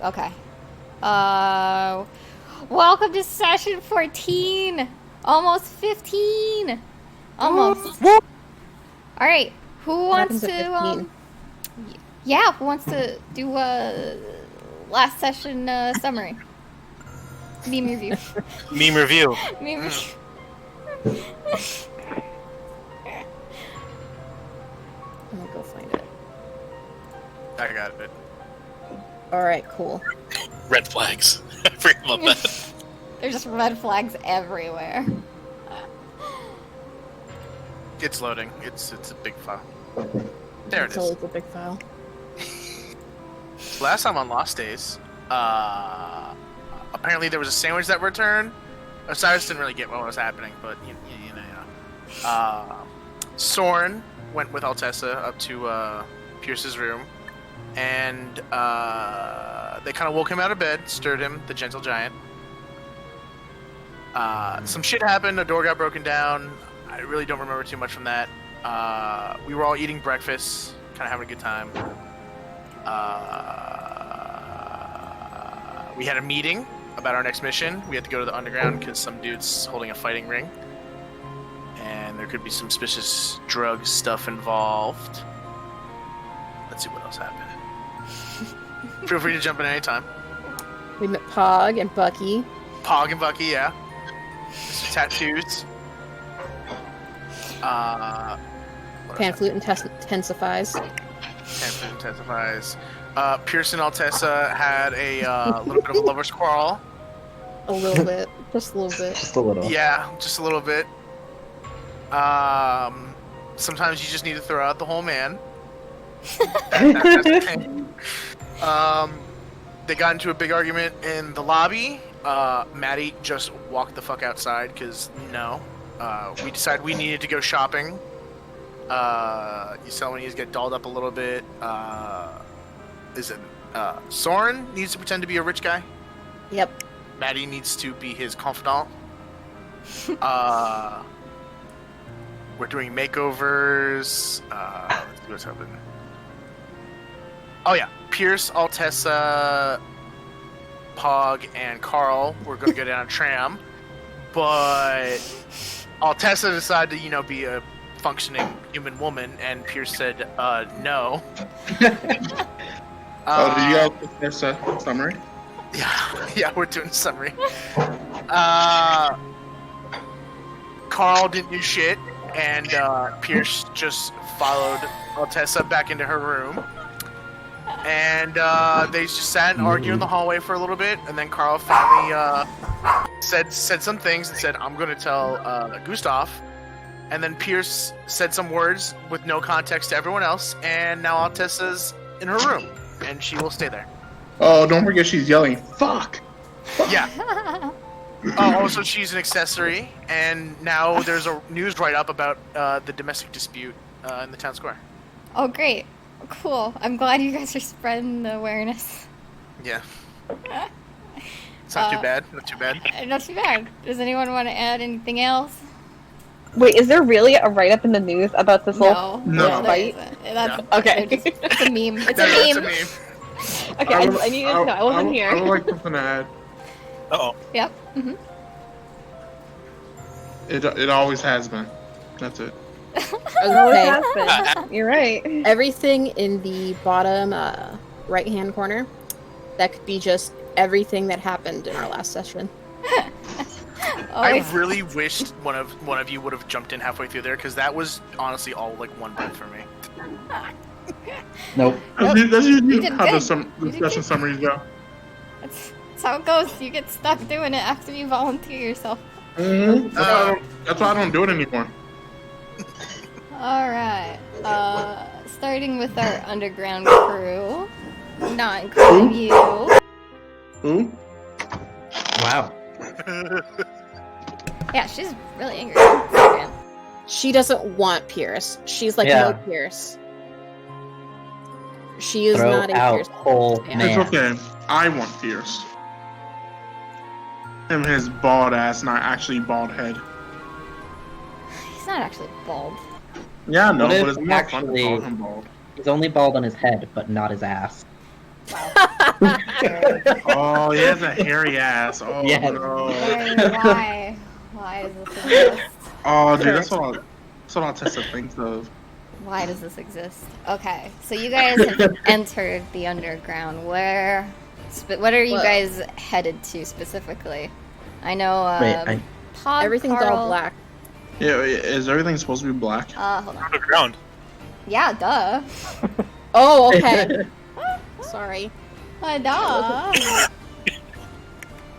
Okay. Welcome to session 14. Almost 15. Almost. All right. Who wants to yeah, who wants to do a last session summary? Meme review. Meme review. Meme review. I'll go find it. I got it. Alright, cool. Red flags. I forgot about that. There's just red flags everywhere. It's loading. It's a big file. There it It's is. always a big file. Last time on Lost Days, apparently there was a sandwich that returned. Osiris didn't really get what was happening, but you know. Soren went with Altessa up to Pierce's room, and they kind of woke him out of bed, stirred him, the gentle giant. Some shit happened. A door got broken down. I really don't remember too much from that. We were all eating breakfast, kind of having a good time. We had a meeting about our next mission. We had to go to the underground because some dude's holding a fighting ring. And there could be some suspicious drug stuff involved. Let's see what else happened. Feel free to jump in anytime. We met Pog and Bucky. Pog and Bucky, yeah. Mr. Tattoos. Panflute intensifies. Panflute intensifies. Pierce and Altessa had a little bit of a lover's quarrel. A little bit. Just a little bit. Just a little. Yeah, just a little bit. Sometimes you just need to throw out the whole man. That's the thing. They got into a big argument in the lobby. Maddie just walked the fuck outside because no. We decided we needed to go shopping. Someone needs to get dolled up a little bit. Soren needs to pretend to be a rich guy. Yep. Maddie needs to be his confidant. We're doing makeovers. Let's see what's happening. Oh yeah, Pierce, Altessa, Pog, and Carl were going to go down a tram, but Altessa decided to, be a functioning human woman, and Pierce said, no. Do you guys this summary? Yeah, we're doing a summary. Carl didn't do shit, and Pierce just followed Altessa back into her room. And they just sat and argued in the hallway for a little bit, and then Carl finally said some things and said, I'm going to tell Gustav. And then Pierce said some words with no context to everyone else, and now Altessa's in her room, and she will stay there. Oh, don't forget she's yelling, fuck! Yeah. Also, she's an accessory, and now there's a news write-up about the domestic dispute in the town square. Oh, great. Cool. I'm glad you guys are spreading the awareness. Yeah. It's not too bad. Not too bad. Not too bad. Does anyone want to add anything else? Wait, is there really a write-up in the news about this whole No. fight? Okay. It's a meme. It's No, a it's meme. a meme. Okay, I needed to know. I wasn't here. I would like something to add. Uh-oh. Yep. Mm-hmm. It always has been. That's it. Okay. You're right. Everything in the bottom right-hand corner, that could be just everything that happened in our last session. I really wished one of you would have jumped in halfway through there, because that was honestly all like one breath for me. Nope. Nope. That's You usually did how good. the You did session good. summaries go. That's how it goes. You get stuck doing it after you volunteer yourself. Mm-hmm. That's why I don't do it anymore. Alright. Starting with our underground crew. Not including you. Who? Wow. Yeah, she's really angry. Okay. She doesn't want Pierce. She's like, Yeah. no Pierce. She is Throw not a out Pierce. whole fan. man. It's okay. I want Pierce. Him and his bald ass, not actually bald head. He's not actually bald. Yeah, I know, What if but it's more fun to actually- call him bald. He's only bald on his head, but not his ass. Oh, he has a hairy ass. Oh Yes. no. Why? Why does this exist? Oh, dude, that's what Altessa thinks of. Why does this exist? Okay, so you guys have entered the underground. What are you Whoa. guys headed to specifically? I know. Wait, Pog, Everything's Carl, all black. Yeah, is everything supposed to be black? Hold on. Underground. Yeah, duh. Oh, okay. Sorry. Duh.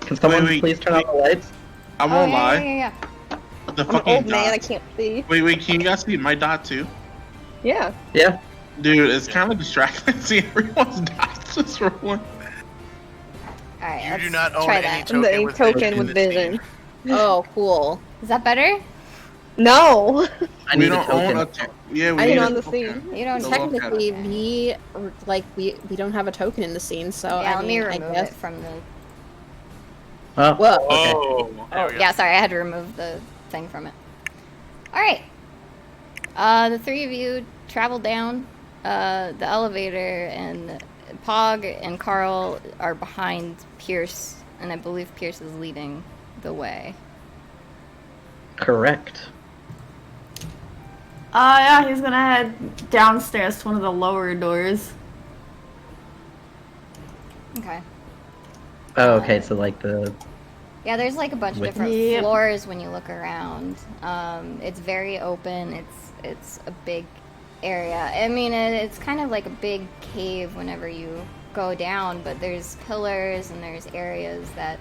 Can someone Wait, please turn on the lights? I won't yeah, lie. yeah. The I'm an fucking old man, I dot. can't see. Wait, can you guys see my dot too? Yeah. Yeah. Dude, it's kind of distracting. See everyone's dots just rolling. Alright, You let's do not own try any that. token The with token vision with in this vision. game. Oh, cool. Is that better? No. I We need a don't own token. yeah, we I need mean, a on the token. scene. You don't The Technically, love we don't have a token in the scene, so Yeah, I let mean, me I remove guess. it from the... Oh, Whoa. okay. Oh, there we go. Yeah, sorry, I had to remove the thing from it. Alright. The three of you travel down the elevator, and Pog and Carl are behind Pierce, and I believe Pierce is leading the way. Correct. Yeah, he's gonna head downstairs to one of the lower doors. Okay. Oh, okay, so like the... Yeah, there's like a bunch of With- different Yep. floors when you look around. It's very open. It's a big area. I mean, it's kind of like a big cave whenever you go down, but there's pillars and there's areas that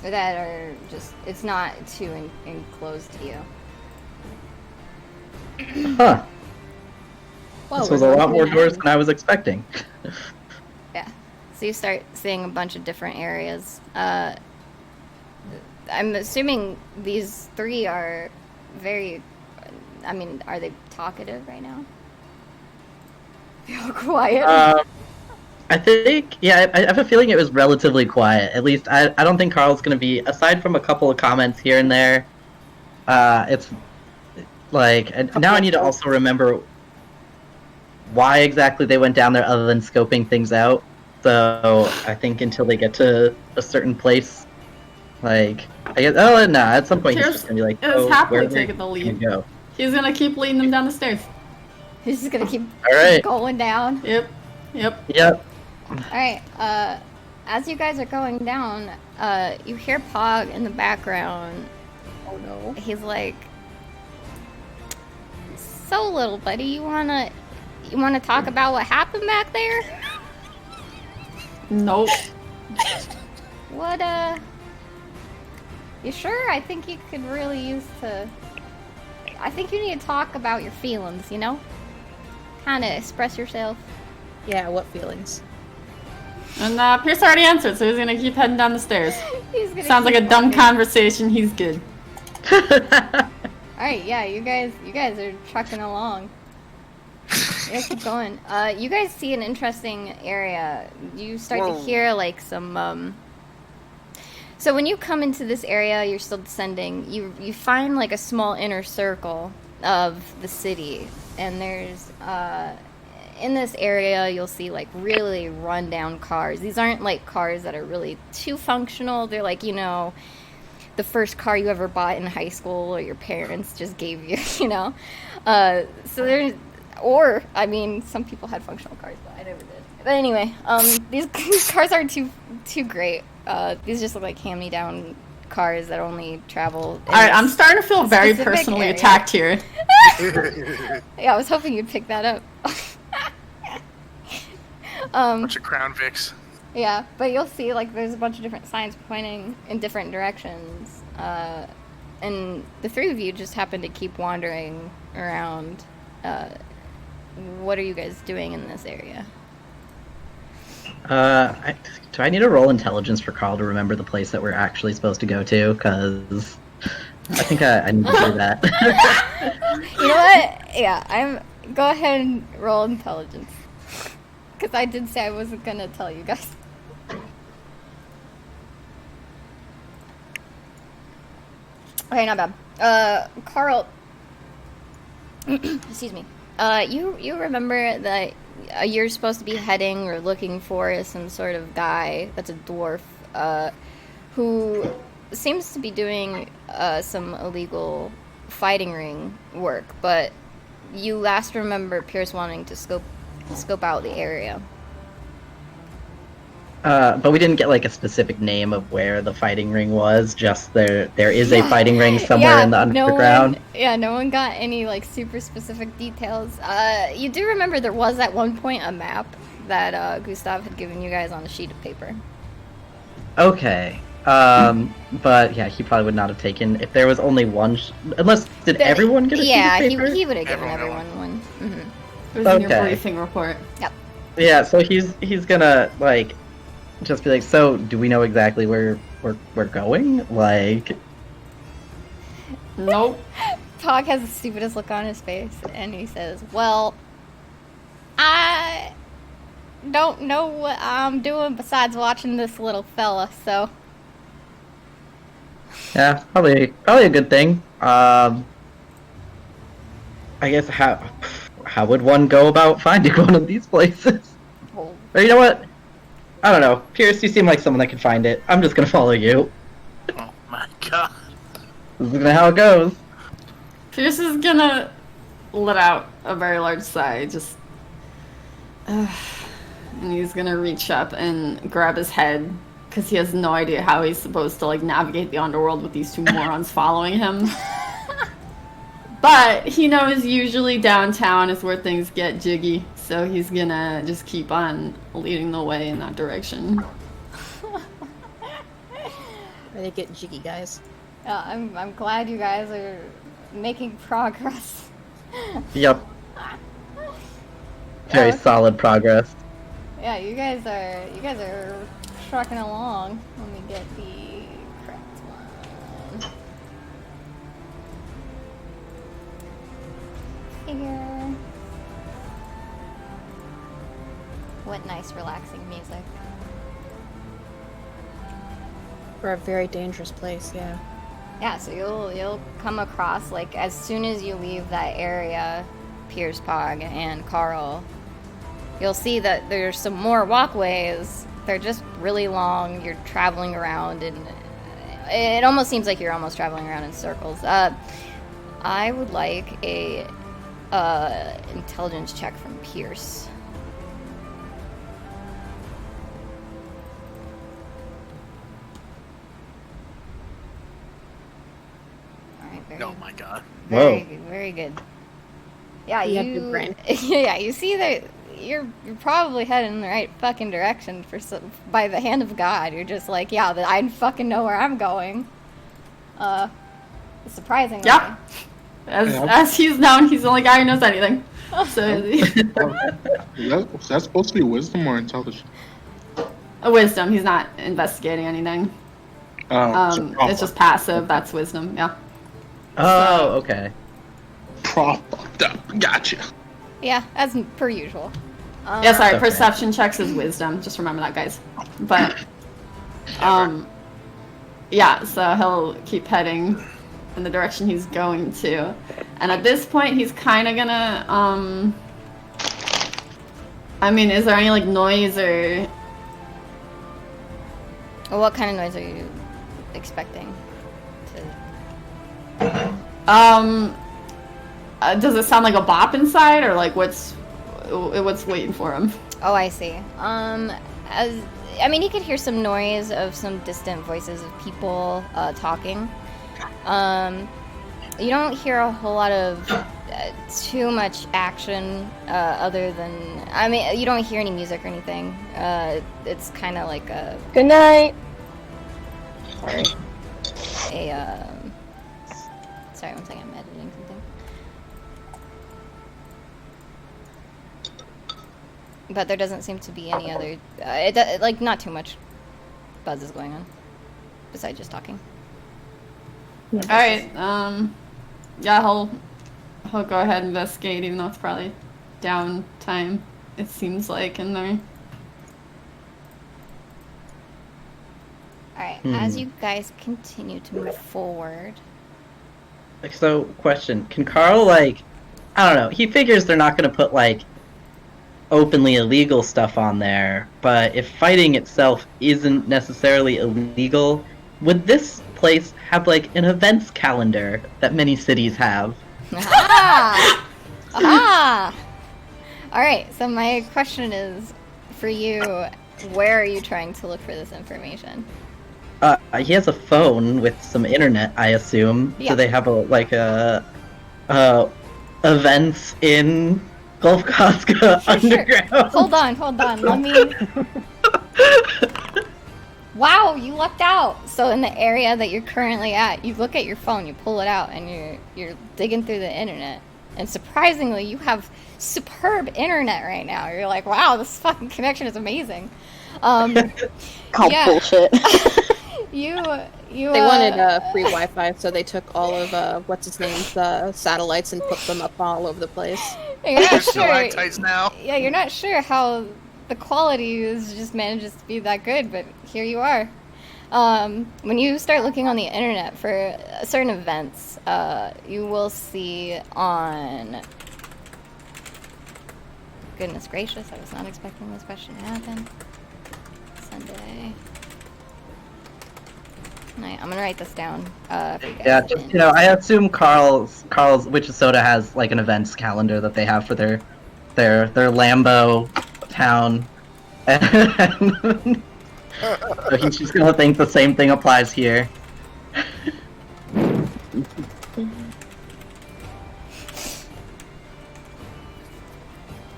that are just, it's not too enclosed to you. Huh. Whoa, This was we're a lot going more in. doors than I was expecting. Yeah. So you start seeing a bunch of different areas. I'm assuming these three are very, I mean, are they talkative right now? Feel quiet. I think, yeah, I have a feeling it was relatively quiet. At least, I don't think Carl's going to be, aside from a couple of comments here and there, it's like, and now I need to also remember why exactly they went down there other than scoping things out. So I think until they get to a certain place, like, I guess, oh, no, at some point he's Pierce just going to be like, is oh, happily where are we taking the gonna lead. go? He's gonna keep leading them down the stairs. He's just gonna keep All right. going down. Yep. Yep. Alright, as you guys are going down, you hear Pog in the background. Oh no. He's like, so little buddy, you wanna talk about what happened back there? Nope. What, you sure? I think you could really use I think you need to talk about your feelings, you know? Kinda express yourself. Yeah, what feelings? And Pierce already answered, so he's gonna keep heading down the stairs. He's gonna Sounds like keep a dumb walking. conversation. He's good. Alright, yeah, you guys are trucking along. Yeah, keep going. You guys see an interesting area. You start to Whoa. hear like some so when you come into this area, you're still descending, you find like a small inner circle of the city, and there's in this area you'll see like really rundown cars. These aren't like cars that are really too functional. They're like, you know, the first car you ever bought in high school or your parents just gave you, you know. So there's, or I mean, some people had functional cars, but I never did. But anyway, these cars aren't too great. These just look like hand-me-down cars that only travel. in Alright, I'm this starting to feel very specific personally area. attacked here. Yeah, I was hoping you'd pick that up. Bunch of Crown Vics. Yeah, but you'll see like there's a bunch of different signs pointing in different directions, and the three of you just happen to keep wandering around. What are you guys doing in this area? Do I need to roll intelligence for Carl to remember the place that we're actually supposed to go to? Because I think I need to do that. You know what? Yeah, go ahead and roll intelligence. Because I did say I wasn't gonna tell you guys. Okay, not bad. Carl, excuse me. You remember that you're supposed to be heading or looking for some sort of guy that's a dwarf who seems to be doing some illegal fighting ring work, but you last remember Pierce wanting to scope out the area. But we didn't get like a specific name of where the fighting ring was. Just there is a fighting ring somewhere in the underground. No one got any like super specific details. You do remember there was at one point a map that Gustav had given you guys on a sheet of paper. Okay. But yeah, he probably would not have taken if there was only one. Unless did everyone get a sheet of paper? he would have given everyone one. It was in your briefing report. Yep. Yeah, so he's gonna like just be like, so do we know exactly where we're going? Like, Nope. Pog has the stupidest look on his face, and he says, "Well, I don't know what I'm doing besides watching this little fella, so." yeah, probably a good thing. I guess how would one go about finding one of these places? Well, Or you know what? I don't know. Pierce, you seem like someone that can find it. I'm just gonna follow you. Oh my god. This is how it goes. Pierce is gonna let out a very large sigh, just. And he's gonna reach up and grab his head, because he has no idea how he's supposed to, like, navigate the underworld with these two morons following him. But he knows usually downtown is where things get jiggy, so he's gonna just keep on leading the way in that direction. Where they get jiggy, guys. I'm glad you guys are making progress. Yep. Very solid progress. Yeah, you guys are trucking along. Let me get the correct one. Here. What nice relaxing music. For a very dangerous place, yeah. Yeah, so you'll come across, like, as soon as you leave that area, Pierce, Pog, and Carl, you'll see that there's some more walkways. They're just really long. You're traveling around, and it almost seems like you're almost traveling around in circles. I would like a intelligence check from Pierce. All right, very Oh my god. Very, Whoa. very good. Yeah, You have good brain. Yeah, you see that you're probably heading in the right fucking direction by the hand of God. You're just like, yeah, I fucking know where I'm going. Surprisingly. Yeah. As he's known, he's the only guy who knows anything. So Is that supposed to be wisdom or intelligence? a wisdom. He's not investigating anything. It's just passive. That's wisdom. Yeah. Oh, okay. Gotcha. Yeah, as per usual. Yeah. Sorry. Okay. Perception checks is wisdom. Just remember that, guys. But yeah. So he'll keep heading in the direction he's going to, and at this point, he's kind of gonna. I mean, is there any like noise or? Well, what kind of noise are you expecting? Does it sound like a bop inside, or like what's waiting for him? Oh, I see. He could hear some noise of some distant voices of people talking. You don't hear a whole lot of too much action other than, you don't hear any music or anything. It's kind of like a Good night. sorry, sorry, one second, I'm editing something. But there doesn't seem to be any other, not too much buzz is going on, besides just talking. All right. Yeah, he'll go ahead and investigate, even though it's probably downtime. It seems like in there. Alright, as you guys continue to move forward. So, question: can Carl, like, I don't know? He figures they're not gonna put like openly illegal stuff on there, but if fighting itself isn't necessarily illegal, would this place have like an events calendar that many cities have? Aha! Aha! Alright, so my question is for you, where are you trying to look for this information? He has a phone with some internet, I assume. Yeah. Do they have events in Gulf Casca Underground? Hold on. Let me. Wow, you lucked out. So in the area that you're currently at, you look at your phone, you pull it out, and you're digging through the internet. And surprisingly, you have superb internet right now. You're like, wow, this fucking connection is amazing. Called yeah. bullshit. You They wanted free Wi-Fi, so they took all of what's his name's satellites and put them up all over the place. You're not There's sure. stalactites now. Yeah, you're not sure how the quality is just manages to be that good, but here you are. When you start looking on the internet for certain events, you will see on... Goodness gracious, I was not expecting this question to happen. Sunday. Alright, I'm gonna write this down. For you guys. Yeah, just I assume Carl's Witch Soda has like an events calendar that they have for their Lambo town, and so he's just gonna think the same thing applies here.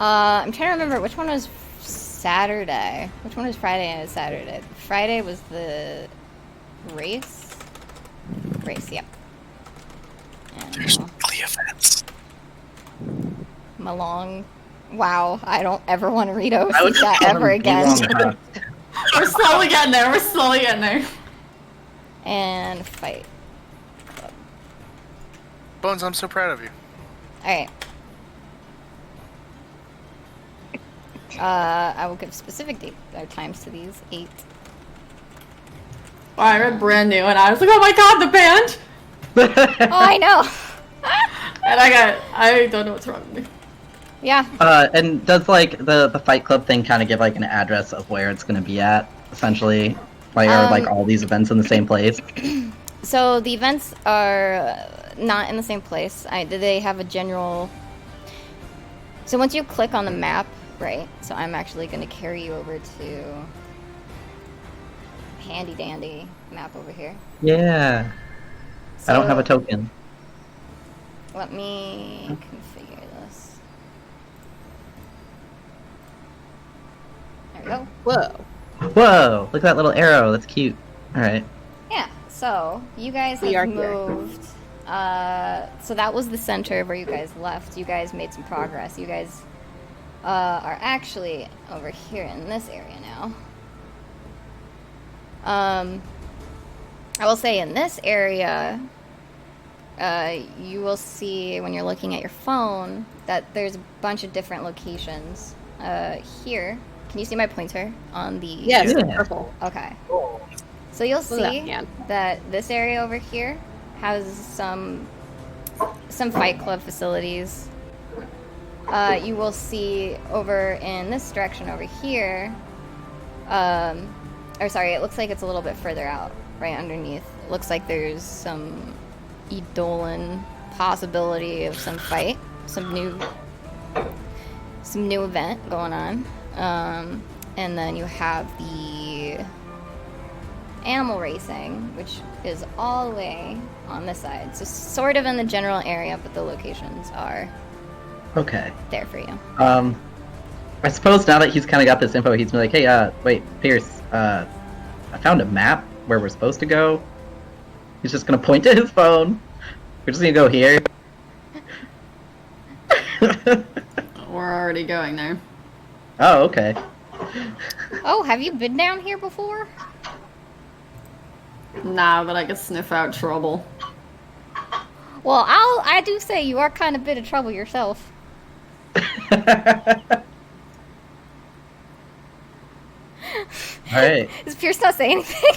I'm trying to remember which one was Saturday. Which one was Friday and Saturday? Friday was the race. Yep. And There's weekly events. Malong. Wow, I don't ever want to read over I would just that call ever him again. Elon Musk. We're slowly getting there. And fight. Bones, I'm so proud of you. Alright. I will give specific times to these. 8. Oh, I read brand new, and I was like, oh my god, the band! Oh, I know! And I don't know what's wrong with me. Yeah. And does like the Fight Club thing kind of give like an address of where it's gonna be at, essentially? Like are like all these events in the same place? So the events are not in the same place. They have a general... So once you click on the map, right? So I'm actually going to carry you over to handy dandy map over here. Yeah. I don't have a So token. let me configure this. There we go. Whoa. Whoa! Look at that little arrow. That's cute. All right. Yeah, so you guys We have are here. moved. So that was the center where you guys left. You guys made some progress. You guys are actually over here in this area now. I will say in this area, you will see when you're looking at your phone that there's a bunch of different locations. Here, can you see my pointer on the... Yes, Yeah. purple. Okay. So you'll Look at that see hand. that this area over here has some Fight Club facilities. You will see over in this direction over here, or sorry, it looks like it's a little bit further out, right underneath. It looks like there's some Eidolon possibility of some fight, some new event going on. And then you have the animal racing, which is all the way on this side. So sort of in the general area, but the locations are Okay. there for you. I suppose now that he's kind of got this info, he's like, hey, wait, Pierce, I found a map where we're supposed to go. He's just gonna point to his phone. We're just gonna go here. We're already going there. Oh, okay. Oh, have you been down here before? Nah, but I can sniff out trouble. Well, I do say you are kind of a bit of trouble yourself. Alright. Is Pierce not saying anything?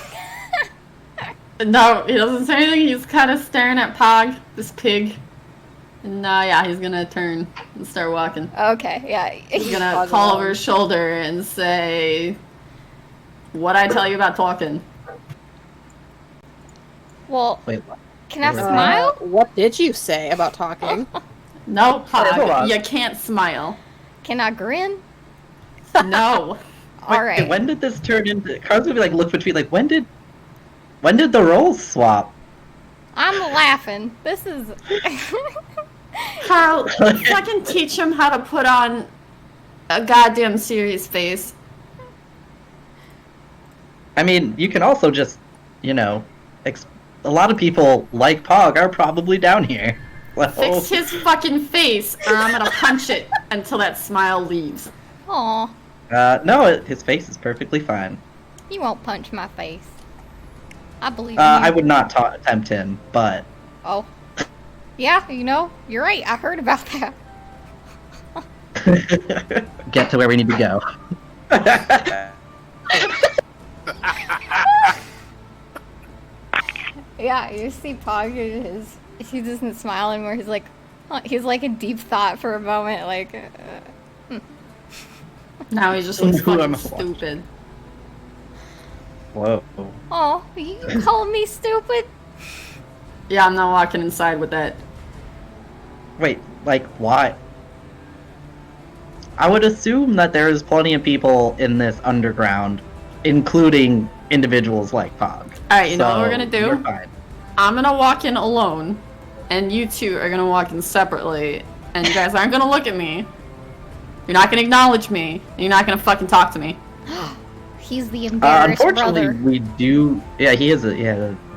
No, he doesn't say anything. He's kind of staring at Pog, this pig. No, yeah, he's gonna turn and start walking. Okay, yeah. He's gonna Pog call along. over his shoulder and say, "What I tell you about talking?" Well, Wait, can I Wait, smile? What did you say about talking? No, hold Pog, on. you can't smile. Can I grin? No. All right. when did this turn into? Carl's gonna be like, look between, like, when did the roles swap? I'm laughing. This is. Carl, fucking teach him how to put on a goddamn serious face. I mean, you can also just, you know, a lot of people like Pog are probably down here. So, Fix his fucking face, or I'm gonna punch it until that smile leaves. Aw, no, his face is perfectly fine. you won't punch my face. I believe in you. I would not tempt him, but Oh. Yeah, you know, you're right. I heard about that. get to where we need to go. Yeah, you see Pog, he doesn't smile anymore. He's like, he's like in deep thought for a moment, like, Now he just looks Who am fucking I watching? stupid. Whoa. oh, you call me stupid? Yeah, I'm not walking inside with that. Wait, like, why? I would assume that there is plenty of people in this underground, including individuals like Pog. Alright, you know what we're gonna do? You're fine. I'm gonna walk in alone, and you two are gonna walk in separately, and you guys aren't gonna look at me. You're not gonna acknowledge me, and you're not gonna fucking talk to me. He's the embarrassed Unfortunately, brother. we do. Yeah, he is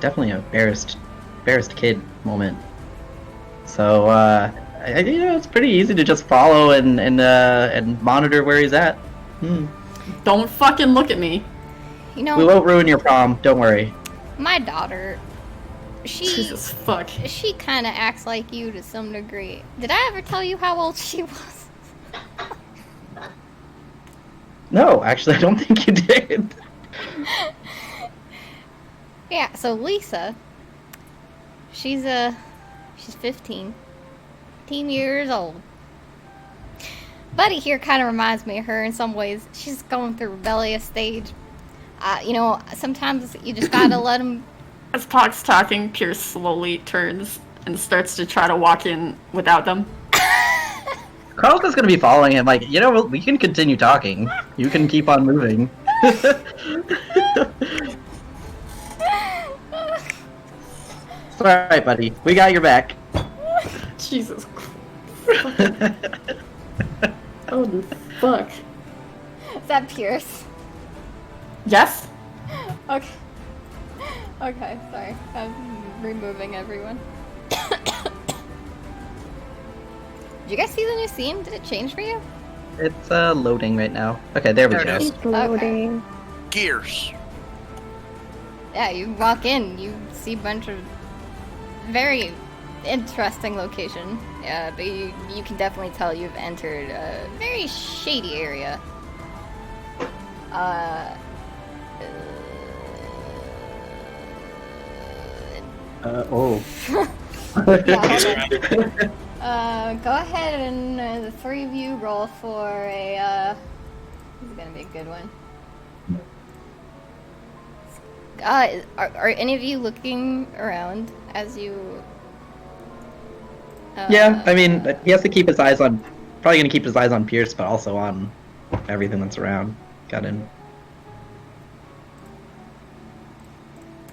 definitely a embarrassed kid moment. So, you know, it's pretty easy to just follow and monitor where he's at. Don't fucking look at me. You know, We won't ruin your prom. Don't worry. my daughter, Jesus fuck. she kind of acts like you to some degree. Did I ever tell you how old she was? No, actually, I don't think you did. Yeah, so Lisa, she's 15. 15 years old. Buddy here kind of reminds me of her in some ways. She's going through a rebellious stage. You know, sometimes you just gotta let them. As Pog's talking, Pierce slowly turns and starts to try to walk in without them. Carl's just gonna be following him. Like, you know, we can continue talking. You can keep on moving. It's alright, buddy. We got your back. Jesus Christ. Holy fuck. Is that Pierce? Yes? Okay. Okay, sorry. I'm removing everyone. Did you guys see the new scene? Did it change for you? It's loading right now. Okay, there we There go. it is. It's loading. Gears. Yeah, you walk in, you see a bunch of very interesting location. Yeah, but you can definitely tell you've entered a very shady area. Oh. Yeah, hold on. Go ahead and the three of you roll for a, this is gonna be a good one. Are any of you looking around as you... Yeah, I mean, he has to keep his eyes on... Probably gonna keep his eyes on Pierce, but also on everything that's around. Got him.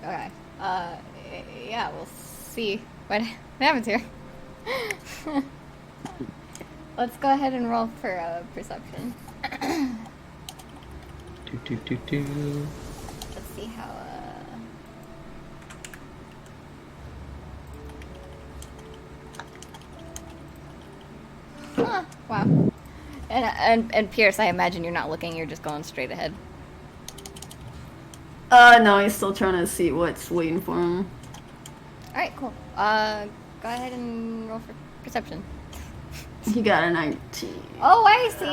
Okay. Yeah, we'll see what happens here. Let's go ahead and roll for perception. Let's see how. Huh, wow. And Pierce, I imagine you're not looking. You're just going straight ahead. No, he's still trying to see what's waiting for him. All right, cool. Go ahead and roll for perception. He got a 19. Oh, I see.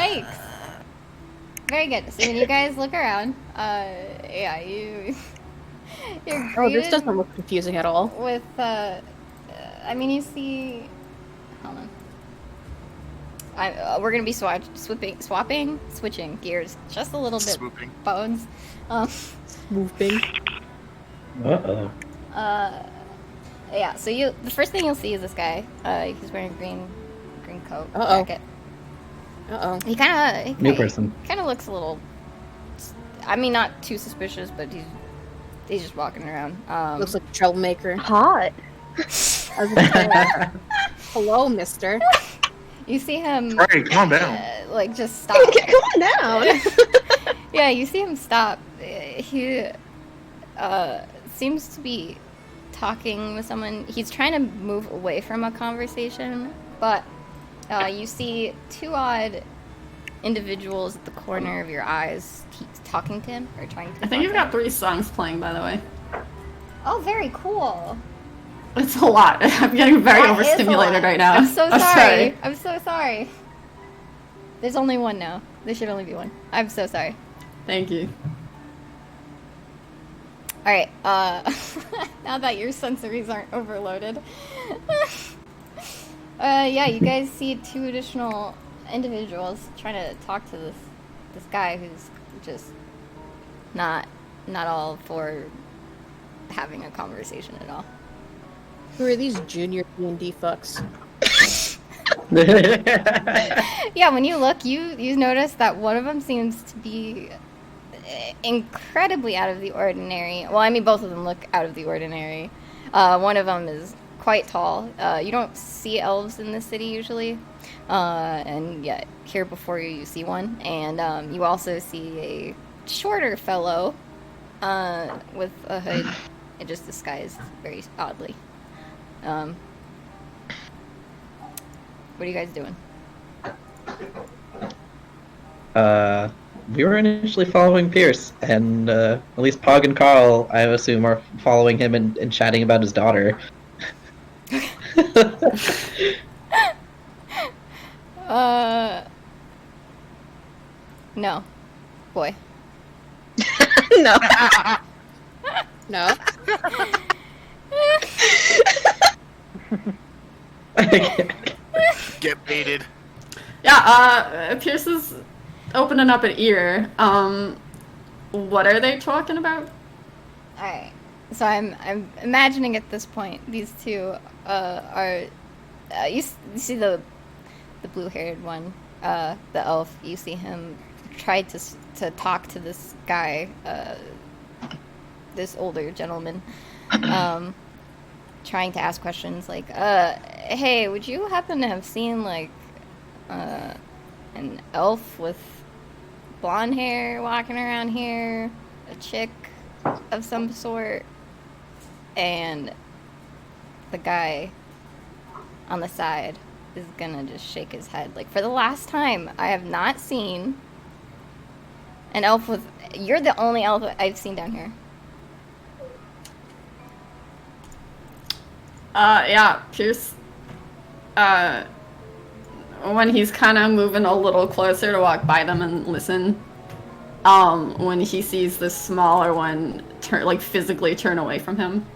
Yikes. Very good. So when you guys look around, yeah, you're Oh, this greeted doesn't look confusing at all. with I mean, you see. Hold on. We're gonna be switching gears just a little bit. Swooping. Bones. Moving. Uh-oh. Yeah. So the first thing you'll see is this guy. He's wearing a green coat Uh-oh. jacket. Uh-oh. He kind of New person. Kind of looks a little. I mean, not too suspicious, but he's just walking around. Looks like a troublemaker. Hot. I was gonna say, hello, mister. You see him. Right, calm down. Like just stop. Come on down. Yeah, you see him stop. He seems to be talking with someone. He's trying to move away from a conversation, but you see two odd individuals at the corner of your eyes talking to him or trying to. I think you've got 3 songs playing, by the way. Oh, very cool. It's a lot. I'm getting very That is a overstimulated lot. right now. I'm so sorry. I'm so sorry. There's only one now. There should only be one. I'm so sorry. Thank you. All right. Now that your sensories aren't overloaded. Yeah, you guys see 2 additional individuals trying to talk to this guy who's just not all for having a conversation at all. Who are these junior D&D fucks? Yeah, when you look, you notice that one of them seems to be incredibly out of the ordinary. Well, I mean, both of them look out of the ordinary. One of them is quite tall. You don't see elves in this city usually, and yet here before you see one. And you also see a shorter fellow with a hood and just disguised very oddly. What are you guys doing? We were initially following Pierce, and at least Pog and Carl, I assume, are following him and chatting about his daughter. No. Boy. No. No. Get baited. Yeah, Pierce is opening up an ear. What are they talking about? Alright. So I'm imagining at this point these two are you see the blue-haired one, the elf. You see him try to talk to this guy, this older gentleman, trying to ask questions like, hey, would you happen to have seen like an elf with blonde hair walking around here, a chick of some sort? And the guy on the side is gonna just shake his head. Like, for the last time, I have not seen an elf with... You're the only elf I've seen down here. Yeah, Pierce, when he's kind of moving a little closer to walk by them and listen, when he sees the smaller one physically turn away from him,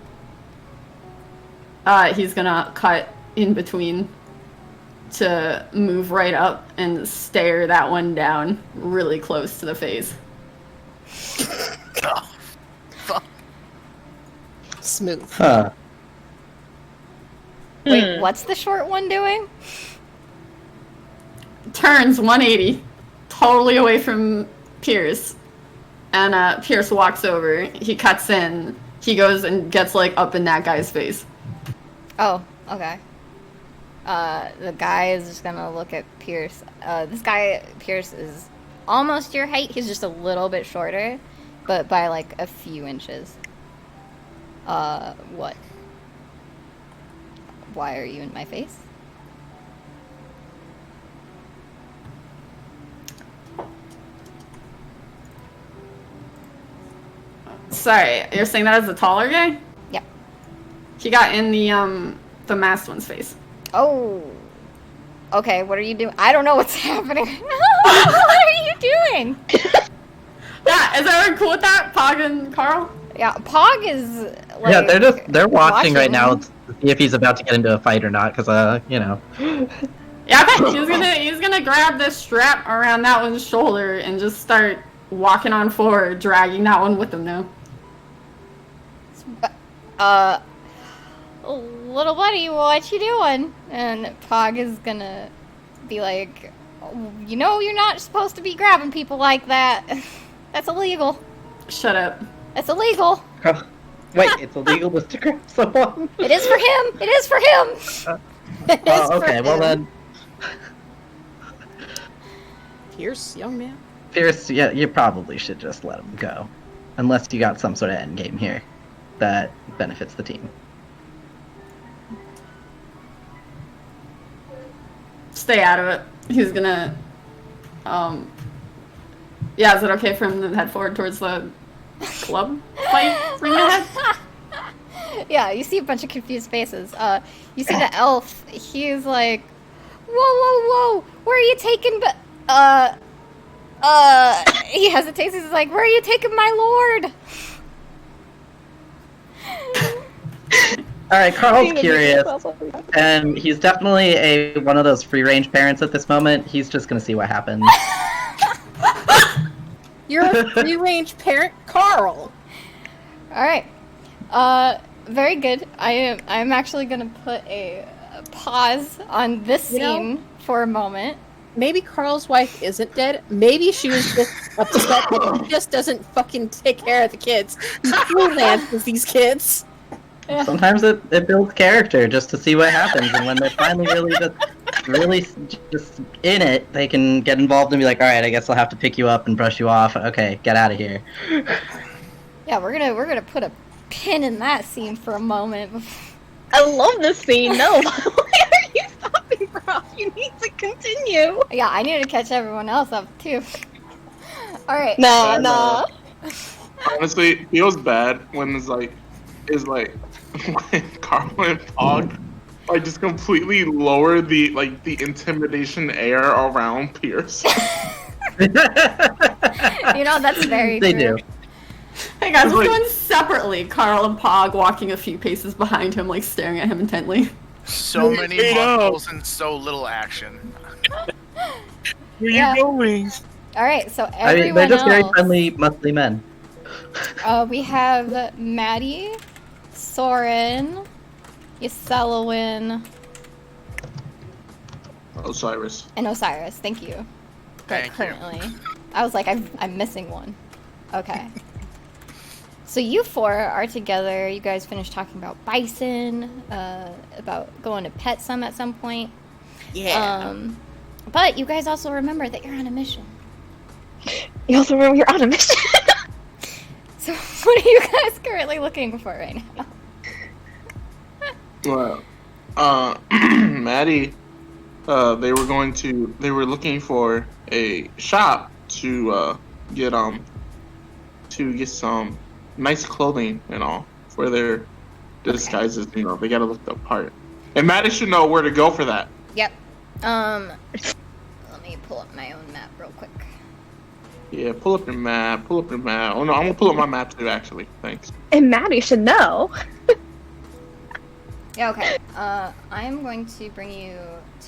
he's gonna cut in between to move right up and stare that one down really close to the face. Oh, fuck. Smooth. Huh. Wait, what's the short one doing? Turns 180, totally away from Pierce, and Pierce walks over. He cuts in. He goes and gets like up in that guy's face. Oh, okay. The guy is just gonna look at Pierce. This guy, Pierce, is almost your height. He's just a little bit shorter, but by like a few inches. What? Why are you in my face? Sorry, you're saying that as the taller guy? Yeah. He got in the masked one's face. Oh. Okay, what are you doing? I don't know what's happening. What are you doing? Yeah, is everyone cool with that? Pog and Carl? Yeah, Pog is like, yeah, they're watching right now to see if he's about to get into a fight or not, because you know. Yeah, okay. He's gonna grab the strap around that one's shoulder and just start walking on forward, dragging that one with him now. Little buddy, what you doing? And Pog is gonna be like, oh, you know, you're not supposed to be grabbing people like that. That's illegal. Shut up. That's illegal. Wait, it's illegal to grab someone? It is for him. It is for him. It is for Okay, well him. then, Pierce, young man. Pierce, yeah, you probably should just let him go. Unless you got some sort of end game here that benefits the team. Stay out of it. He's gonna, yeah, is it okay for him to head forward towards the club fight ring ahead? Yeah, you see a bunch of confused faces. You see the elf. He's like, whoa, whoa, whoa, where are you taking? He hesitates. He's like, where are you taking my lord? All right, Carl's curious, and he's definitely one of those free-range parents at this moment. He's just gonna see what happens. You're a free-range parent, Carl. All right. Very good. I'm actually gonna put a pause on this You know- scene for a moment. Maybe Carl's wife isn't dead. Maybe she was just upset that he just doesn't fucking take care of the kids. He freelances these kids. Sometimes it builds character just to see what happens, and when they're finally really just in it, they can get involved and be like, all right, I guess I'll have to pick you up and brush you off. Okay, get out of here. Yeah, we're gonna put a pin in that scene for a moment. I love this scene. No, why are you stopping, bro? You need to continue. Yeah, I need to catch everyone else up too. All right. Nah. Honestly, it feels bad when when Carl and Pog like just completely lower the intimidation air around Pierce. You know, that's very They true. do. Hey guys, It's let's like- go in separately. Carl and Pog walking a few paces behind him, like staring at him intently. So many Wait up. muscles and so little action. Where Yeah. you going? All right, so I mean, everyone they're just very else. friendly, muscly men. We have Maddie, Soren, Yoselowin, Osiris. and Osiris. Thank you. But Thank you. currently, I was like, I'm missing one. Okay. So you four are together. You guys finished talking about bison, about going to pet some at some point. Yeah. But you guys also remember that you're on a mission. You also remember you're on a mission. So what are you guys currently looking for right now? Well, Maddie, they were looking for a shop to get some nice clothing and all for their disguises. You know, they gotta look the part. And Maddie should know where to go for that. Yep. Let me pull up my own map real quick. Yeah, pull up your map. Oh no, I'm gonna pull up my map too. Actually, thanks. And Maddie should know. Yeah, okay. I'm going to bring you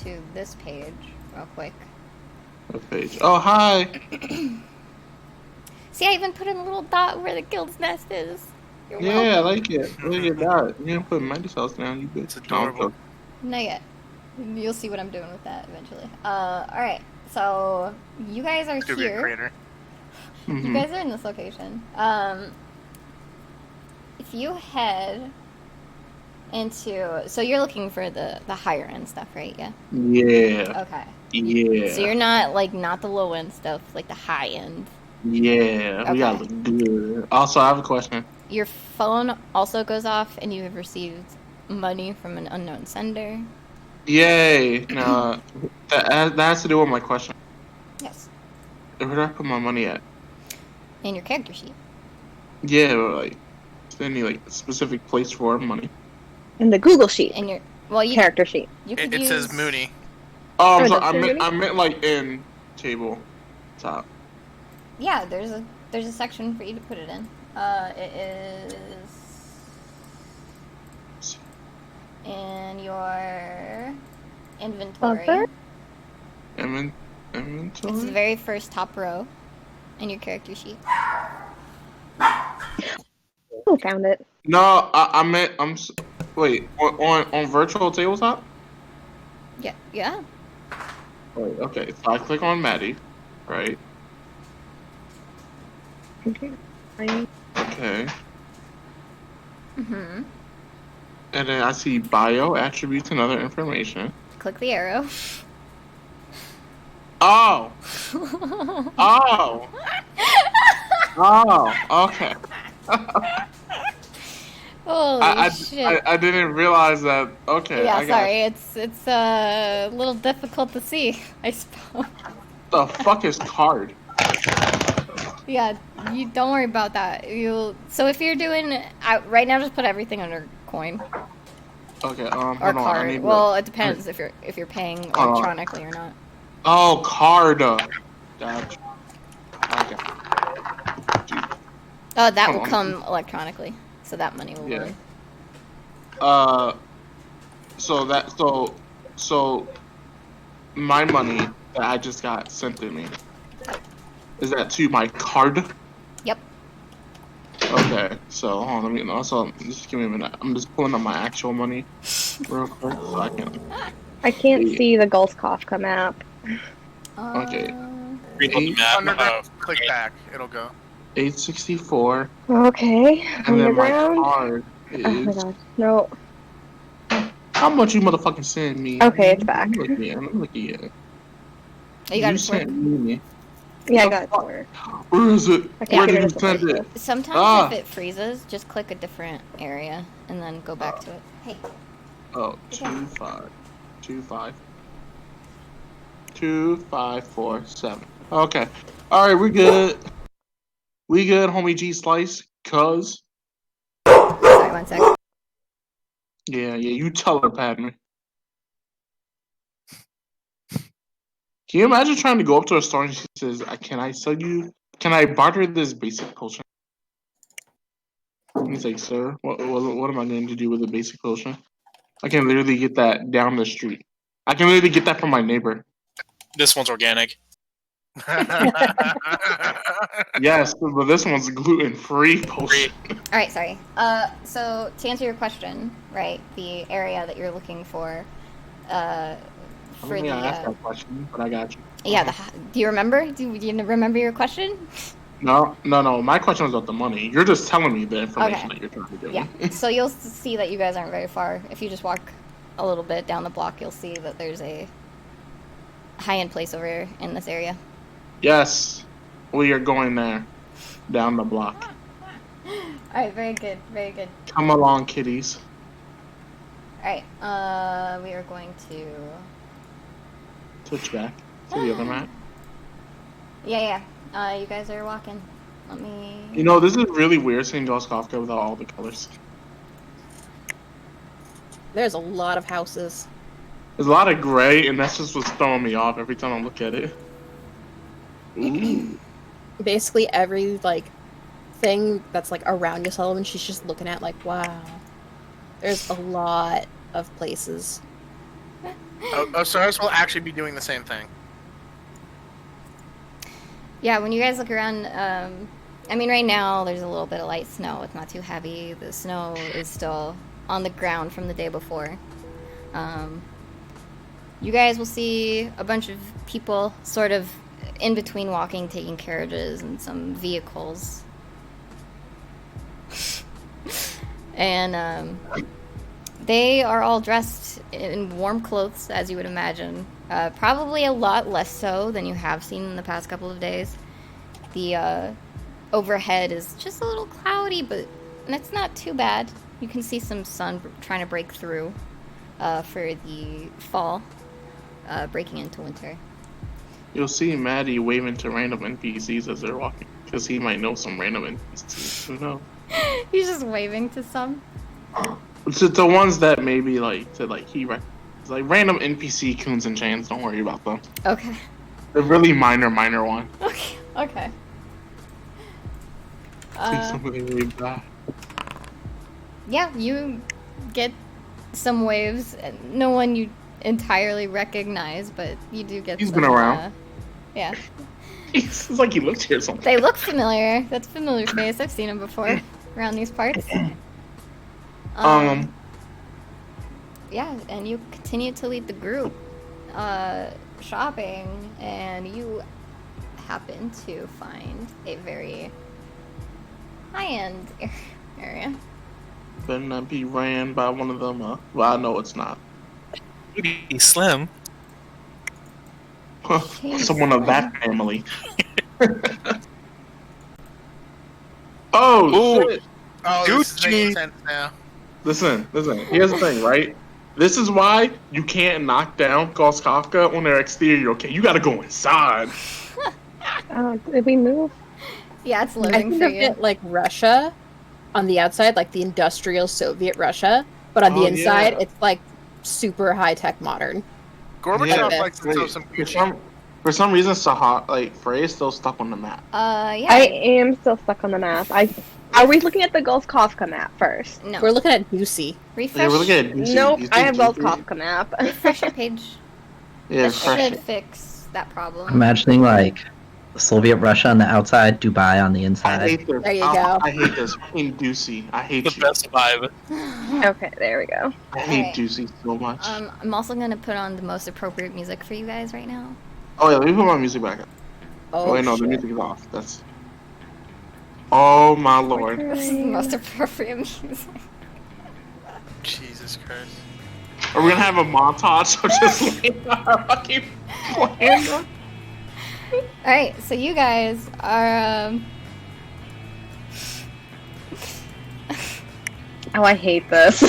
to this page real quick. What page? Oh, hi. See, I even put in a little dot where the guild's nest is. You're Yeah, I welcome. like it. Look at that. You didn't put Maddie's house down. You bitch. It's adorable. Not yet. You'll see what I'm doing with that eventually. Alright. So, you guys are To be a here. creator. You guys are in this location. If you head into... So you're looking for the higher end stuff, right? Yeah? Yeah. Okay. Yeah. So you're not the low end stuff, like the high end. Yeah. We gotta Okay. look good. Also, I have a question. Your phone also goes off and you have received money from an unknown sender. Yay. No, that has to do with my question. Yes. Where do I put my money at? In your character sheet. Yeah, like, is there any like specific place for money? In the Google sheet. In your you Character sheet. you could It use says Mooney. Oh, I'm Or sorry. the I food? meant like in table top. Yeah, there's a section for you to put it in. It is in your inventory. Other? It's the Inventory? very first top row in your character sheet. Who found it? No, I meant wait, on virtual tabletop? Yeah, yeah. Wait, okay, so I click on Maddie, right? Okay. I- Okay. Mm-hmm. And then I see bio, attributes, and other information. Click the arrow. Oh! Oh! Oh, okay. Holy shit. I didn't realize that. Okay, Yeah, I got sorry. It's a little difficult to see, I suppose. the fuck is card? Yeah, you don't worry about that. So if you're doing right now, just put everything under coin Okay, or hold on. I card. need Well, to, it depends if you're paying on. electronically or not. Oh, card. Gotcha. Okay. That Hold will on. come electronically, so that money will Yeah. run. So my money that I just got sent to me, is that to my card? Yep. Okay, so hold on, let me know. So just give me a minute. I'm just pulling up my actual money real quick so I can. I can't Yeah. see the Golskofka map. Okay. Read on the map. Underground, click back. It'll go. 864, Okay. and then my Underground. card Oh my is. god. No. How much you motherfucking send me? Okay, it's back. Let me look at it. You got it. sent me. Yeah, I got it somewhere. Where is it? My Where did computer you doesn't send work it? this. Sometimes if it freezes, just click a different area and then go back to it. Hey. Oh, 25. 25. 2547. Okay. Alright, we're good. We good, homie G Slice, cuz. Sorry, 1 sec. Yeah, you tell her, Padme. Can you imagine trying to go up to a store and she says, can I barter this basic potion? And he's like, sir, what am I going to do with a basic potion? I can literally get that down the street. I can literally get that from my neighbor. This one's organic. Yes, but this one's gluten-free potion. All right, sorry. So to answer your question, right, the area that you're looking for, I for don't think I asked the that question, but I got you. yeah, do you remember? Do you remember your question? No. My question was about the money. You're just telling me the information Okay. that you're trying to give Yeah. me. So you'll see that you guys aren't very far. If you just walk a little bit down the block, you'll see that there's a high-end place over here in this area. Yes, we are going there, down the block. All right, very good, very good. Come along, kiddies. All right, we are going to. Switch back to the other map. Yeah. You guys are walking. Let me. You know, this is really weird seeing Golskofka without all the colors. There's a lot of houses. There's a lot of gray, and that's just what's throwing me off every time I look at it. Ooh. Basically every thing that's around you, Sullivan, she's just looking at wow. There's a lot of places. Osiris will actually be doing the same thing. Yeah, when you guys look around, I mean, right now there's a little bit of light snow. It's not too heavy. The snow is still on the ground from the day before. You guys will see a bunch of people sort of in between walking, taking carriages and some vehicles. And they are all dressed in warm clothes, as you would imagine. Probably a lot less so than you have seen in the past couple of days. The overhead is just a little cloudy, but it's not too bad. You can see some sun trying to break through for the fall, breaking into winter. You'll see Maddie waving to random NPCs as they're walking, because he might know some random NPCs. Who knows? He's just waving to some. To the ones that maybe he random NPC coons and chans. Don't worry about them. Okay. The really minor one. Okay. See somebody really bad. Yeah, you get some waves. No one you entirely recognize, but you do get. He's some, been around. Yeah, It's like he lives here somewhere. they look familiar. That's a familiar face. I've seen him before around these parts. Yeah, and you continue to lead the group shopping, and you happen to find a very high-end area. Better not be ran by one of them. Well, I know it's not. He's slim. Someone of that family. Oh, Ooh. shit. Oh, this is making Gucci. sense now. Listen. Here's the thing, right? This is why you can't knock down Ghost Kafka on their exterior. Okay, you gotta go inside. Did we move? Yeah, it's I living think for of you. it like Russia on the outside, like the industrial Soviet Russia, but on the Oh, inside, yeah. it's like super high tech modern. Gorbachev Yeah. likes to throw some Gucci. For some reason, Frey is still stuck on the map. Yeah. I am still stuck on the map. Are we looking at the Gulf Kafka map first? No. We're looking at Ducey. refresh. Yeah, we're looking at DC. Nope, DC, I have Gulf DC. Kafka map. refresh your page. Yeah, That fresh should it. fix that problem. Imagining like Soviet Russia on the outside, Dubai on the I inside. hate this. There you go. I hate this. Fucking Ducey. I hate The you. best vibe. Okay, there we go. I hate Alright. Ducey so much. I'm also gonna put on the most appropriate music for you guys right now. Oh yeah, let me put my music back up. Oh, Wait, no, the shit. music is off. That's. Oh my lord. This is the most appropriate music. Jesus Christ. Are we gonna have a montage of just like our fucking plan? Alright, so you guys are Oh, I hate this.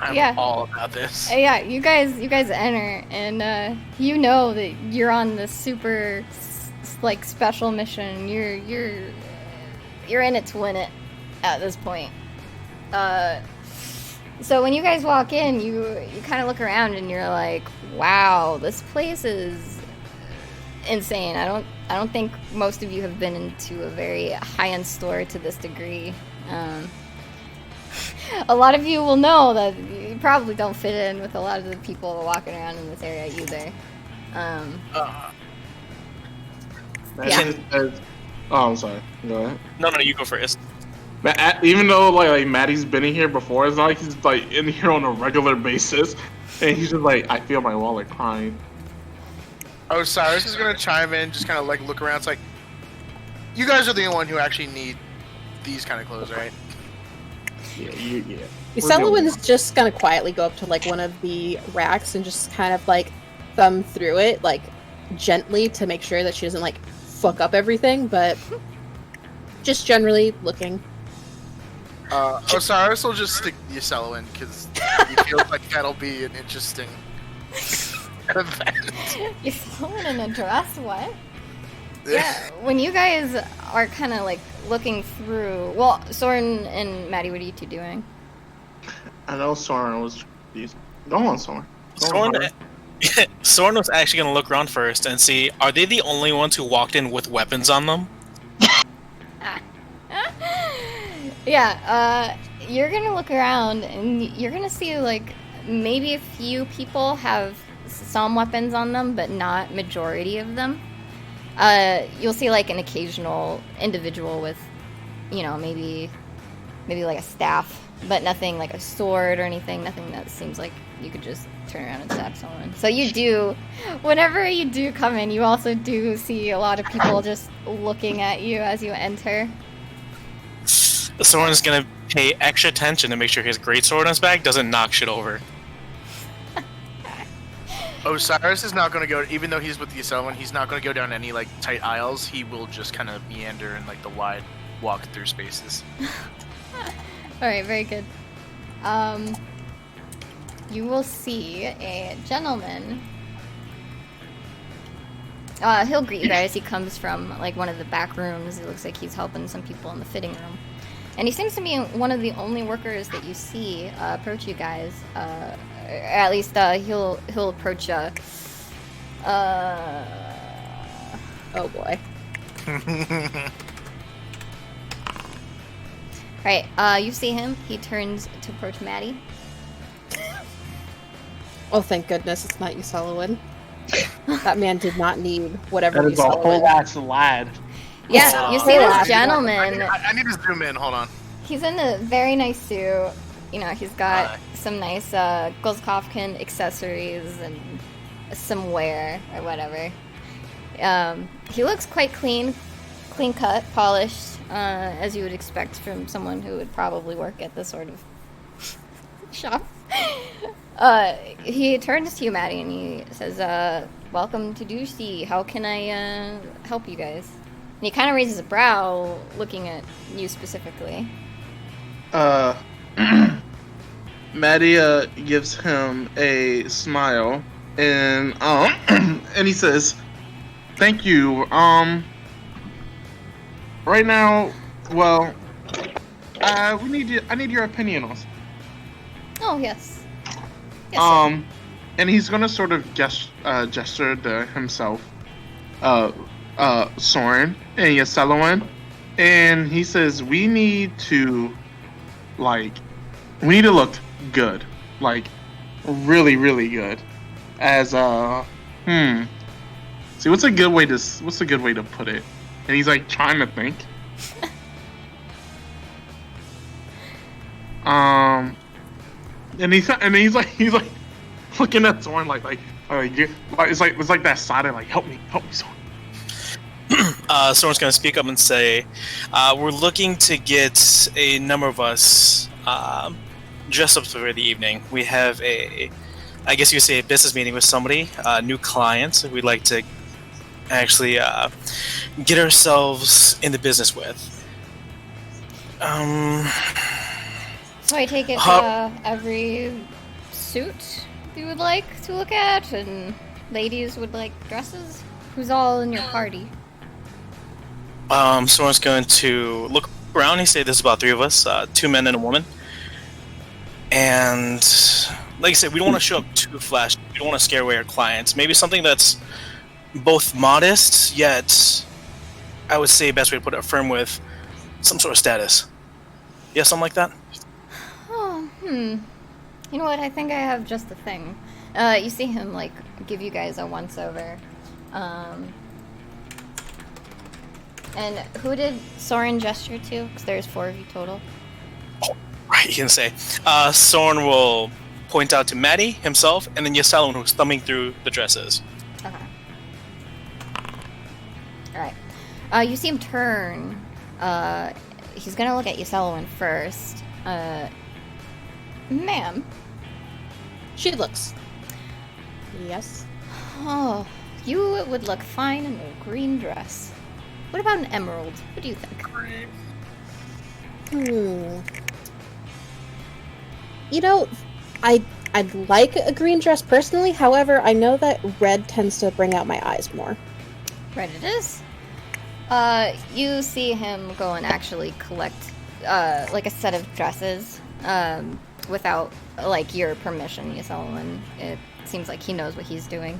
I'm Yeah. all about this. yeah, you guys enter, and you know that you're on this super like special mission. You're in it to win it at this point. So when you guys walk in, you kind of look around and you're like, wow, this place is insane. I don't think most of you have been into a very high-end store to this degree. A lot of you will know that you probably don't fit in with a lot of the people walking around in this area either. Oh, I'm sorry. Go ahead. No, you go first. Even though like Maddie's been in here before, it's not like he's like in here on a regular basis, and he's just like, I feel my wallet crying. Osiris is gonna chime in, just kind of like look around. It's like, you guys are the only one who actually need these kind of clothes, right? Yeah. Sullivan's just gonna quietly go up to like one of the racks and just kind of like thumb through it, like gently to make sure that she doesn't like fuck up everything, but just generally looking. Osiris will just stick Yoselin because he feels like that'll be an interesting event. You're still in a dress? What? Yeah, when you guys are kind of like looking through. Well, Soren and Maddie, what are you two doing? I know Soren was. Go on, Soren. Soren was actually going to look around first and see, are they the only ones who walked in with weapons on them? Yeah, you're gonna look around and you're gonna see like maybe a few people have some weapons on them, but not majority of them. You'll see like an occasional individual with, you know, maybe like a staff, but nothing like a sword or anything. Nothing that seems like you could just turn around and stab someone. So you do, whenever you do come in, you also do see a lot of people just looking at you as you enter. Soren's going to pay extra attention to make sure his greatsword on his back doesn't knock shit over. Osiris is not going to go, even though he's with Yoselin, he's not going to go down any like tight aisles. He will just kind of meander in like the wide walk-through spaces. Alright, very good. You will see a gentleman. He'll greet you guys. He comes from like one of the back rooms. It looks like he's helping some people in the fitting room. And he seems to be one of the only workers that you see approach you guys. At least he'll approach you. Oh boy. Alright, you see him. He turns to approach Maddie. Oh, thank goodness it's not you, Sullivan. That man did not need whatever That you is a whole ass lad. Yeah, you see this gentleman. I need to zoom in. Hold on. He's in a very nice suit. You know, he's got some nice Golzkovkin accessories and some wear or whatever. He looks quite clean cut, polished, as you would expect from someone who would probably work at this sort of shop. He turns to you, Maddie, and he says, welcome to Ducey. How can I help you guys? And he kind of raises a brow, looking at you specifically. Maddie gives him a smile and and he says, "Thank you. Right now, well, I need your opinion on something." Oh, yes. Yes, sir. And he's gonna sort of gesture to himself, Soren and Yaselowen, and he says, we need to look good, like really, really good, as See, what's a good way to put it? And he's like trying to think. And he's like looking at Soren like it's like that side of like help me Soren. Someone's going to speak up and say, we're looking to get a number of us dressed up for the evening. We have I guess you could say a business meeting with somebody, new clients we'd like to actually get ourselves in the business with. So I take it every suit you would like to look at, and ladies would like dresses? Who's all in your party? Someone's going to look around. He said there's about 3 of us, 2 men and a woman. And like I said, we don't want to show up too flashy. We don't want to scare away our clients. Maybe something that's both modest, yet I would say best way to put it, affirm with some sort of status. Yeah, something like that? Oh, You know what? I think I have just the thing. You see him, like, give you guys a once-over. And who did Soren gesture to? Because there's 4 of you total. Oh, right, you can say. Soren will point out to Maddie himself, and then Yasalon, who's thumbing through the dresses. Okay. Alright. You see him turn. He's gonna look at Yasalon first. Ma'am. She looks. Yes. Oh, you would look fine in a green dress. What about an emerald? What do you think? You know, I'd like a green dress personally. However, I know that red tends to bring out my eyes more. Red it is. You see him go and actually collect, like a set of dresses, without, like, your permission, Yaselman. It seems like he knows what he's doing.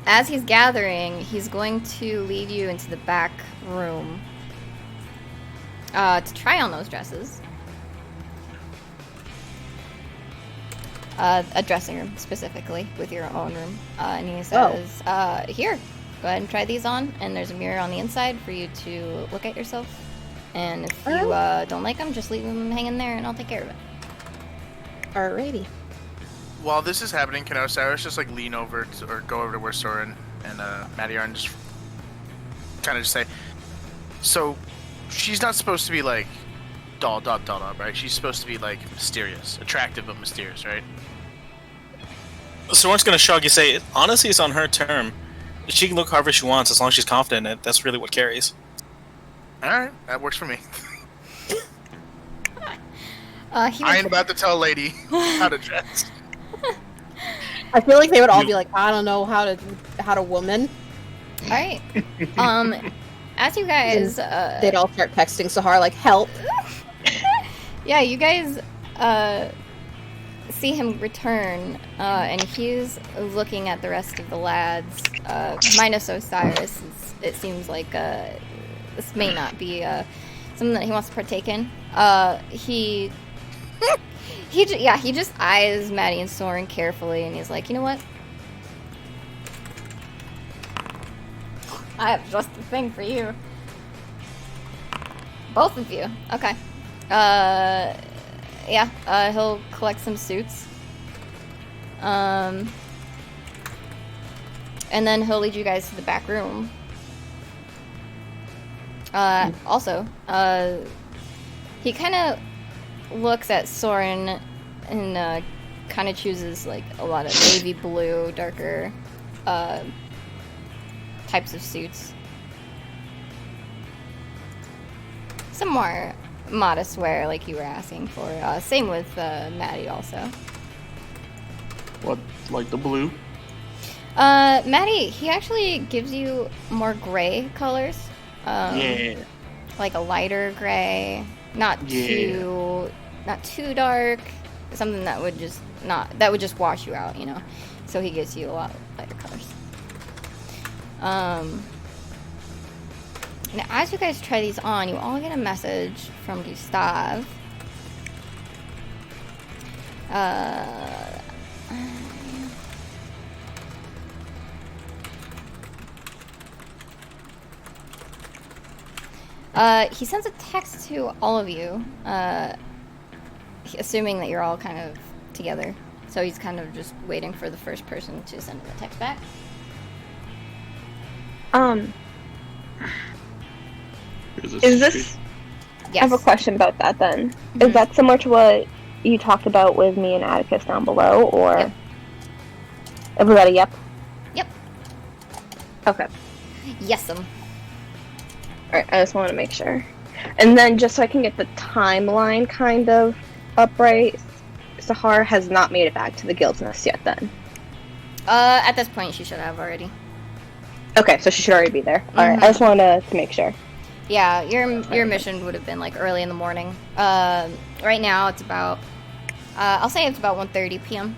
As he's gathering, he's going to lead you into the back room to try on those dresses. A dressing room, specifically, with your own room. And he says, here, go ahead and try these on. And there's a mirror on the inside for you to look at yourself. And if you don't like them, just leave them hanging there and I'll take care of it. Alrighty. While this is happening, can Osiris just like lean over or go over to where Soren and Maddie are and just kind of just say, so she's not supposed to be like doll, right? She's supposed to be like mysterious, attractive but mysterious, right? Soren's going to shrug. You say, honestly, it's on her term. She can look however she wants as long as she's confident in it. That's really what carries. Alright, that works for me. I ain't about to tell a lady how to dress. I feel like they would all be like, I don't know how to woman. Alright. As you guys... they'd all start texting Sahar, like, help. Yeah, you guys see him return, and he's looking at the rest of the lads, minus Osiris. It seems like this may not be something that he wants to partake in. He just eyes Maddie and Soren carefully, and he's like, you know what? I have just the thing for you. Both of you. Okay. He'll collect some suits. And then he'll lead you guys to the back room. Also, he kind of looks at Soren and kind of chooses like a lot of navy blue, darker types of suits. Some more modest wear, like you were asking for. Same with Maddie also. What, like the blue? Maddie, he actually gives you more gray colors. Yeah. Like a lighter gray, not too dark. Something that would just wash you out, you know. So he gives you a lot of lighter colors. Now, as you guys try these on, you all get a message from Gustav. He sends a text to all of you, assuming that you're all kind of together. So he's kind of just waiting for the first person to send him a text back. Is this? Yes. I have a question about that then. Mhm. Is that similar to what you talked about with me and Atticus down below, or? Yep. Everybody, yep. Yep. Okay. Yes'm. Alright, I just want to make sure. And then just so I can get the timeline kind of upright, Sahar has not made it back to the Guild's Nest yet then. At this point, she should have already. Okay, so she should already be there. Alright, I just wanted to make sure. Yeah, your mission would have been like early in the morning. Right now it's about, I'll say it's about 1:30 p.m.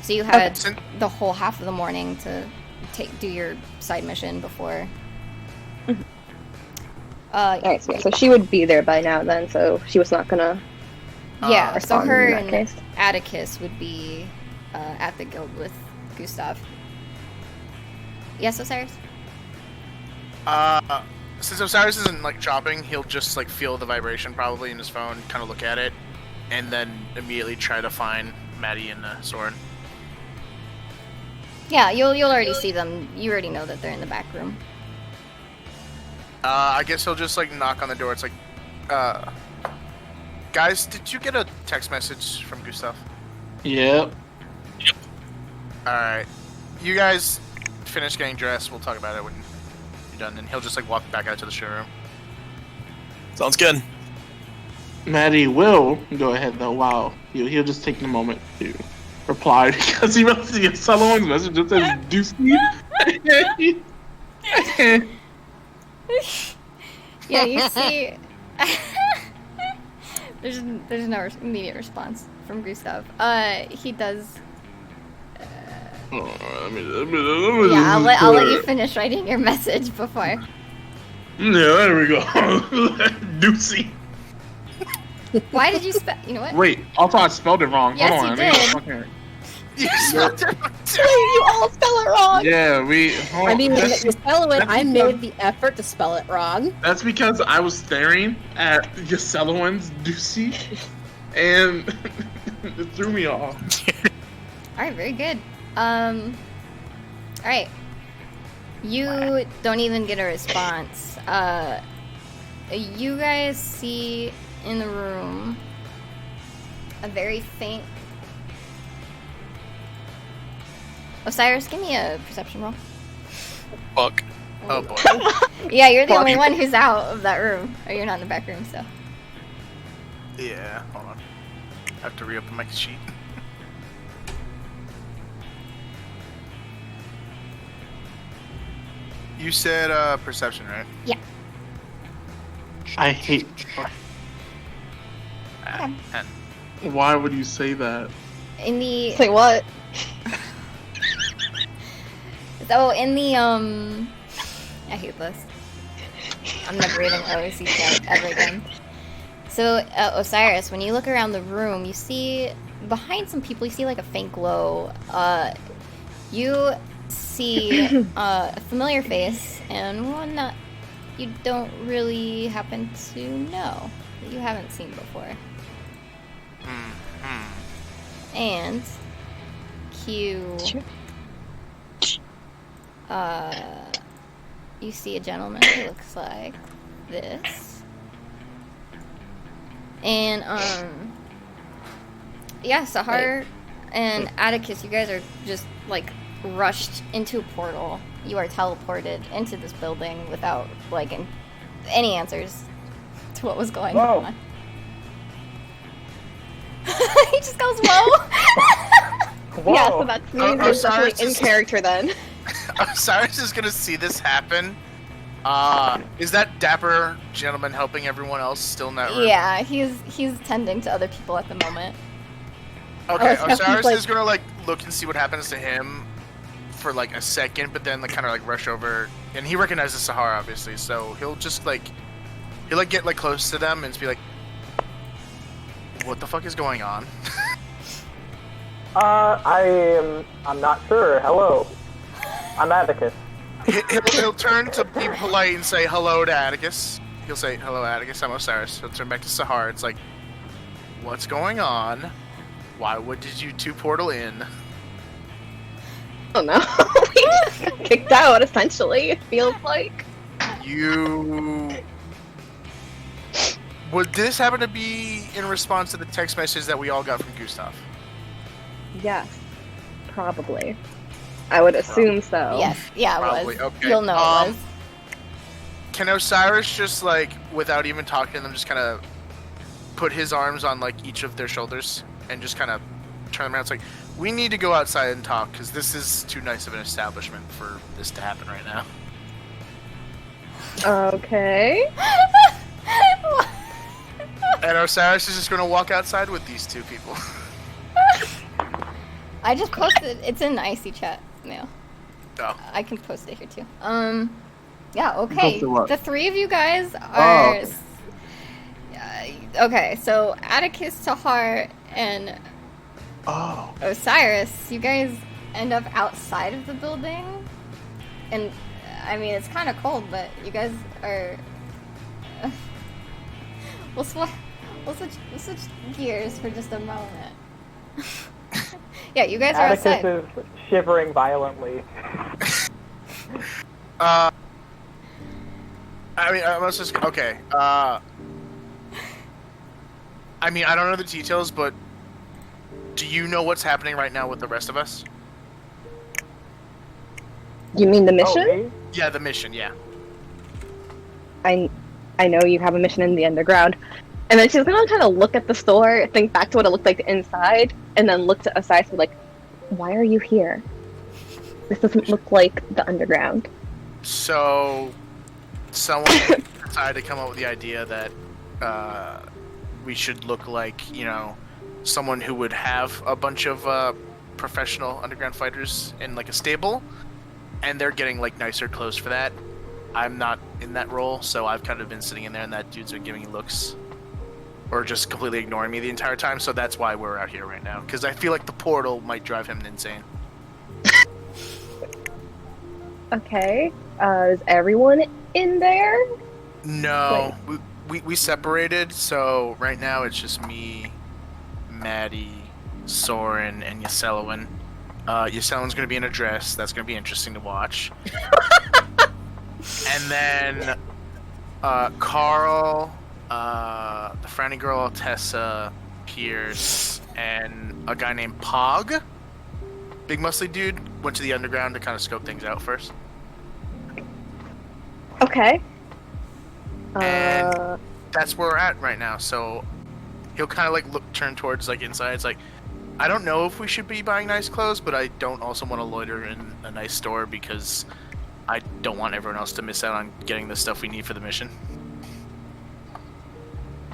So you had the whole half of the morning to do your side mission before. Alright, so she would be there by now then, so she was not gonna. Yeah, so respond her in that and case. Atticus would be at the guild with Gustav. Yes, Osiris? Since Osiris isn't like chopping, he'll just like feel the vibration probably in his phone, kind of look at it, and then immediately try to find Maddie and Soren. Yeah, you'll already see them. You already know that they're in the back room. I guess he'll just like knock on the door. It's like, guys, did you get a text message from Gustav? Yep. Alright. You guys finish getting dressed, we'll talk about it when you're done. And he'll just like walk back out to the showroom. Sounds good. Maddie will go ahead though. Wow. He'll just take the moment to reply because he wants to get someone's message that says Deucey. Yeah, you see. there's no immediate response from Gustav. He does. Yeah, I'll let you finish writing your message before. Yeah, there we go. Deucey. Why did you spell? You know what? Wait, also I spelled it wrong. Yes, Hold on, you let me did. fucking- You spelled it Wait, you all spell it wrong! Yeah, I mean, when that's, you spell it, I that's made the effort to spell it wrong. that's because I was staring at Yoselowin's Deucey, and it threw me off. All right, very good. All right. You don't even get a response. You guys see in the room a very faint. Osiris, give me a perception roll. Fuck. Oh boy. Yeah, you're the only one who's out of that room. Or you're not in the back room, so. Yeah, hold on. I have to reopen my sheet. You said perception, right? Yeah. I hate. Ah, 10. Why would you say that? In the. Say what? So in the I hate this. I'm never reading OC chat ever again. So, Osiris, when you look around the room, you see behind some people, you see like a faint glow. You see a familiar face and one that you don't really happen to know, that you haven't seen before. And Q, you see a gentleman who looks like this. And, yeah, Sahar and Atticus, you guys are just, like, rushed into a portal. You are teleported into this building without, like, any answers to what was going on. He just goes, whoa! Yeah, so that's me. Who's definitely in character then. Cyrus is gonna see this happen. Is that dapper gentleman helping everyone else still in that room? Yeah, he's tending to other people at the moment. Okay, Oh, Osiris like- is gonna like look and see what happens to him for like a second, but then like kind of like rush over, and he recognizes Sahara obviously, so he'll just like he'll get like close to them and just be like, "What the fuck is going on?" I'm not sure. Hello. I'm Atticus. He'll turn to be polite and say hello to Atticus. He'll say, "Hello, Atticus. I'm Osiris." He'll turn back to Sahara. It's like, "What's going on? Why did you two portal in?" I don't know. We just got kicked out, essentially, it feels like. Would this happen to be in response to the text message that we all got from Gustav? Yes. Probably. I would assume so. Yes, yeah, it Probably, was. okay. You'll know it was. Can Osiris just like, without even talking to them, just kind of put his arms on like each of their shoulders and just kind of turn them around? It's like, we need to go outside and talk because this is too nice of an establishment for this to happen right now. Okay. And Osiris is just going to walk outside with these two people. I just posted. It's in the IC chat now. Oh. I can post it here too. Yeah. Okay. Posted what? The three of you guys are. okay. Okay. So Atticus, Sahar, and Osiris. You guys end up outside of the building, and I mean it's kind of cold, but you guys are. We'll switch gears for just a moment. Yeah, you guys are Atticus outside. is shivering violently. I mean, let's just okay. I mean, I don't know the details, but do you know what's happening right now with the rest of us? You mean the Oh, mission? me? Yeah, the mission. Yeah. I know you have a mission in the underground. And then she's gonna kind of look at the store, think back to what it looked like inside, and then look to Osiris and be like, why are you here? This doesn't look like the underground. So, someone decided to come up with the idea that we should look like, you know, someone who would have a bunch of professional underground fighters in like a stable, and they're getting like nicer clothes for that. I'm not in that role, so I've kind of been sitting in there, and that dude's been giving me looks, or just completely ignoring me the entire time. So that's why we're out here right now, because I feel like the portal might drive him insane. Okay. Is everyone in there? No, we separated, so right now it's just me, Maddie, Soren, and Yaselowin. Yaselowin's gonna be in a dress. That's gonna be interesting to watch. And then Carl, the frowny girl Tessa, Pierce, and a guy named Pog, big muscly dude, went to the underground to kind of scope things out first. Okay. And that's where we're at right now. So he'll kind of like turn towards like inside. It's like, I don't know if we should be buying nice clothes, but I don't also want to loiter in a nice store because I don't want everyone else to miss out on getting the stuff we need for the mission.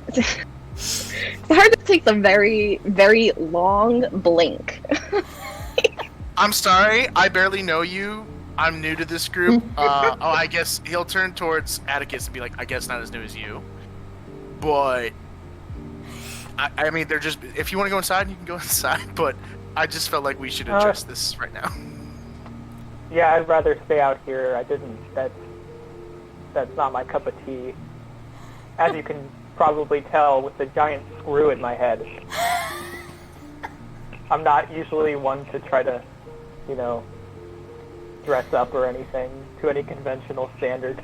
It's hard to take a very, very long blink. I'm sorry, I barely know you. I'm new to this group. I guess he'll turn towards Atticus and be like, I guess not as new as you. But, I mean, they're just, if you want to go inside, you can go inside. But I just felt like we should address this right now. Yeah, I'd rather stay out here. That's not my cup of tea. As you can probably tell with the giant screw in my head. I'm not usually one to try to, dress up or anything to any conventional standard.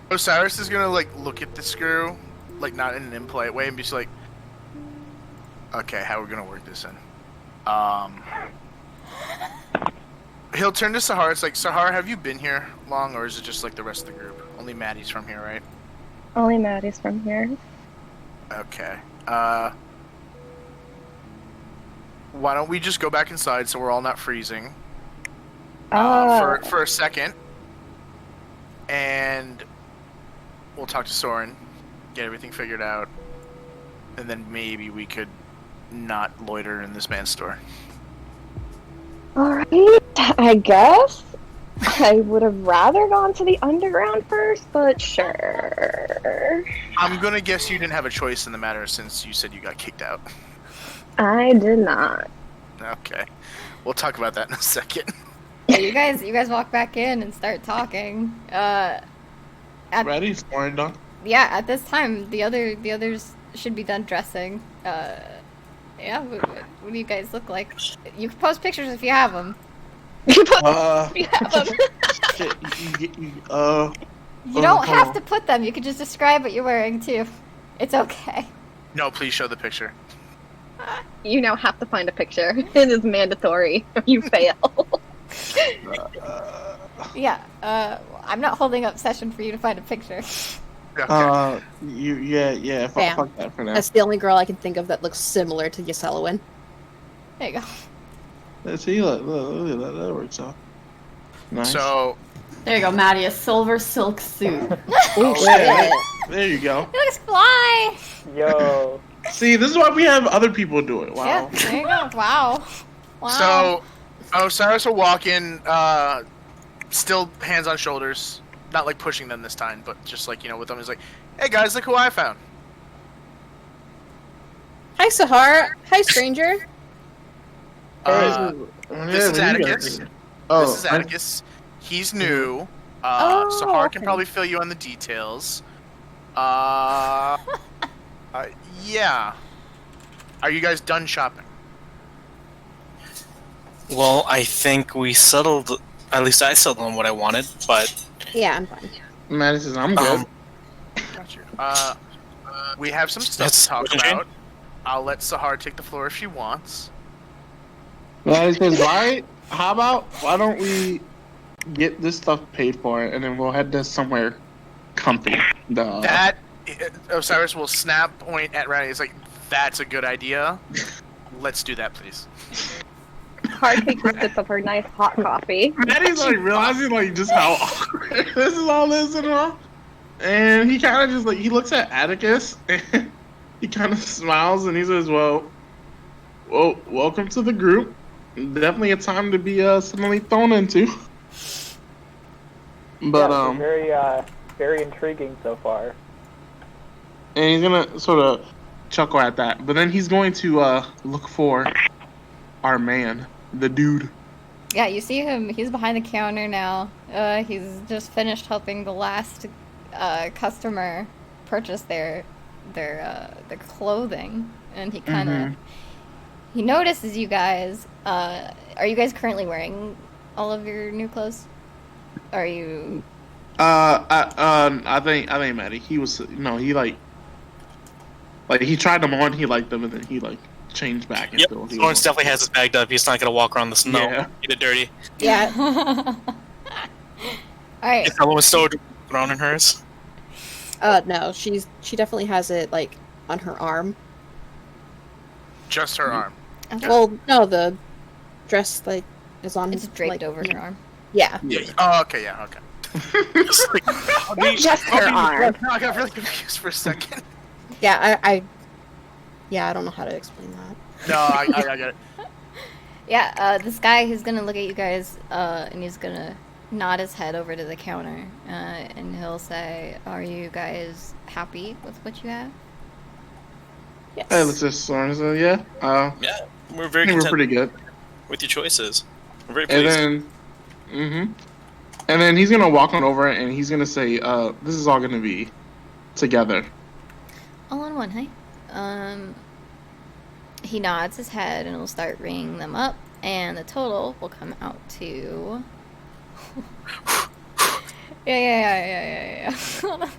Osiris is gonna look at the screw, not in an impolite way, and be just like, okay, how are we gonna work this in? He'll turn to Sahar. It's like, Sahar, have you been here long, or is it just the rest of the group? Only Maddie's from here, right? Only Maddie's from here. Okay. Why don't we just go back inside so we're all not freezing? For a second, and we'll talk to Soren, get everything figured out, and then maybe we could not loiter in this man's store. Alright, I guess. I would have rather gone to the underground first, but sure. I'm gonna guess you didn't have a choice in the matter since you said you got kicked out. I did not. Okay. We'll talk about that in a second. Yeah, you guys walk back in and start talking. Ready? Scoring done? Yeah, at this time, the others should be done dressing. Yeah, what do you guys look like? You can post pictures if you have them. You Uh, have them. You don't hold have on. to put them. You can just describe what you're wearing too. It's okay. No, please show the picture. You now have to find a picture. It is mandatory. You fail. Yeah. I'm not holding up session for you to find a picture. Okay. Yeah. Bam. Fuck that for now. That's the only girl I can think of that looks similar to Yoselowin. There you go. Let's see, look, that works out. Nice. So, There you go, Maddie. A silver silk suit. Oh, yeah, shit. there you go. It looks fly. Yo. See, this is why we have other people do it. Wow. Yeah. There you go. Wow. Wow. so Osiris will walk in, still hands on shoulders, not pushing them this time, but just with them. He's like, hey guys, look who I found. Hi, Sahar. Hi, stranger. This is Atticus. Oh, This is Atticus. He's new. Oh, Sahar can okay. probably fill you on the details. Yeah. Are you guys done shopping? Well, I think we settled. At least I settled on what I wanted, but Yeah, I'm fine. Maddie says I'm good. Got you. We have some stuff That's to talk okay. about. I'll let Sahar take the floor if she wants. Maddie says, why don't we get this stuff paid for, and then we'll head to somewhere comfy. That Osiris will snap point at Rowdy. It's like, that's a good idea. Let's do that, please. Hard takes a sip of her nice hot coffee. Maddie's realizing just how awkward this is all this and all. And he kind of just he looks at Atticus and he kind of smiles and he says, well, welcome to the group. Definitely a time to be suddenly thrown into. But Yeah, very, very intriguing so far. and he's gonna sort of chuckle at that. But then he's going to look for our man, the dude. Yeah, you see him. He's behind the counter now. He's just finished helping the last customer purchase their clothing, and he kind of he notices you guys. Are you guys currently wearing all of your new clothes? Are you? I think Maddie. He was he he tried them on. He liked them, and then he changed back. Yep, Until he Lawrence definitely has it bagged up. He's not gonna walk around the snow, Yeah. get it dirty. Yeah. All right. If someone was so thrown in hers. No, she definitely has it on her arm. Just her arm. Okay. Well, no, the dress is on. It's draped over her arm. Yeah. Oh, okay, yeah, okay. Just her arm. No, I got really confused for a second. Yeah, I don't know how to explain that. No, I got it. Yeah, this guy, he's gonna look at you guys, and he's gonna nod his head over to the counter, and he'll say, "Are you guys happy with what you have?" Yes. Hey, let's just yeah. Yeah, we're I very think we're content pretty good. with your choices. We're very And pleased. then, and then he's gonna walk on over and he's gonna say, "This is all gonna be together." All in one, hey? He nods his head and will start ringing them up, and the total will come out to. Yeah. Hold on.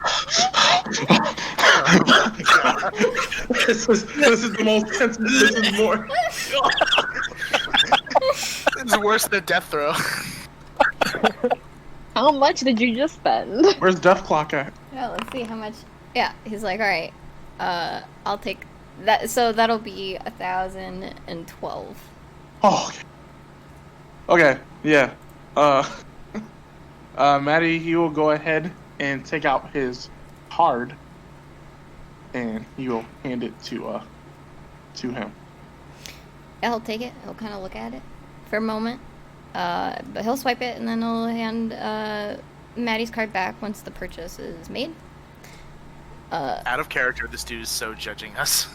This is the most tense. This is more. It's worse than death throw. How much did you just spend? Where's Death Clock at? Yeah, let's see how much. Yeah, he's like, all right, I'll take that. So that'll be 1,012. Oh, okay. Okay, yeah. Maddie, he will go ahead and take out his card, and he will hand it to him. Yeah, he'll take it. He'll kind of look at it for a moment, but he'll swipe it and then he'll hand Maddie's card back once the purchase is made. Out of character, this dude is so judging us.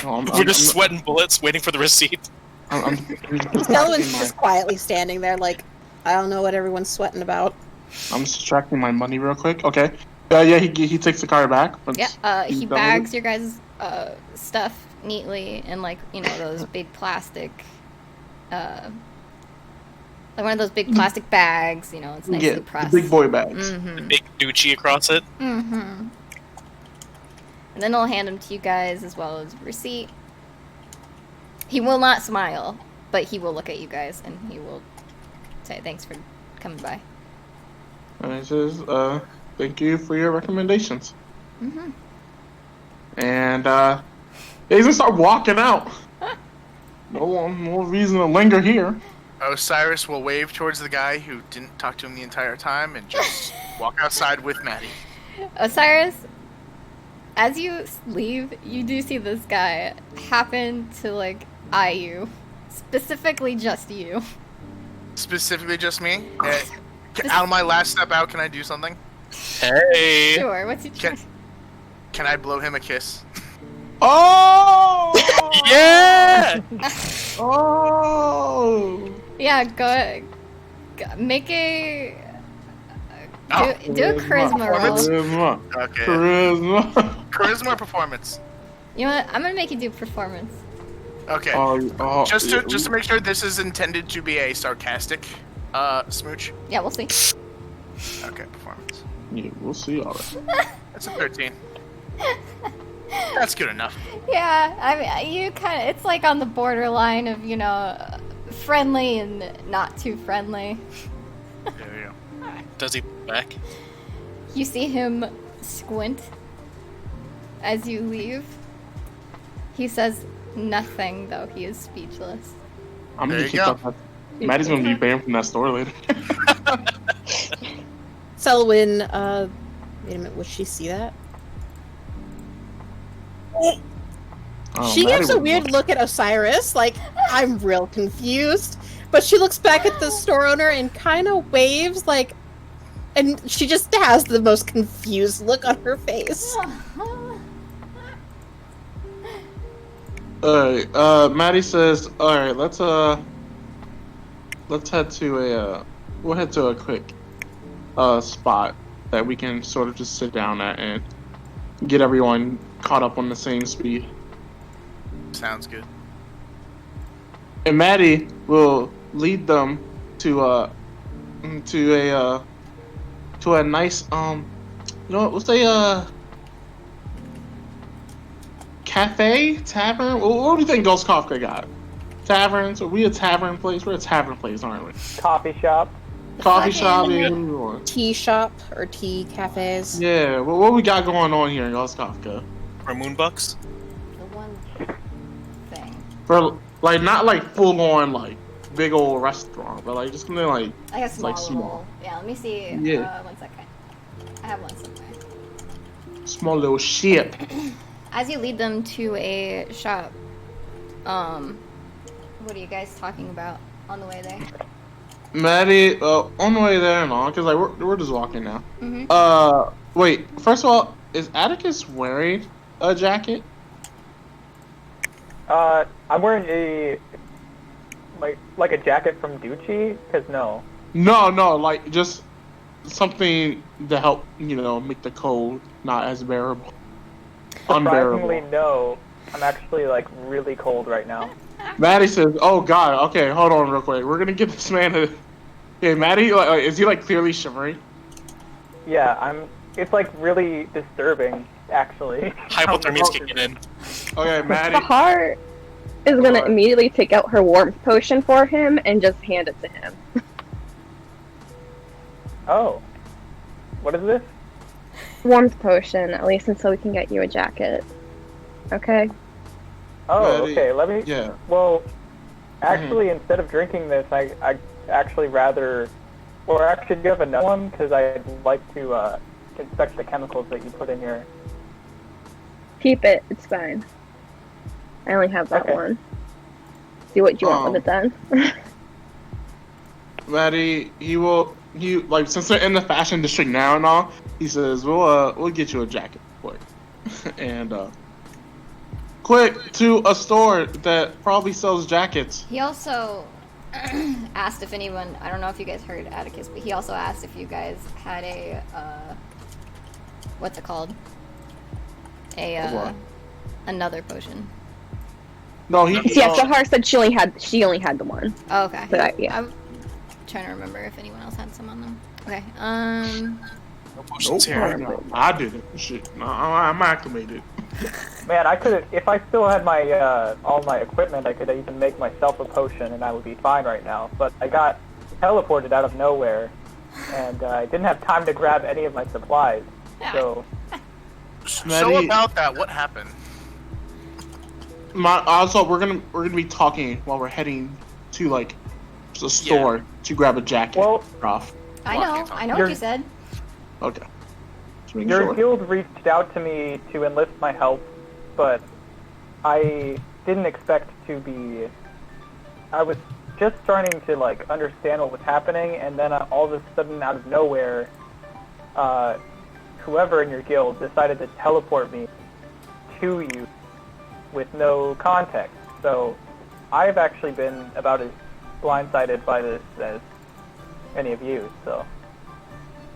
We're just sweating bullets, waiting for the receipt. Selwyn's just quietly standing there, like, I don't know what everyone's sweating about. I'm subtracting my money real quick. Okay. Yeah, he takes the card back. Yeah, he bags your guys' stuff neatly in, like, you know, those big plastic, like one of those big plastic bags, you know, it's nicely pressed. The big boy bags. The big Gucci across it. And then he'll hand them to you guys as well as a receipt. He will not smile, but he will look at you guys and he will say thanks for coming by. And it says, thank you for your recommendations. And he's gonna start walking out. No reason to linger here. Osiris will wave towards the guy who didn't talk to him the entire time and just walk outside with Maddie. Osiris, as you leave, you do see this guy happen to, like, eye you. Specifically just you. Specifically just me? Hey, out of my last step out, can I do something? Hey! Sure, what's he trying? Can I blow him a kiss? Oh! Yeah! Oh! Yeah, go make a... Do a charisma roll. Charisma. Okay. Charisma. Charisma or performance? You know what? I'm gonna make you do performance. Okay. Just to make sure this is intended to be a sarcastic smooch. Yeah, we'll see. Okay, performance. Yeah, we'll see. All right. That's a 13. That's good enough. Yeah, I mean, you kind of, it's like on the borderline of, you know, friendly and not too friendly. There we go. Does he back? You see him squint as you leave. He says nothing, though. He is speechless. I'm There gonna you keep go. up. Maddie's gonna be banned from that store later. Selwyn, wait a minute, would she see that? Oh, She Maddie gives a would weird love- look at Osiris, like, I'm real confused. But she looks back at the store owner and kind of waves, like, and she just has the most confused look on her face. Alright, Maddie says, alright, let's head to we'll head to a quick, spot that we can sort of just sit down at and get everyone caught up on the same speed. Sounds good. And Maddie will lead them to a nice, you know what, we'll say, cafe? Tavern? What do you think Ghost Kafka got? Taverns? Are we a tavern place? We're a tavern place, aren't we? Coffee shop. Coffee shop? Fucking- Yeah, what are we doing? Tea shop or tea cafes. Yeah, what we got going on here in Ghost Kafka? For Moonbucks? The one thing. For, like, not like full on, like, big old restaurant, but like, just something like, I guess small. like small. Little, yeah, let me see. Yeah. 1 second. I have one somewhere. Small little ship. as you lead them to a shop, what are you guys talking about on the way there? Maddie, on the way there and all, because like we're just walking now. Mm-hmm. Wait. First of all, is Atticus wearing a jacket? I'm wearing a like a jacket from Gucci. Cause no. No, like just something to help make the cold not as bearable. Surprisingly, Unbearable. no. I'm actually like really cold right now. Maddie says, "Oh God, okay, hold on real quick. We're gonna get this man a." Okay, Maddie, is he like clearly shivering? Yeah, It's like really disturbing, actually. Hypothermia's kicking in. Okay, Maddie. Sahar is gonna immediately take out her warmth potion for him and just hand it to him. Oh, what is this? Warmth potion, at least until we can get you a jacket. Okay. Oh, Maddie, okay. Let me. Yeah. Well, actually, instead of drinking this, I actually rather, or actually, do you have another one? Because I'd like to inspect the chemicals that you put in here. Keep it. It's fine. I only have that Okay. one. See what you want with it then. Maddie, since they're in the fashion district now and all, he says, we'll get you a jacket quick. And quick to a store that probably sells jackets. He also asked if anyone, I don't know if you guys heard Atticus, but he also asked if you guys had a, what's it called? What? Another potion. No, he Yeah, Sahar said she only had the one. Oh, okay. So yeah. I'm trying to remember if anyone else had some on them. Okay, No potions Nope, here. I didn't. Shit, no, I'm acclimated. Man, I could if I still had my all my equipment, I could even make myself a potion, and I would be fine right now. But I got teleported out of nowhere, and I didn't have time to grab any of my supplies. So So Maddie- about that, what happened? Also, we're gonna be talking while we're heading to like the store to grab a jacket. Well- Prof. I know what You're- you said. Okay. Just making your sure. guild reached out to me to enlist my help, but I didn't expect to be. I was just starting to like understand what was happening, and then all of a sudden, out of nowhere, whoever in your guild decided to teleport me to you with no context. So I've actually been about as blindsided by this as any of you. So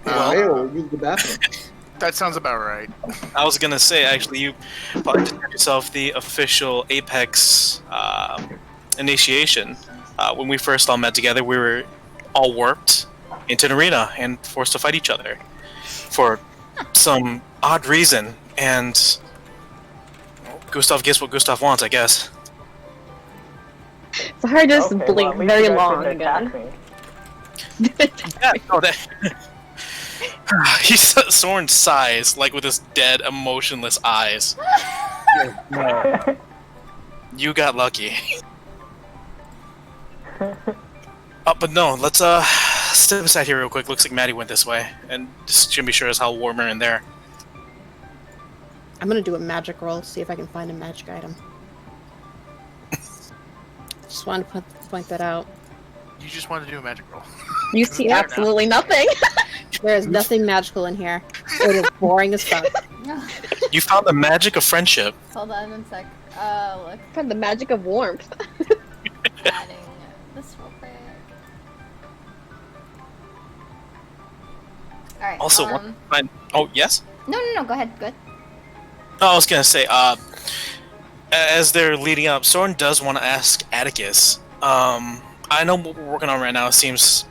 Use the bathroom. That sounds about right. I was gonna say, actually, you probably did yourself the official Apex initiation. When we first all met together, we were all warped into an arena and forced to fight each other for some odd reason. And Gustav gets what Gustav wants, I guess. Sahar just okay, well, blinked at least very you guys long didn't attack again. me. Yeah, no, that. He's Soren sighs, like with his dead, emotionless eyes. You got lucky. But no, let's step aside here real quick. Looks like Maddie went this way, and just to be sure as how warmer in there. I'm gonna do a magic roll, see if I can find a magic item. Just wanted to point that out. You just wanted to do a magic roll. You see absolutely nothing. There is nothing magical in here. It is boring as fuck. You found the magic of friendship. Hold on one sec. Look, Found the magic of warmth. adding this real quick. Alright, Also, oh yes. No, go ahead, good. No, I was gonna say, as they're leading up, Soren does want to ask Atticus. I know what we're working on right now. It seems,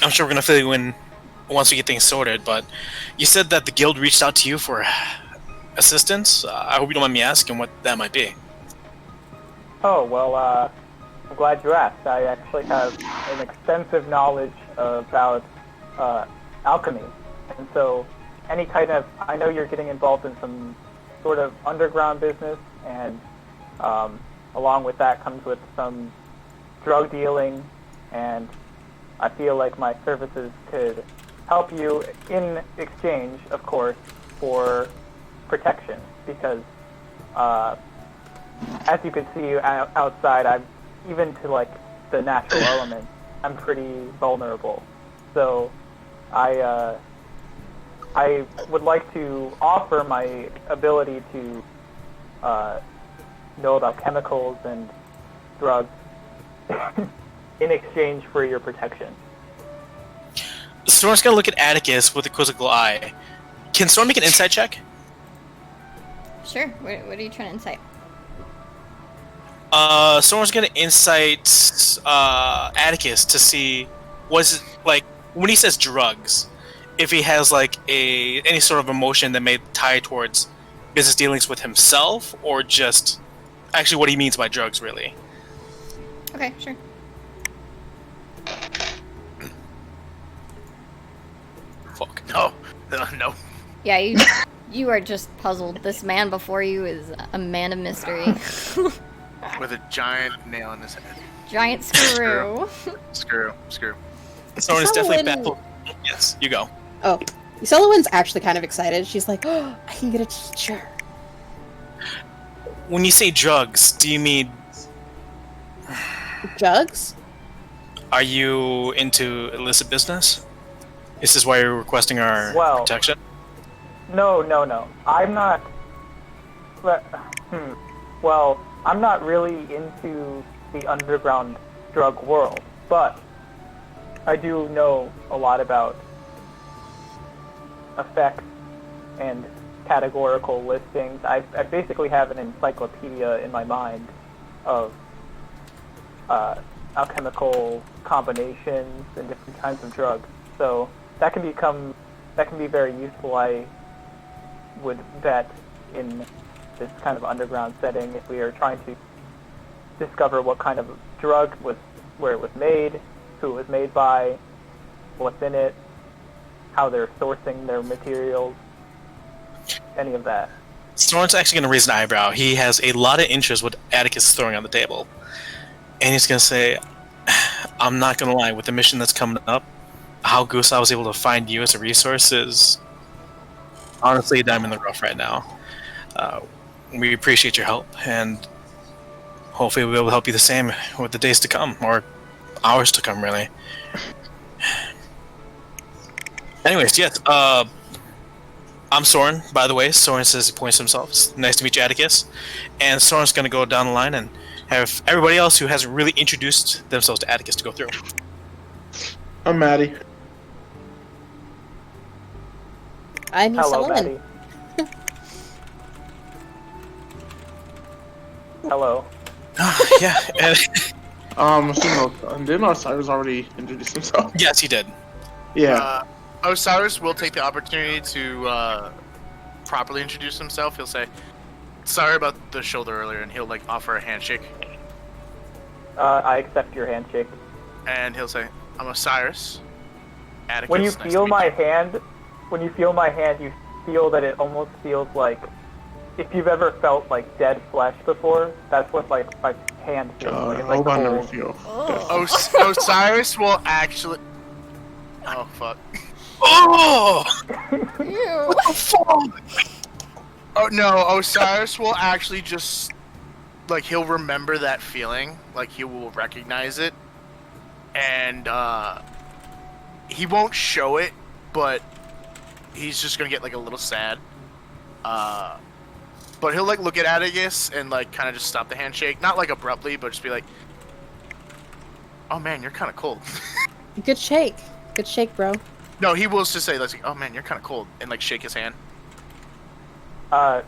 I'm sure we're gonna fill you in once we get things sorted. But you said that the guild reached out to you for assistance. I hope you don't mind me asking what that might be. Oh, well, I'm glad you asked. I actually have an extensive knowledge about alchemy. And so any kind of, I know you're getting involved in some sort of underground business, and along with that comes with some drug dealing, and I feel like my services could help you in exchange, of course, for protection, because as you can see outside, I'm even to like the natural elements, I'm pretty vulnerable. So I would like to offer my ability to know about chemicals and drugs in exchange for your protection. Storm's gonna look at Atticus with a quizzical eye. Can Storm make an insight check? Sure. What are you trying to insight? Storm's gonna insight Atticus to see was it like when he says drugs, if he has like any sort of emotion that may tie towards business dealings with himself, or just actually what he means by drugs, really. Okay, sure. Fuck. No, no. Yeah, you are just puzzled. This man before you is a man of mystery. With a giant nail in his head. Giant screw. Screw. Storm is definitely Sullivan- baffled. Yes, you go. Oh, Sullivan's actually kind of excited. She's like, "Oh, I can get a teacher." When you say drugs, do you mean Jugs? are you into illicit business? Is this why you're requesting our Well- protection? No. I'm not. Well, I'm not really into the underground drug world, but I do know a lot about effects and categorical listings. I basically have an encyclopedia in my mind of alchemical combinations and different kinds of drugs. So that can be very useful. I would bet in this kind of underground setting if we are trying to discover what kind of drug was, where it was made, who it was made by, what's in it, how they're sourcing their materials, any of that. Storm's actually going to raise an eyebrow. He has a lot of interest what Atticus is throwing on the table. And he's going to say, I'm not going to lie, with the mission that's coming up, how Goose I was able to find you as a resource is honestly a dime in the rough right now. We appreciate your help, and hopefully we'll be able to help you the same with the days to come, or hours to come, really. Anyways, yes, I'm Soren, by the way. Soren says he points to himself. It's nice to meet you, Atticus. And Soren's going to go down the line and have everybody else who hasn't really introduced themselves to Atticus to go through. I'm Maddie. I'm Hello, Sullivan. Maddie. Hello. Yeah, and Didn't Osiris already introduce himself? yes, he did. Yeah. Osiris will take the opportunity to properly introduce himself. He'll say, "Sorry about the shoulder earlier," and he'll like offer a handshake. I accept your handshake. And he'll say, "I'm Osiris." Atticus, When you nice to feel meet my you." hand, you feel that it almost feels like if you've ever felt like dead flesh before. That's what like my hand feels like. I It's like hope I never cold. feel. Osiris will actually. Oh fuck. Oh! Ew. Oh no, Osiris will actually just like he'll remember that feeling, like he will recognize it, and he won't show it, but he's just gonna get like a little sad. But he'll like look at Atticus and like kind of just stop the handshake, not like abruptly, but just be like, "Oh man, you're kind of cold." Good shake, bro. No, he will just say like, "Oh man, you're kind of cold," and like shake his hand. Yeah.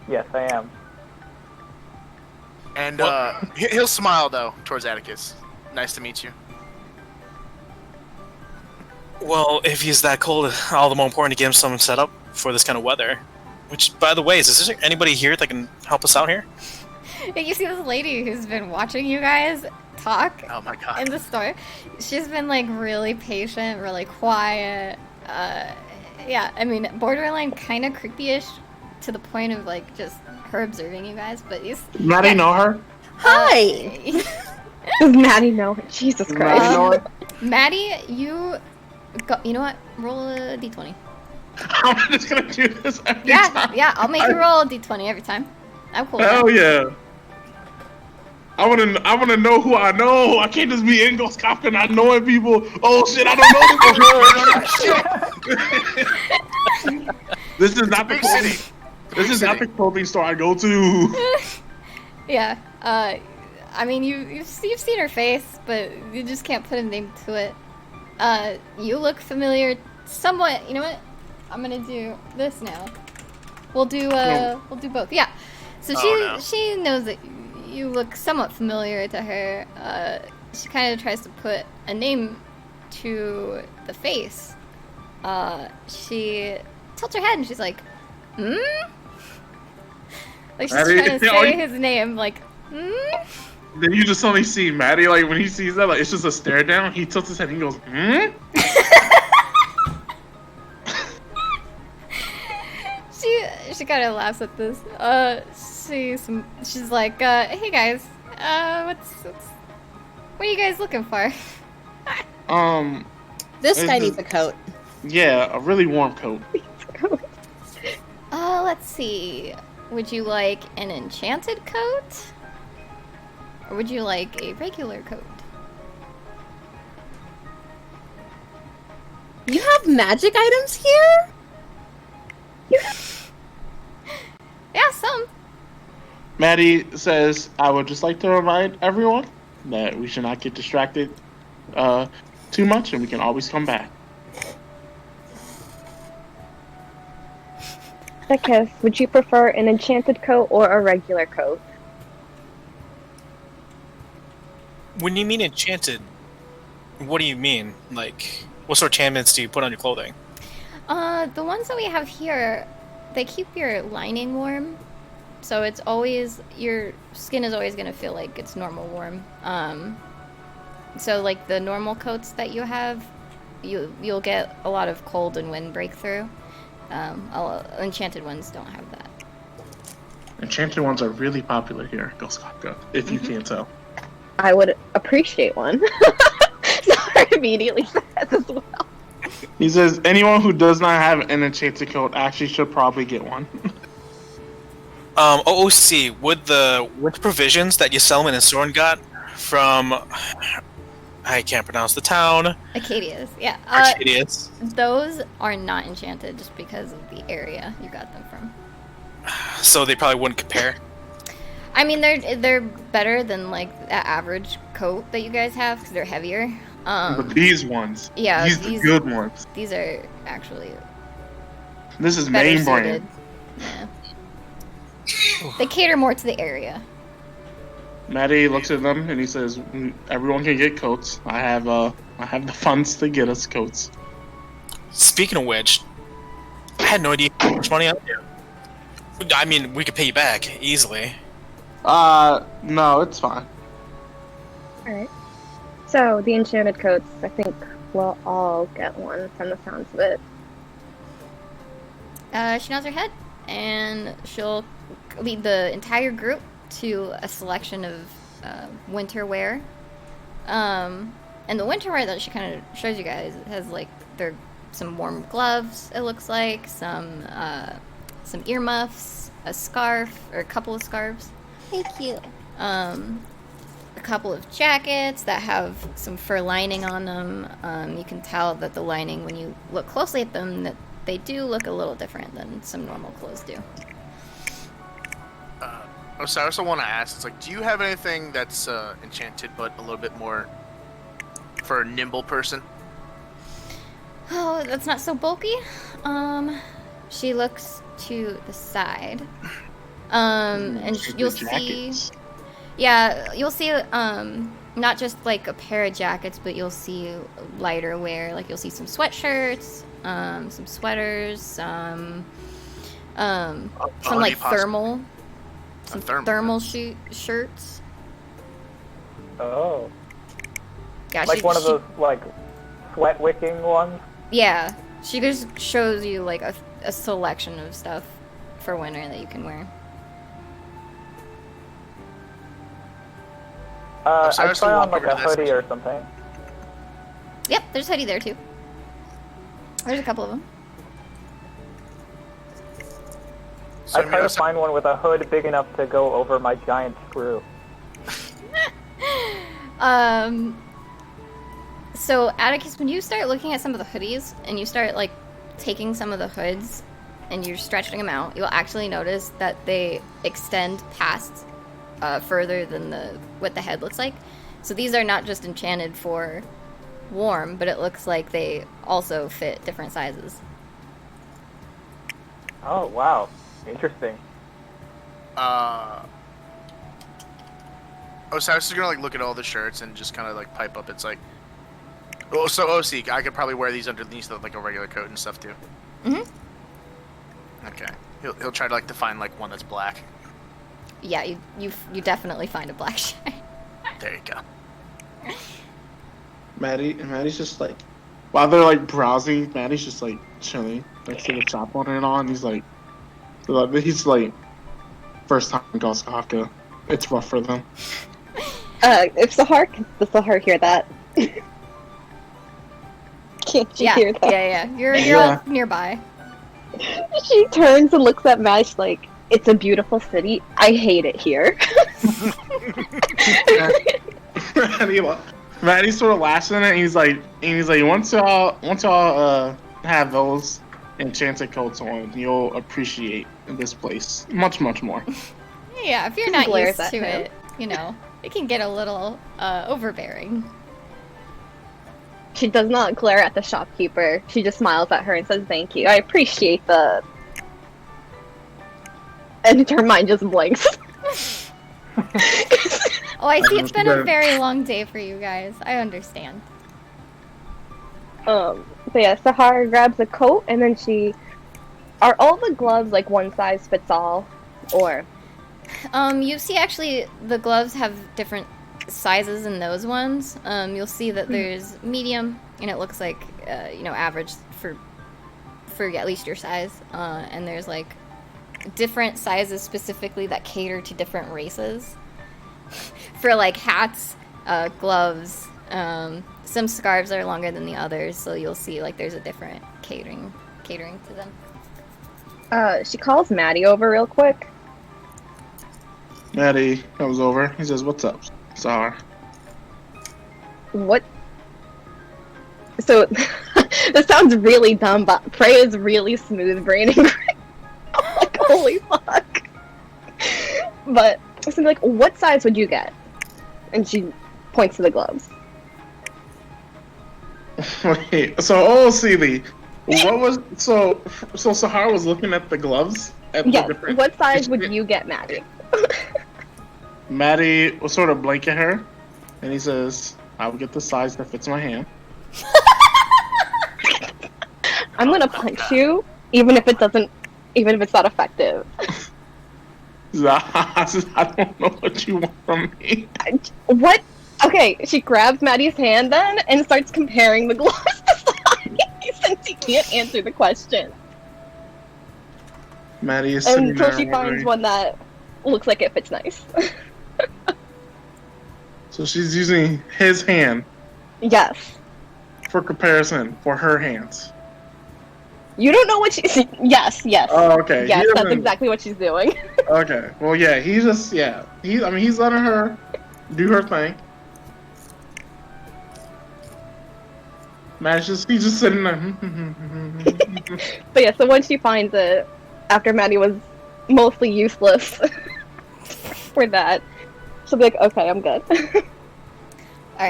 Yes, I am. And he'll smile though towards Atticus. Nice to meet you. Well, if he's that cold, all the more important to get him something set up for this kind of weather. Which, by the way, is there anybody here that can help us out here? You see this lady who's been watching you guys talk Oh my god. in the store? She's been like really patient, really quiet. Yeah, I mean, borderline kind of creepy-ish to the point of like just her observing you guys. But you, Maddie know her? Hi. Does Maddie know her? Jesus Maddie Christ. know her? Maddie, you know what? Roll a d20. I'm just gonna do this every Yeah, time. yeah. I'll make you roll a d20 every time. I'm cool with Hell that. yeah. I wanna know who I know. I can't just be Ingles Kafka not knowing people. Oh shit, I don't know this. This is not the big clothing. city. This is not the clothing store I go to. Yeah. I mean, you've seen her face, but you just can't put a name to it. You look familiar, somewhat. You know what? I'm gonna do this now. We'll do both. Yeah. So Oh, no. she knows that you look somewhat familiar to her. She kind of tries to put a name to the face. She tilts her head and she's like, "Hmm." Like she's trying to say his name, like, "Hmm." Then you just suddenly see Maddie, like when he sees that, like it's just a stare down. He tilts his head and he goes, "Hmm." She kind of laughs at this. She's like, "Hey guys, what are you guys looking for?" This Is guy the- needs a coat. Yeah, a really warm coat. Let's see. Would you like an enchanted coat? Or would you like a regular coat? You have magic items here? Yeah, some. Maddie says, "I would just like to remind everyone that we should not get distracted too much, and we can always come back." Atticus, would you prefer an enchanted coat or a regular coat? When you mean enchanted, what do you mean? Like, what sort of enchantments do you put on your clothing? The ones that we have here, they keep your lining warm. So it's always, your skin is always gonna feel like it's normal warm. So like the normal coats that you have, you'll get a lot of cold and wind breakthrough. Enchanted ones don't have that. Enchanted ones are really popular here, Ghost Kafka, if you can't tell. I would appreciate one. So I immediately says as well. He says, anyone who does not have an enchanted coat actually should probably get one. OOC, with the provisions that Yoselman and Soren got from, I can't pronounce the town. Acadias, yeah. Arcadius. Those are not enchanted just because of the area you got them from. So they probably wouldn't compare. I mean, they're better than like the average coat that you guys have because they're heavier. But these ones, Yeah, these the good ones. These are actually This is better main brand. suited. Yeah. They cater more to the area. Maddie looks at them and he says, "Everyone can get coats. I have the funds to get us coats." Speaking of which, I had no idea how much money I had. I mean, we could pay you back easily. No, it's fine. Alright. So, the enchanted coats, I think we'll all get one from the sounds of it. She nods her head, and she'll lead the entire group to a selection of winter wear. And the winter wear that she kind of shows you guys has like some warm gloves. It looks like some earmuffs, a scarf or a couple of scarves. Thank you. A couple of jackets that have some fur lining on them. You can tell that the lining, when you look closely at them, that they do look a little different than some normal clothes do. So I also want to ask, it's like, do you have anything that's enchanted but a little bit more for a nimble person? Oh, that's not so bulky. She looks to the side. You'll see. Yeah, you'll see. Not just like a pair of jackets, but you'll see lighter wear. Like you'll see some sweatshirts, some sweaters, some like thermal. Some thermal shirts. Oh. Yeah, Like one of those, like, sweat wicking ones? Yeah, she just shows you, like, a selection of stuff for winter that you can wear. I'd try on, like, a hoodie or something. Yep, there's a hoodie there, too. There's a couple of them. So I try to find one with a hood big enough to go over my giant screw. So Atticus, when you start looking at some of the hoodies and you start like taking some of the hoods and you're stretching them out, you'll actually notice that they extend past further than what the head looks like. So these are not just enchanted for warm, but it looks like they also fit different sizes. Oh wow, interesting. Osiris is gonna like look at all the shirts and just kind of like pipe up. It's like, oh, so Osik, I could probably wear these underneath like a regular coat and stuff too. Mhm. Okay. He'll try to like to find like one that's black. Yeah, you definitely find a black shirt. There you go. Maddie's just like, while they're like browsing, Maddie's just like chilling next to the shop owner and all, and he's like, first time in Goskavka. It's rough for them. If does Sahar hear that? Can't you hear that? Yeah. You're all nearby. She turns and looks at Matt. She's like, "It's a beautiful city. I hate it here." Maddie sort of laughs at it, and he's like, once y'all have those enchanted coats on, you'll appreciate this place much more. Yeah, if you're not glares used at to him. it, it can get a little overbearing. She does not glare at the shopkeeper. She just smiles at her and says, "Thank you. I appreciate the." And her mind just blanks. Oh, I see. It's been a very long day for you guys. I understand. So yeah, Sahara grabs a coat and then are all the gloves like one size fits all, or? You see, actually, the gloves have different sizes in those ones. You'll see that there's medium, and it looks like, average for at least your size. And there's like different sizes specifically that cater to different races. For like hats, gloves, some scarves are longer than the others, so you'll see like there's a different catering to them. She calls Maddie over real quick. Maddie comes over. He says, "What's up, Sahar?" What? So, this sounds really dumb, but Prey is really smooth braining. Like, holy fuck. But, so like, what size would you get? And she points to the gloves. Wait, so Celie, what was so Sahar was looking at the gloves at Yes, the different. what size would you get, Maddie? Maddie will sort of blink at her, and he says, "I will get the size that fits my hand." I'm gonna punch you, even if it's not effective. I don't know what you want from me. What? Okay, she grabs Maddie's hand then and starts comparing the gloves to size since he can't answer the question. Maddie is sitting Until there she finds wondering. one that looks like it fits nice. So she's using his hand Yes. for comparison for her hands. You don't know what she's. Yes. Oh, okay. Yes, He that's doesn't- exactly what she's doing. Okay. Well, yeah. He's just he's letting her do her thing. He's just sitting there. But yeah, so when she finds it, after Maddie was mostly useless for that, she'll be like, "Okay, I'm good." All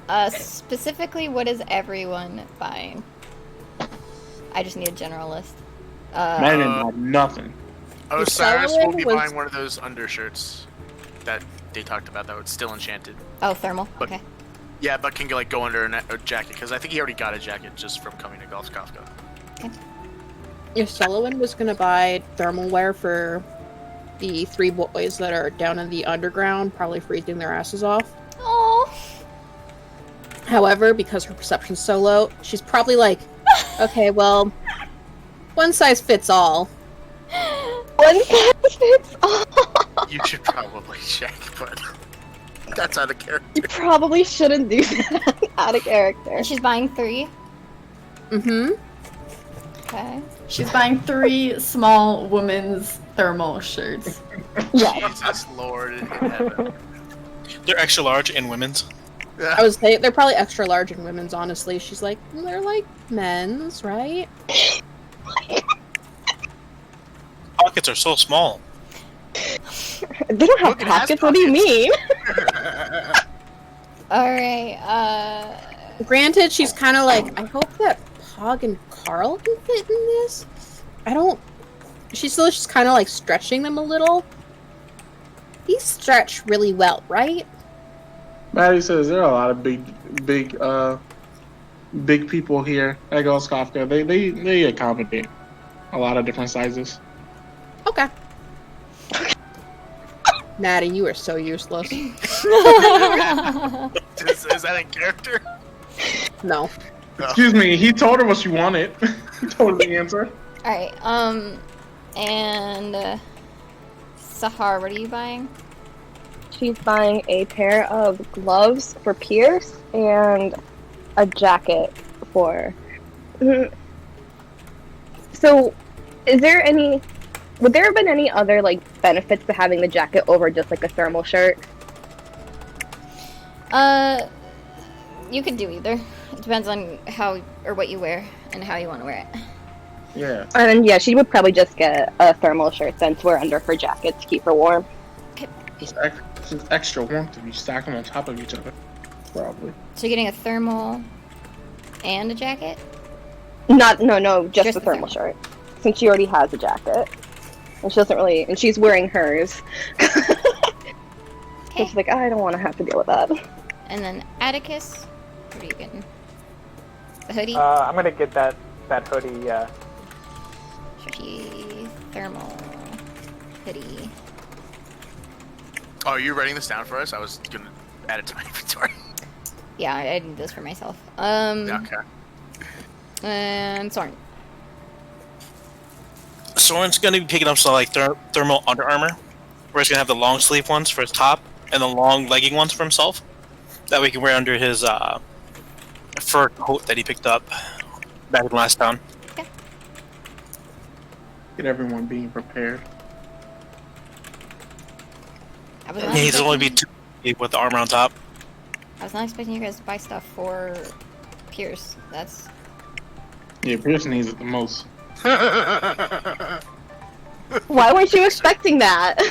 right. Specifically, what is everyone buying? I just need a general list. Maddie didn't buy nothing. Osiris will be was- buying one of those undershirts that they talked about that was still enchanted. Oh, thermal. But- Okay. Yeah, but can like go under a jacket because I think he already got a jacket just from coming to Golf Kafka. If Sullivan was gonna buy thermal wear for the 3 boys that are down in the underground, probably freezing their asses off. Oh. However, because her perception's so low, she's probably like, okay, well, one size fits all. One size fits all. You should probably check, but that's out of character. You probably shouldn't do that out of character. And she's buying 3. Mm-hmm. Okay. She's buying 3 small women's thermal shirts. Jesus Lord in heaven. They're extra large in women's. I would say they're probably extra large in women's, honestly. She's like, they're like men's, right? Pockets are so small. They don't have Logan has pockets. What do you pockets. mean? All right. Granted, she's kind of like, I hope that Pog and Carl can fit in this. I don't. She's still just kind of like stretching them a little. These stretch really well, right? Maddie says there are a lot of big people here at Ghost Kafka. They accommodate a lot of different sizes. Okay. Maddie, you are so useless. Is that in character? No. Excuse me, he told her what she wanted. He told her the answer. All right. And Sahar, what are you buying? She's buying a pair of gloves for Pierce and a jacket for. So, is there any? Would there have been any other like benefits to having the jacket over just like a thermal shirt? You can do either. It depends on how or what you wear and how you want to wear it. Yeah. And then, yeah, she would probably just get a thermal shirt then to wear under her jacket to keep her warm. It's extra warmth if you stack them on top of each other. Probably. So you're getting a thermal and a jacket? No, just Just the the thermal thermal. shirt. Since she already has a jacket. And she doesn't really, and she's wearing hers. So Okay. she's like, I don't want to have to deal with that. And then Atticus, what are you getting? The hoodie? I'm gonna get that hoodie. Stretchy thermal hoodie. Oh, are you writing this down for us? I was gonna add it to my inventory. Yeah, I did this for myself. Okay. And Soren. Soren's gonna be picking up some like thermal Under Armour, where he's gonna have the long sleeve ones for his top and the long legging ones for himself. That way he can wear under his fur coat that he picked up back in the last town. Get everyone being prepared. I was Yeah, not he's only expecting- be 2 with the armor on top. I was not expecting you guys to buy stuff for Pierce. That's Yeah, Pierce needs it the most. Why weren't you expecting that?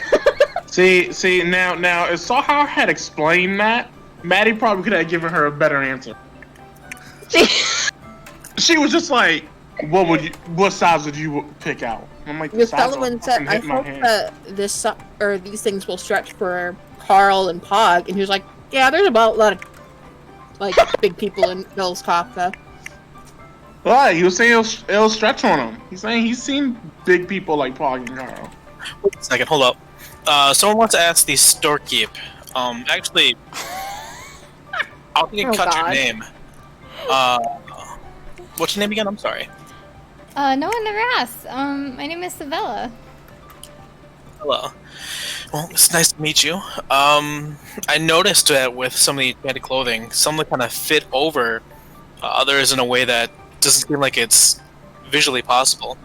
See, now, if Sahar had explained that, Maddie probably could have given her a better answer. She was just like, what size would you pick out? I'm like, the Miss size Sullivan will said, fucking I hit my hope hand. that these things will stretch for Carl and Pog. And he was like, yeah, there's about a lot of like big people in Bill's Kafka. Right, he was saying it'll stretch on him. He's saying he's seen big people like Pog and Carl. Wait a second, hold up. Someone wants to ask the storekeep. Actually, I'll think Oh, cut your God. name. What's your name again? I'm sorry. no one ever asked. My name is Savella. Hello. Well, it's nice to meet you. I noticed that with some of the enchanted clothing, some of them kind of fit over others in a way that doesn't seem like it's visually possible.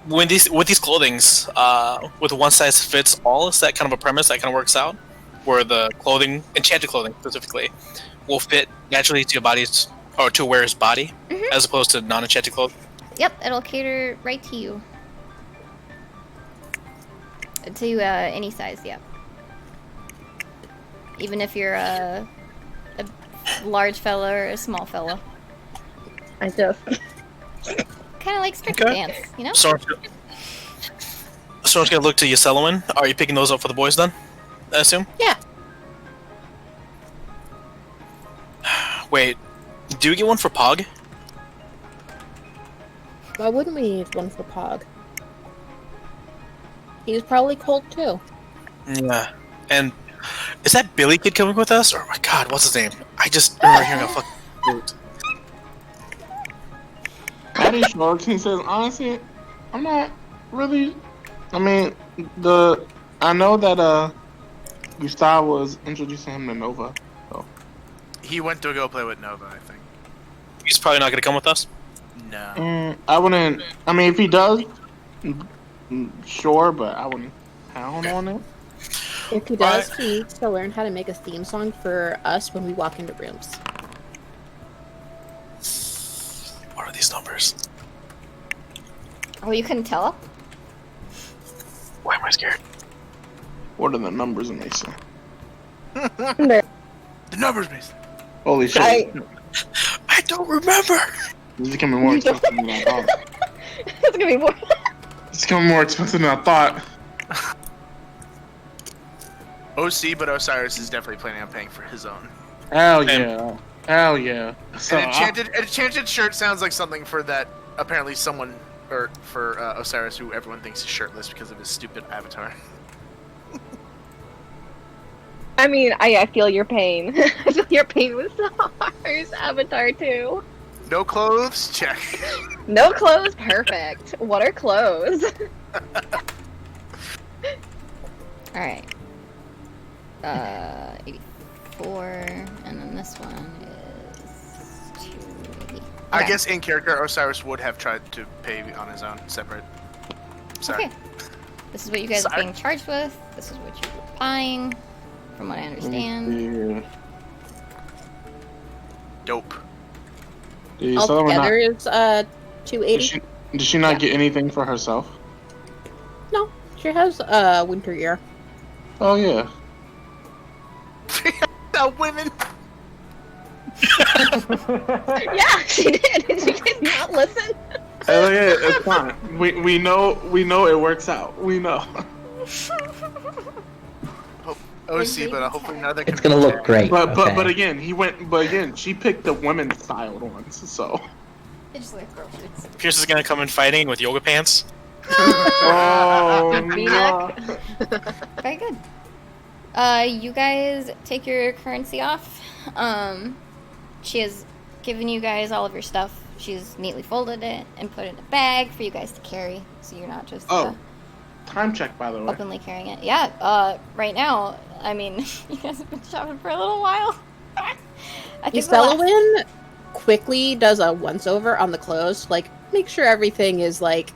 With these clothings, with one size fits all, is that kind of a premise that kind of works out? Where the clothing, enchanted clothing specifically, will fit naturally to your body's, or to a wearer's body, as opposed to non-enchanted clothing? Yep, it'll cater right to you. To any size, yep. Even if you're a large fella or a small fella. I just. Kind of like strip Okay. dance, you know? Someone's gonna look to Yoselowin. Are you picking those up for the boys then? I assume? Yeah. Wait, do you get one for Pog? Why wouldn't we need one for Pog? He's probably cold too. Yeah. And is that Billy kid coming with us? Oh my god, what's his name? I just remember hearing a fucking flute. Maddie shrugs and says, honestly, I'm not really. I mean, I know that Gustav was introducing him to Nova. So He went to go play with Nova, I think. He's probably not gonna come with us. No. I wouldn't. I mean, if he does, sure, but I wouldn't count on it. If he does, he needs to learn how to make a theme song for us when we walk into rooms. What are these numbers? Oh, you couldn't tell? Why am I scared? What are the numbers, Mason? The numbers, Mason. Holy shit! I don't remember. This is becoming more expensive than I thought. It's gonna be more. It's becoming more expensive than I thought. OC, but Osiris is definitely planning on paying for his own. Hell yeah! Hell yeah! So, An enchanted shirt sounds like something for that. Apparently, someone or for Osiris, who everyone thinks is shirtless because of his stupid avatar. I mean, I feel your pain. I feel your pain with Star's avatar too. No clothes, check. No clothes, perfect. What are clothes? Alright. 84, and then this one is 280. I Okay. guess in character, Osiris would have tried to pay on his own, separate. Sorry. Okay. This is what you guys are being charged with. This is what you're buying, from what I understand. yeah. Dope. Dude, so we're Altogether not- is 280. Did she not get anything for herself? No, she has winter gear. Oh yeah. That women. Yeah, she did. Did you guys not listen? Oh yeah, it's fine. We know it works out. We know. OC, but hopefully neither. It's gonna look great. But okay. again, she picked the women's styled ones. So. It's just like groceries. Pierce is gonna come in fighting with yoga pants. Oh V-neck. Very good. You guys take your currency off. She has given you guys all of your stuff. She's neatly folded it and put it in a bag for you guys to carry, so you're not just Time check, by the way. openly carrying it. Yeah. Right now, I mean, you guys have been shopping for a little while. I think the last- Selwyn quickly does a once over on the clothes, like make sure everything is like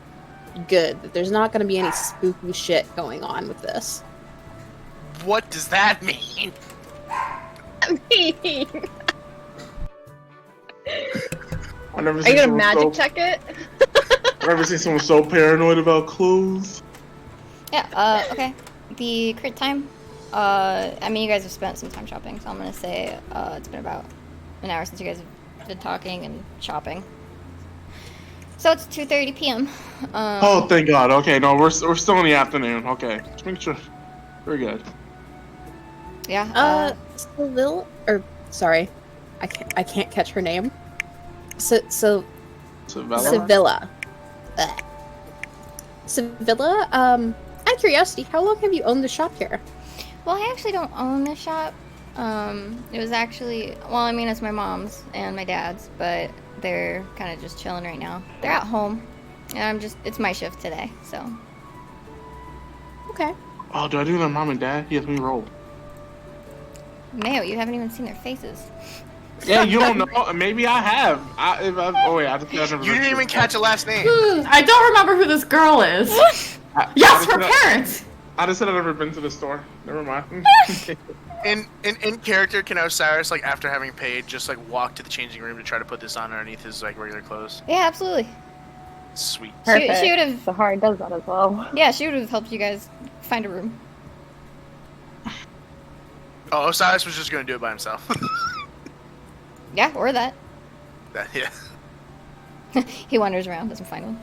good. That there's not going to be any spooky shit going on with this. What does that mean? I've never Are seen you gonna someone magic check it? I've never seen someone so paranoid about clothes. Yeah. Okay. The crit time. I mean, you guys have spent some time shopping, so I'm gonna say it's been about an hour since you guys have been talking and shopping. So it's 2:30 p.m. Oh, thank God. Okay, no, we're still in the afternoon. Okay, just make sure we're good. Yeah. Seville, or sorry, I can't catch her name. Sevilla? Sevilla. Sevilla. Out of curiosity, how long have you owned the shop here? Well, I actually don't own the shop. It was actually, well, I mean, it's my mom's and my dad's, but they're kind of just chilling right now. They're at home, and it's my shift today, so. Okay. Oh, do I do their mom and dad? Yes, we roll. Mayo, you haven't even seen their faces. Yeah, you don't know. Maybe I have. Oh wait, I just never. You didn't even catch a last name. I don't remember who this girl is. Yes, her parents! I just said I've never been to the store. Never mind. In character, can Osiris, like after having paid, just like walk to the changing room to try to put this on underneath his like regular clothes? Yeah, absolutely. Sweet. She would have. Sahari does that as well. Yeah, she would have helped you guys find a room. Oh, Osiris was just gonna do it by himself. Yeah, or that. Yeah. He wanders around, doesn't find one.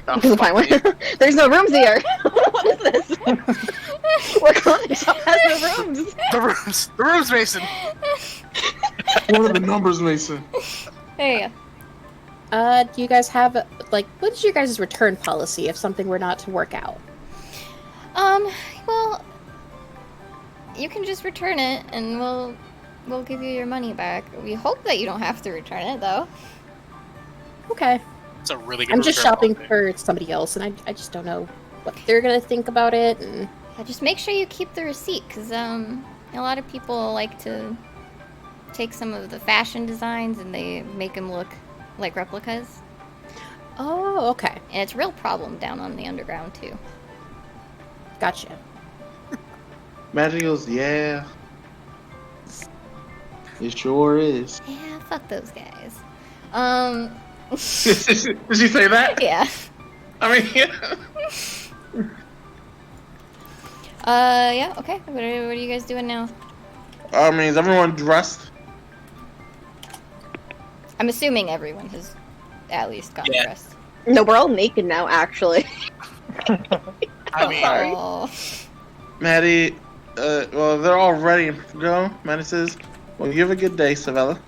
Oh, Doesn't fuck find me. one. There's no rooms here. What is this? We're going to shop has no rooms. The rooms, Mason. What are the numbers, Mason? There you go. Do you guys have like what is your guys' return policy if something were not to work out? Well, you can just return it, and we'll give you your money back. We hope that you don't have to return it, though. Okay. It's a really good. I'm just return shopping policy. for somebody else, and I just don't know what they're gonna think about it. And Yeah, just make sure you keep the receipt, because a lot of people like to take some of the fashion designs and they make them look like replicas. Oh, okay. And it's a real problem down on the underground too. Gotcha. Maddie goes, yeah. It sure is. Yeah, fuck those guys. Did she say that? Yeah. I mean, Yeah, okay. What are you guys doing now? is everyone dressed? I'm assuming everyone has at least gotten Yeah. dressed. No, we're all naked now, actually. I mean, Sorry. Oh. Maddie, well, they're all ready to go. Maddie says, well, you have a good day, Savella.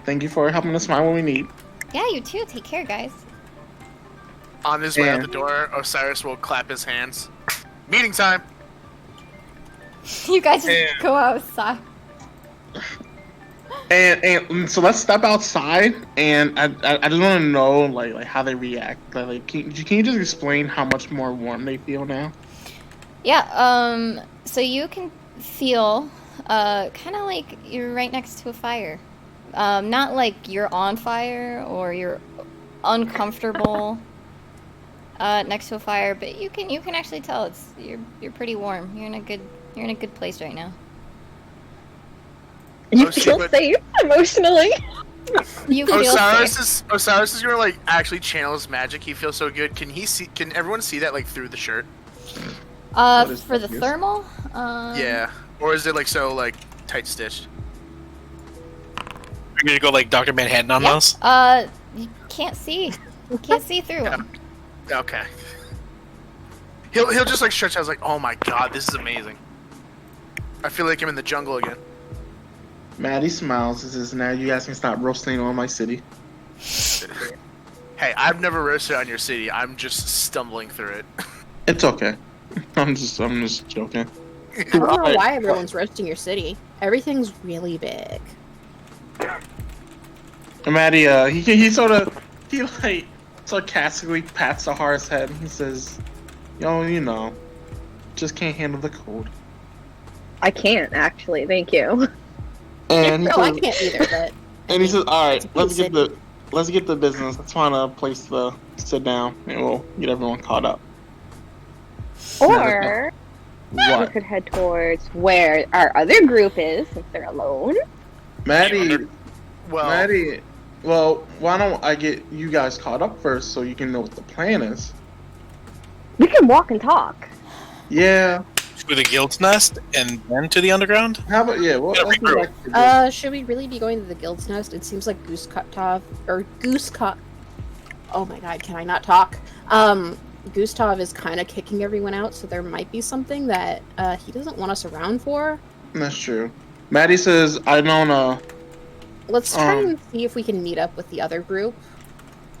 Thank you for helping us find what we need. Yeah, you too. Take care, guys. on his way out Yeah. the door, Osiris will clap his hands. Meeting time. You guys just Yeah. go outside. And so let's step outside, and I just want to know like how they react. Like, can you just explain how much more warm they feel now? Yeah, so you can feel, kind of like you're right next to a fire. Not like you're on fire or you're uncomfortable, next to a fire, but you can actually tell you're pretty warm. You're in a good place right now. You Oh, feel but- safe emotionally. You feel safe. Osiris is gonna like actually channel his magic. He feels so good. Can everyone see that like through the shirt? What is For the that, yes? thermal, Yeah. Or is it like so like tight stitched? We're gonna go like Dr. Manhattan on Yeah. those. You can't see. You can't see through them. Okay. He'll just like stretch out. I was like, oh my god, this is amazing. I feel like I'm in the jungle again. Maddie smiles and says, "Now you guys can stop roasting on my city." Hey, I've never roasted on your city. I'm just stumbling through it. It's okay. I'm just joking. I don't know why everyone's roasting your city. Everything's really big. And Maddie, he like sarcastically pats the horse's head. He says, "Yo, you know, just can't handle the cold." I can't actually. Thank you. And he No, I says, can't either, but and he says, "All right, It's a big let's get the business. Let's find a place to sit down, and we'll get everyone caught up." Or we What, could head towards where our other group is, since they're alone. Maddie? Well, Maddie, well, why don't I get you guys caught up first so you can know what the plan is? We can walk and talk. Yeah. To the guild's nest and then to the underground. How about well, Yeah, let's regroup. go back to this. should we really be going to the guild's nest? It seems like Gustav. Oh my god, can I not talk? Gustav is kind of kicking everyone out, so there might be something that he doesn't want us around for. That's true. Maddie says, "I don't Let's try and see if we can meet up with the other group.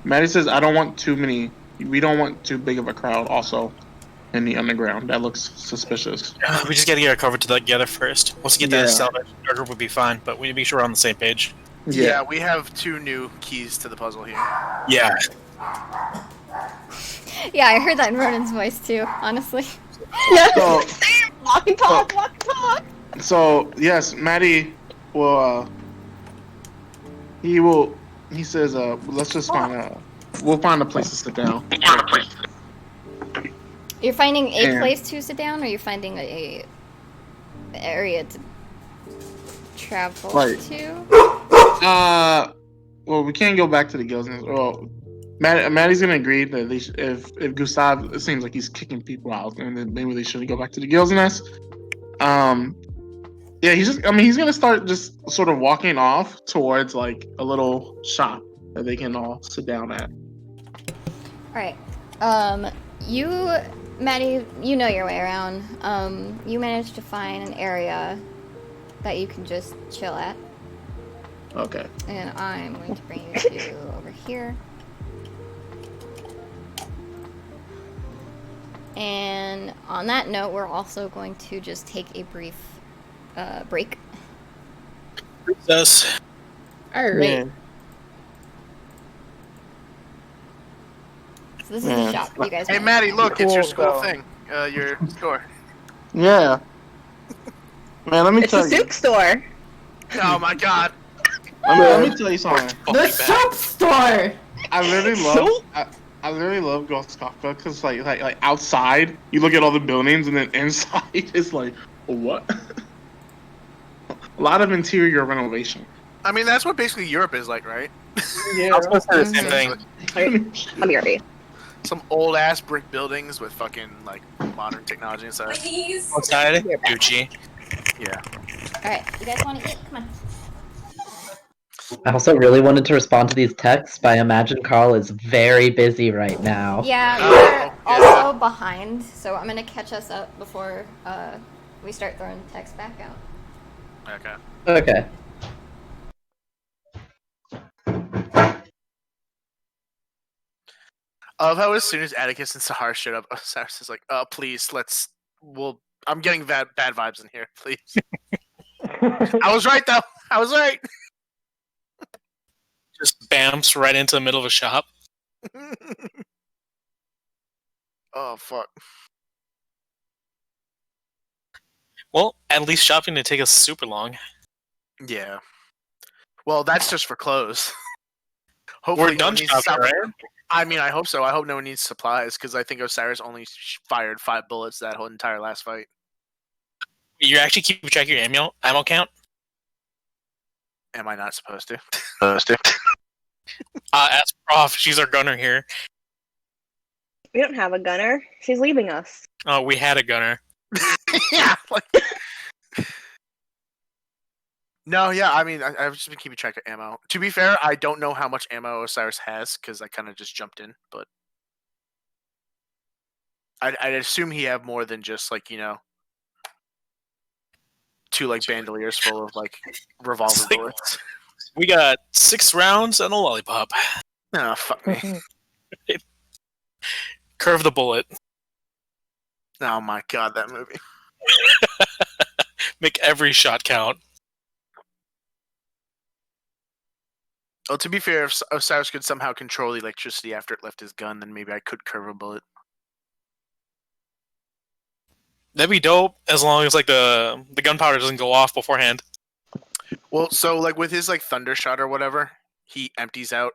Maddie says, "I don't want too many. We don't want too big of a crowd. Also, in the underground, that looks suspicious." We just gotta get our cover together first. Once we get that Yeah. established, our group would be fine, but we need to make sure we're on the same page. yeah, we have 2 new keys to the puzzle here. Yeah. Yeah, I heard that in Ronan's voice too, honestly. Yeah. So, Walk and talk. Walk and talk. so yes, Maddie will. He says, "Let's just we'll find a place to sit down." You're finding a Yeah. place to sit down, or you're finding a area to travel Right. to? Well, we can't go back to the guilds. Well, Maddie's gonna agree that if Gustav, it seems like he's kicking people out, and then maybe they shouldn't go back to the guild's nest. Yeah, he's gonna start just sort of walking off towards like a little shop that they can all sit down at. Alright. Maddie, you know your way around. You managed to find an area that you can just chill at. Okay. And I'm going to bring you to over here. And on that note, we're also going to just take a brief break. Us. Alright. Yeah. So this is the Yeah. shop. You guys Hey, know. Maddie, look, it's your Cool, school so- thing. Your store. Yeah. Man, let me It's tell a you. soup store. Oh my god. Let me tell you something. The soap store! I literally love. I literally love Ghost Kafka because like outside you look at all the buildings and then inside it's like what? A lot of interior renovation. I mean, that's what basically Europe is like, right? I was gonna say the same thing. I'll be ready. Some old ass brick buildings with fucking like modern technology inside. Outside, You're back. Gucci. Yeah. All right, you guys want to eat? Come on. I also really wanted to respond to these texts, but I imagine Carl is very busy right now. Yeah, Oh, we're yeah. also behind, so I'm gonna catch us up before we start throwing text back out. Okay. Okay. I love how as soon as Atticus and Sahar showed up, Cyrus is like, please, I'm getting bad vibes in here, please. I was right, though. I was right. Just bamps right into the middle of a shop. Oh, fuck. Well, at least shopping didn't take us super long. Yeah. Well, that's just for clothes. We're Hopefully, no done one needs shopping, supplies. right? I mean, I hope so. I hope no one needs supplies because I think Osiris only fired 5 bullets that whole entire last fight. You actually keep track of your ammo count? Am I not supposed to? Ask Prof. She's our gunner here. We don't have a gunner. She's leaving us. Oh, we had a gunner. Yeah. No, yeah. I mean, I've just been keeping track of ammo. To be fair, I don't know how much ammo Osiris has because I kind of just jumped in, but I'd assume he have more than just 2 bandoliers full of revolver Like- bullets. We got 6 rounds and a lollipop. Oh, fuck me. Curve the bullet. Oh my god, that movie. Make every shot count. Well, to be fair, if Osiris could somehow control the electricity after it left his gun, then maybe I could curve a bullet. That'd be dope as long as the gunpowder doesn't go off beforehand. Well, so with his thunder shot or whatever, he empties out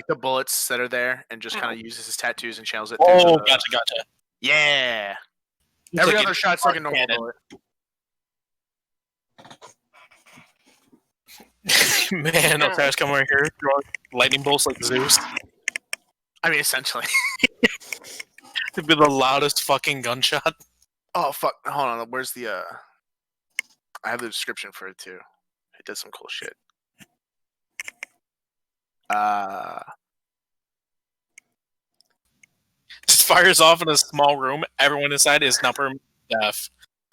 the bullets that are there and just kind of uses his tattoos and channels it. Oh, through gotcha. Yeah. It's Every like other an shot's like a normal cannon. bullet. Man, Osiris come over here, throwing lightning bolts like Zeus. I mean, essentially. It'd be the loudest fucking gunshot. Oh fuck! Hold on. Where's the? I have the description for it too. It does some cool shit. Just fires off in a small room. Everyone inside is now permanently deaf.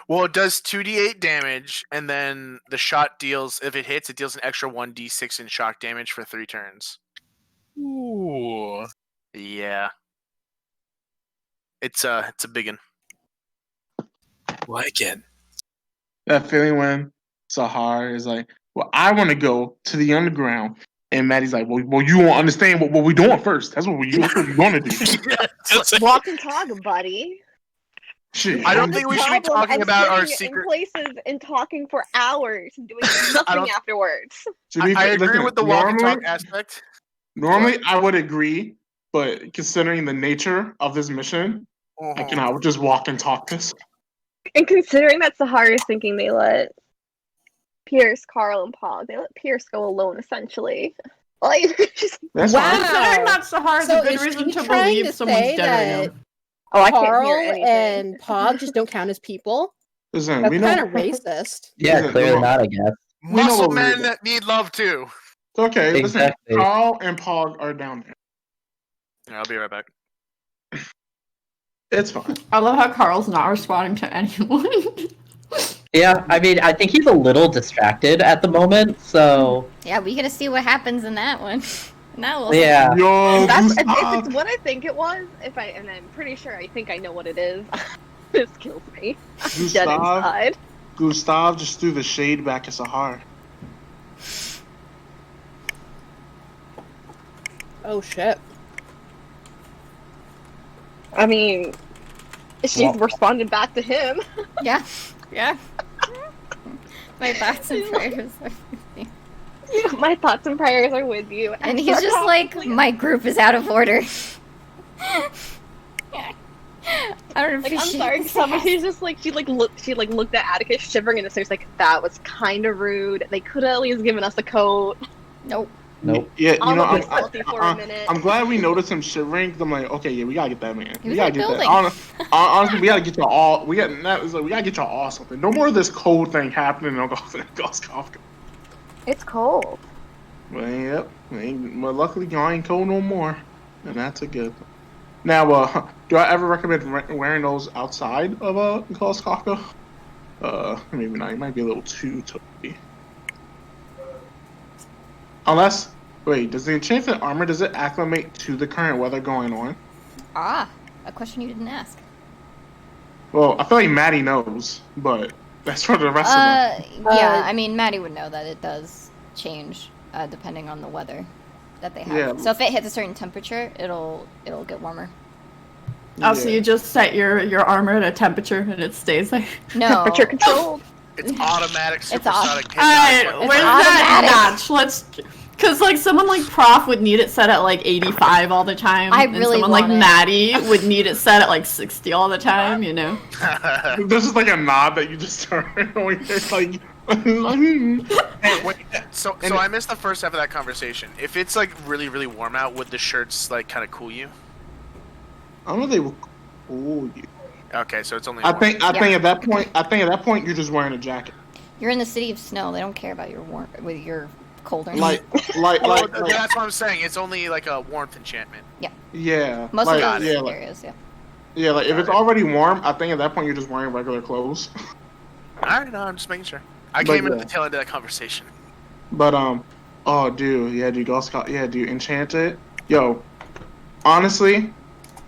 Well, it does 2d8 damage, and then the shot deals. If it hits, it deals an extra 1d6 in shock damage for 3 turns. Ooh. Yeah. It's a big one. Like it. That feeling when Sahar is like, well, I want to go to the underground. And Maddie's like, well, you won't understand what we're doing first. That's what we're going to do. Walk and talk, buddy. Shit. I don't think we should be Problem, talking I'm about our sitting secret. in places and talking for hours and doing nothing afterwards. I agree with the walk and talk aspect. Normally, I would agree, but considering the nature of this mission, I cannot just walk and talk this. And considering that Sahara is thinking they let Pierce, Carl, and Paul, they let Pierce go alone, essentially. Like, just, That's Wow. fine. Considering that Sahara's So a good is reason she to trying believe to someone's say dead right that now. oh, I can't Carl hear anything. and Pog just don't count as people? Listen, That's we kind know. of racist. Yeah, Listen, clearly look, not, I guess. we know Muscle what we're men doing. need love too. Okay, Exactly. listen. Carl and Pog are down there. Yeah, I'll be right back. It's fine. I love how Carl's not responding to anyone. Yeah, I mean, I think he's a little distracted at the moment, so Yeah, we gotta see what happens in that one. Now we'll yeah. Yo, If Gustav. it's what I think it was, and I'm pretty sure I think I know what it is, this kills me. I'm dead Gustav, inside. Gustav just threw the shade back at Sahar. Oh shit. I mean, she's Well- responded back to him. Yeah. My thoughts and prayers are with you. My thoughts and prayers are with you. And he's just like, my group is out of order. I don't Like, I'm appreciate sorry, this. somebody's just like she looked at Atticus shivering in the face like that was kind of rude. They could have at least given us a coat. Nope. Nope. Yeah, you I'll know, look salty for a minute. I'm glad we noticed him shivering. 'Cause I'm like, okay, yeah, we gotta get that man. He We was gotta in the get that. building. Honestly, we gotta get y'all all. We gotta get y'all all something. No more of this cold thing happening on Ghost Kafka. It's cold. Well, yep. Well, luckily y'all ain't cold no more, and that's a good thing. Now, do I ever recommend wearing those outside of Ghost Kafka? Maybe not. It might be a little too toasty. Unless, wait, does the enchanted armor, does it acclimate to the current weather going on? Ah, a question you didn't ask. Well, I feel like Maddie knows, but that's for the rest of them. Yeah, I mean, Maddie would know that it does change depending on the weather that they have. Yeah. So if it hits a certain temperature, it'll get warmer. Oh, so Yeah. you just set your armor at a temperature and it stays there? No. Temperature controlled. It's automatic It's supersonic. Alright, hypnotic where's weapon. that notch? Let's... Because, like, someone like Prof would need it set at, like, 85 all the time. I and really someone like want it. Maddie would need it set at, like, 60 all the time, you know? This is like a nod that you just turn. It's like, Hey, wait, so I missed the first half of that conversation. If it's like really, really warm out, would the shirts like kind of cool you? I don't know if they will cool you. Okay, so it's only. I warm. think at that point you're just wearing a jacket. You're in the city of snow. They don't care about your with your cold or Like Oh, that's what I'm saying. It's only like a warmth enchantment. yeah. most like, of those yeah, like, areas. Yeah. yeah, like if it's already warm, I think at that point you're just wearing regular clothes. All right, no, I'm just making sure. I But came into yeah. the tail end of that conversation. But oh dude, yeah, dude, dude, Enchanted. Yo, honestly,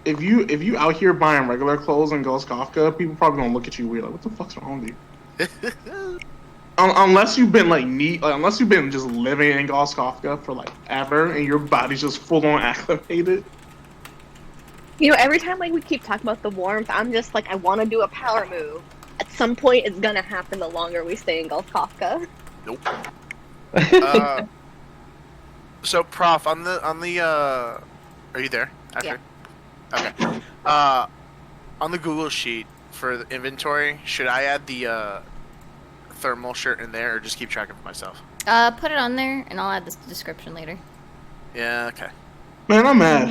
if you out here buying regular clothes in Ghost Kafka, people probably gonna look at you weird, like, what the fuck's wrong with you? Unless you've been like unless you've been just living in Ghost Kafka for like ever, and your body's just full on acclimated. You know, every time like we keep talking about the warmth, I'm just like, I want to do a power move. At some point, it's gonna happen. The longer we stay in Gulf Kafka. Nope. So, Prof, on the are you there? After? Yeah. Okay. On the Google sheet for the inventory, should I add the thermal shirt in there, or just keep track of it myself? Put it on there, and I'll add this description later. Yeah. Okay. Man, I'm mad.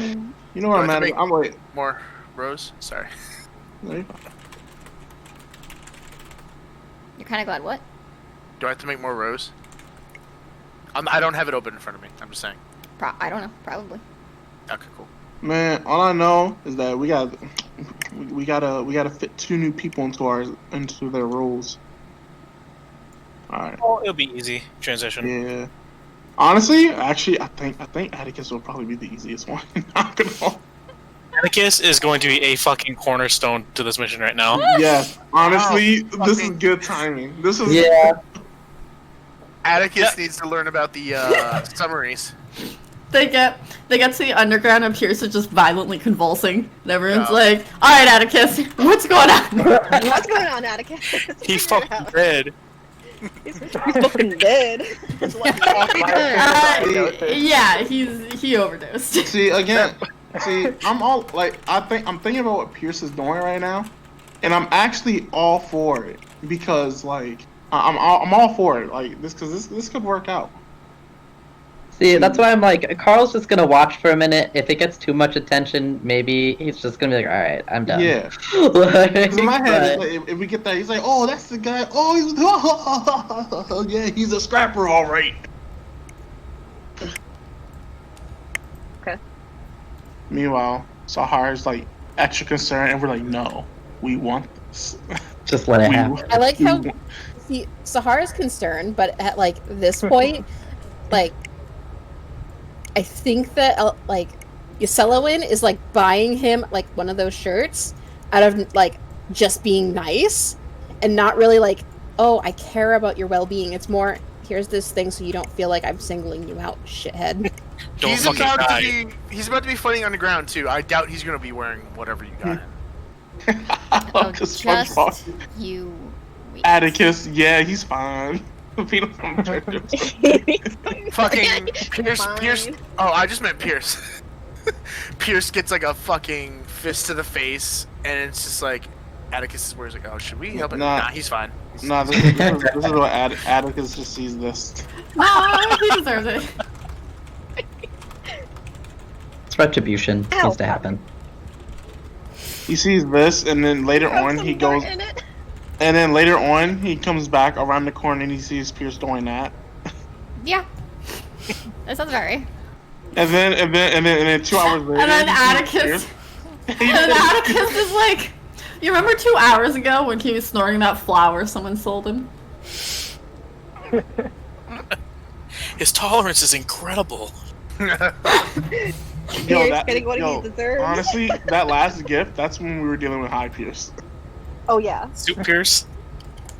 You know what I'm Do I have mad to at? I'm like, More rows. Sorry. You're kind of glad what? Do I have to make more rows? I don't have it open in front of me. I'm just saying. I don't know. Probably. Okay, cool. man, all I know is that we gotta fit 2 new people into their roles. All right. Oh, it'll be easy transition. Yeah. Honestly, actually, I think Atticus will probably be the easiest one. Not gonna lie. Atticus is going to be a fucking cornerstone to this mission right now. Yes. Honestly, Wow, this is fucking- good timing. This is Yeah. Atticus needs to learn about the summaries. They get to the underground and Pierce is just violently convulsing. And everyone's Oh. like, alright, Atticus, what's going on? What's going on, Atticus? He fucking dead. He's fucking dead. Yeah, he overdosed. See again. See, I'm thinking about what Pierce is doing right now, and I'm actually all for it because like I'm all for it. Like this could work out. See, that's why I'm like, Carl's just gonna watch for a minute. If it gets too much attention, maybe he's just gonna be like, all right, I'm done. Yeah. Like, 'Cause in my head, but- it's like, if we get that, he's like, oh, that's the guy. Oh, he's yeah, he's a scrapper, all right. Okay. Meanwhile, Sahara's like extra concerned, and we're like, no, we want this. just let it happen. I like how we- see Sahara's concerned, but at like this point, like I think that like Yoselowin is like buying him like one of those shirts out of like just being nice and not really like, oh, I care about your well-being. It's more, here's this thing so you don't feel like I'm singling you out, shithead. Don't He's fucking about die. to be. He's about to be fighting underground too. I doubt he's gonna be wearing whatever you got. I Oh, love this just SpongeBob. you. Wait. Atticus, yeah, he's fine. Peanut from Pierce. Fucking Pierce. Fine. Pierce. Oh, I just meant Pierce. Pierce gets like a fucking fist to the face, and it's just like Atticus is where he's like, "Oh, should we help him?" Nah. Nah, he's fine. Nah, this is what Atticus just sees this. No, he deserves it. It's retribution. Ow. Needs to happen. He sees this, and then later on he goes, and then later on he comes back around the corner and he sees Pierce doing that, Yeah. That sounds about right. and then 2 hours later, And then he sees Atticus. Pierce. And then Atticus is like, you remember 2 hours ago when he was snorting that flower someone sold him? His tolerance is incredible. Pierce getting what he deserves. honestly, that last gift, that's when we were dealing with High Pierce. Oh yeah. Soup Pierce.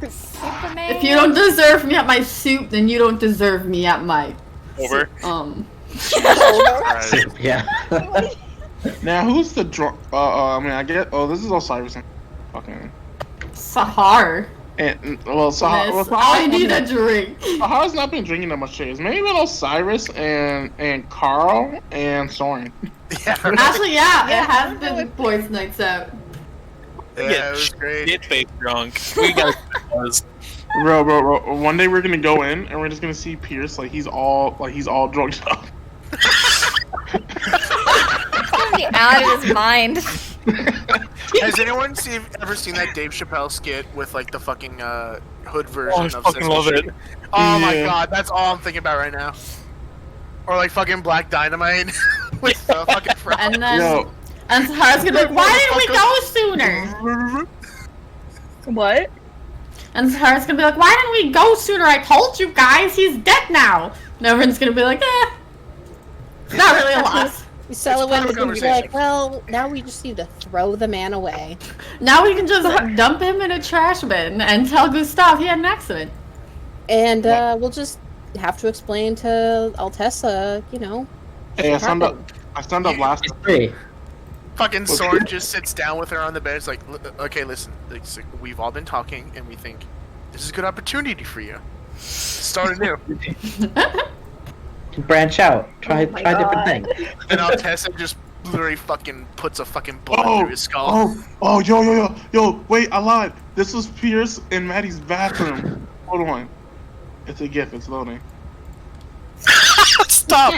Superman. If you don't deserve me at my soup, then you don't deserve me at my Over. Right. Yeah. Now, who's the drunk? I mean, I get. Oh, this is Osiris. And fucking. Sahar. And well, Sahar. Miss, I need a drink. Sahar's not been drinking that much shit. Maybe with Osiris and Carl and Soren. Yeah, right. Actually, yeah, Yeah, it has I know been it- boys' nights out. Yeah, it was great. Get fake drunk. We got buzz. Bro. One day we're gonna go in and we're just gonna see Pierce like he's all drugged up. He's out of his mind. Has anyone ever seen that Dave Chappelle skit with like the fucking hood version Oh, I of fucking Sesame love Street? it. Oh my Yeah. god, that's all I'm thinking about right now. Or like fucking Black Dynamite with the fucking frog. And then, Yo, and Sahar's gonna be like, why didn't we go sooner? What? And Sahar's gonna be like, why didn't we go sooner? I told you guys, he's dead now. And everyone's gonna be like, it's not really a loss. Selawyn of is a gonna be like, well, now we just need to throw the man away. Now we can just dump him in a trash bin and tell Gustav he had an accident. And we'll just have to explain to Altessa, hey, I what signed up. happened. I signed up last. Hey. Fucking Soren just sits down with her on the bed. It's like, okay, listen, it's like, we've all been talking, and we think this is a good opportunity for you. Start anew. Branch out. Try Oh my different God. things. And Altessa just literally fucking puts a fucking bullet through his skull. Oh, yo, wait, I lied. This was Pierce in Maddie's bathroom. Hold on. It's a GIF, it's loading. Stop.